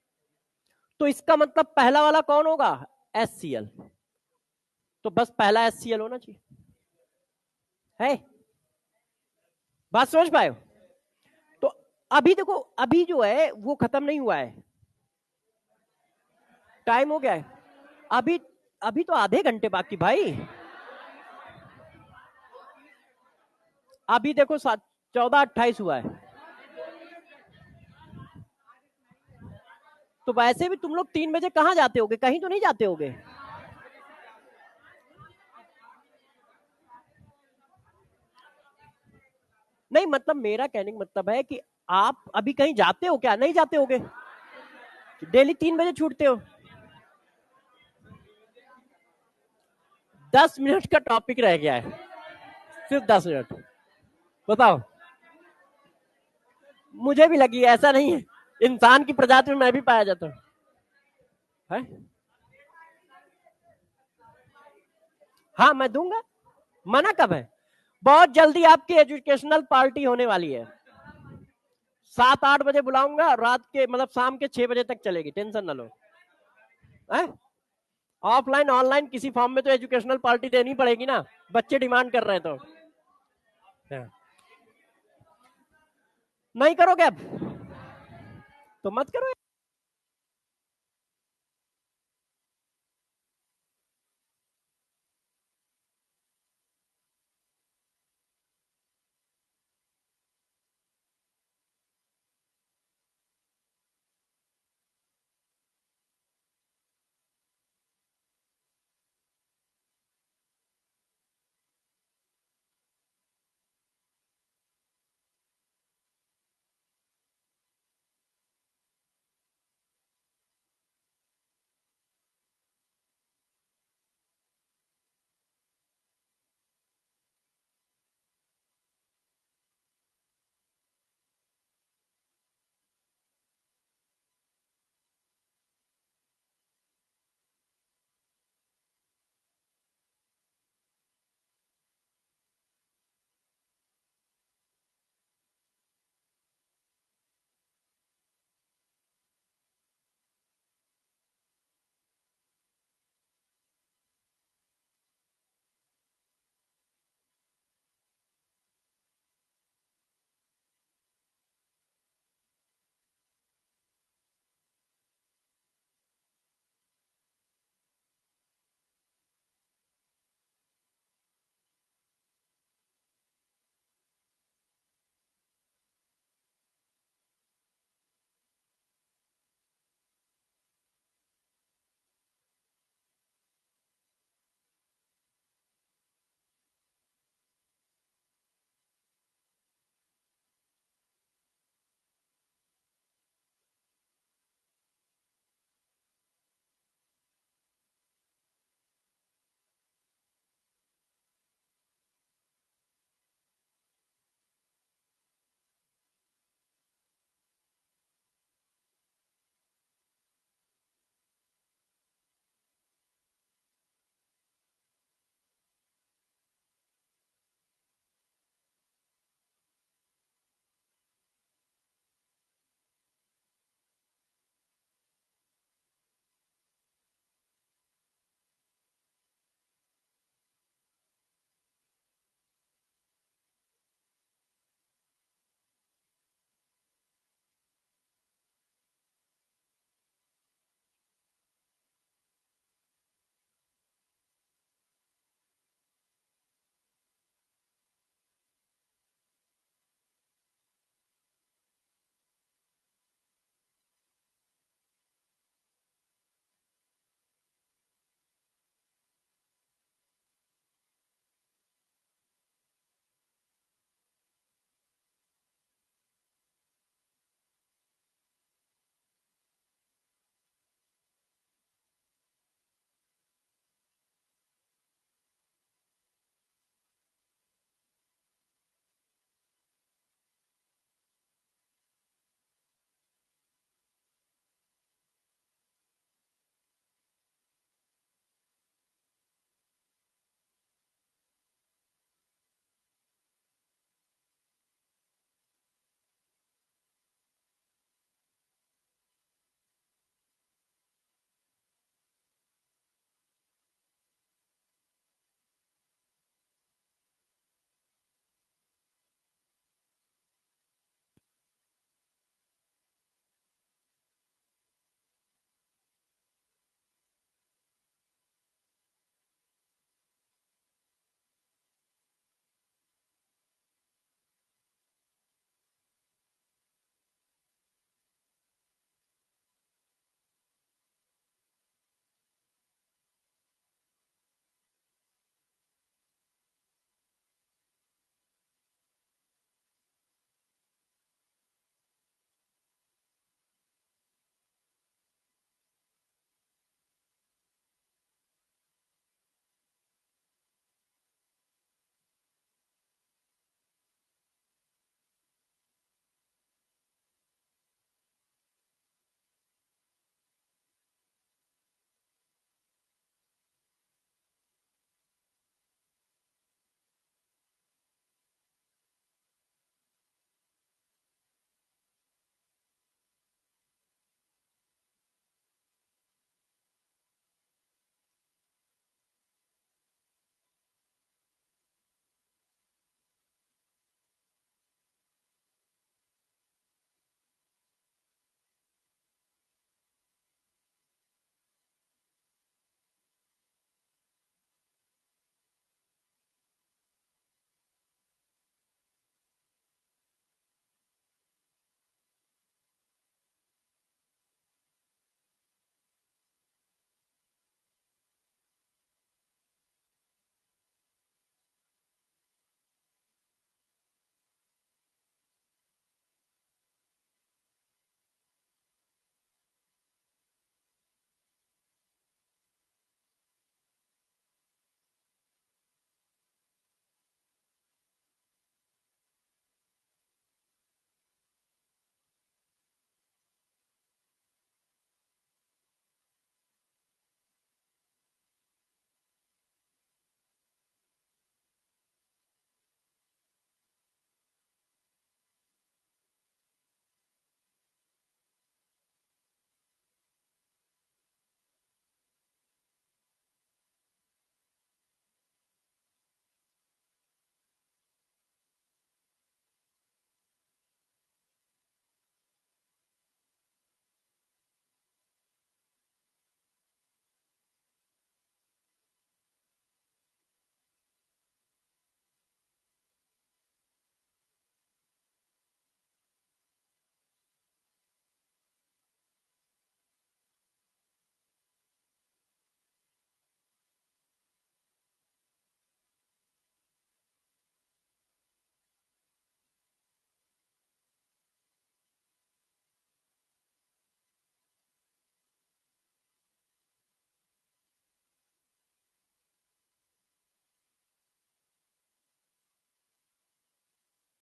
तो इसका मतलब पहला वाला कौन होगा? HCl। तो बस पहला HCl होना चाहिए, है? बात समझ पाए? तो अभी देखो, अभी जो है वो खत्म नहीं हुआ है, टाइम हो गया है अभी, अभी तो आधे घंटे बाकी भाई। अभी देखो 14:28 हुआ है। तो वैसे भी तुम लोग 3 बजे कहां जाते होगे? कहीं तो नहीं जाते होगे? नहीं मतलब मेरा कहने का मतलब है कि आप अभी कहीं जाते हो क्या? नहीं जाते होगे, डेली 3 बजे छूटते हो। 10 मिनट का टॉपिक रह गया है, सिर्फ 10 मिनट, बताओ। मुझे भी लगी, ऐसा नहीं है, इंसान की प्रजाति में मैं भी पाया जाता हूँ, है? हाँ मैं दूंगा, मना कब है? बहुत जल्दी आपकी एजुकेशनल पार्टी होने वाली है, 7-8 बजे बुलाऊंगा, रात के मतलब शाम के 6 बजे तक चलेगी, टेंशन ना लो। ऑफलाइन ऑनलाइन किसी फॉर्म में तो एजुकेशनल पार्टी देनी पड़ेगी ना, बच्चे डिमांड कर रहे हैं तो। नहीं करोगे अब तो मत करो।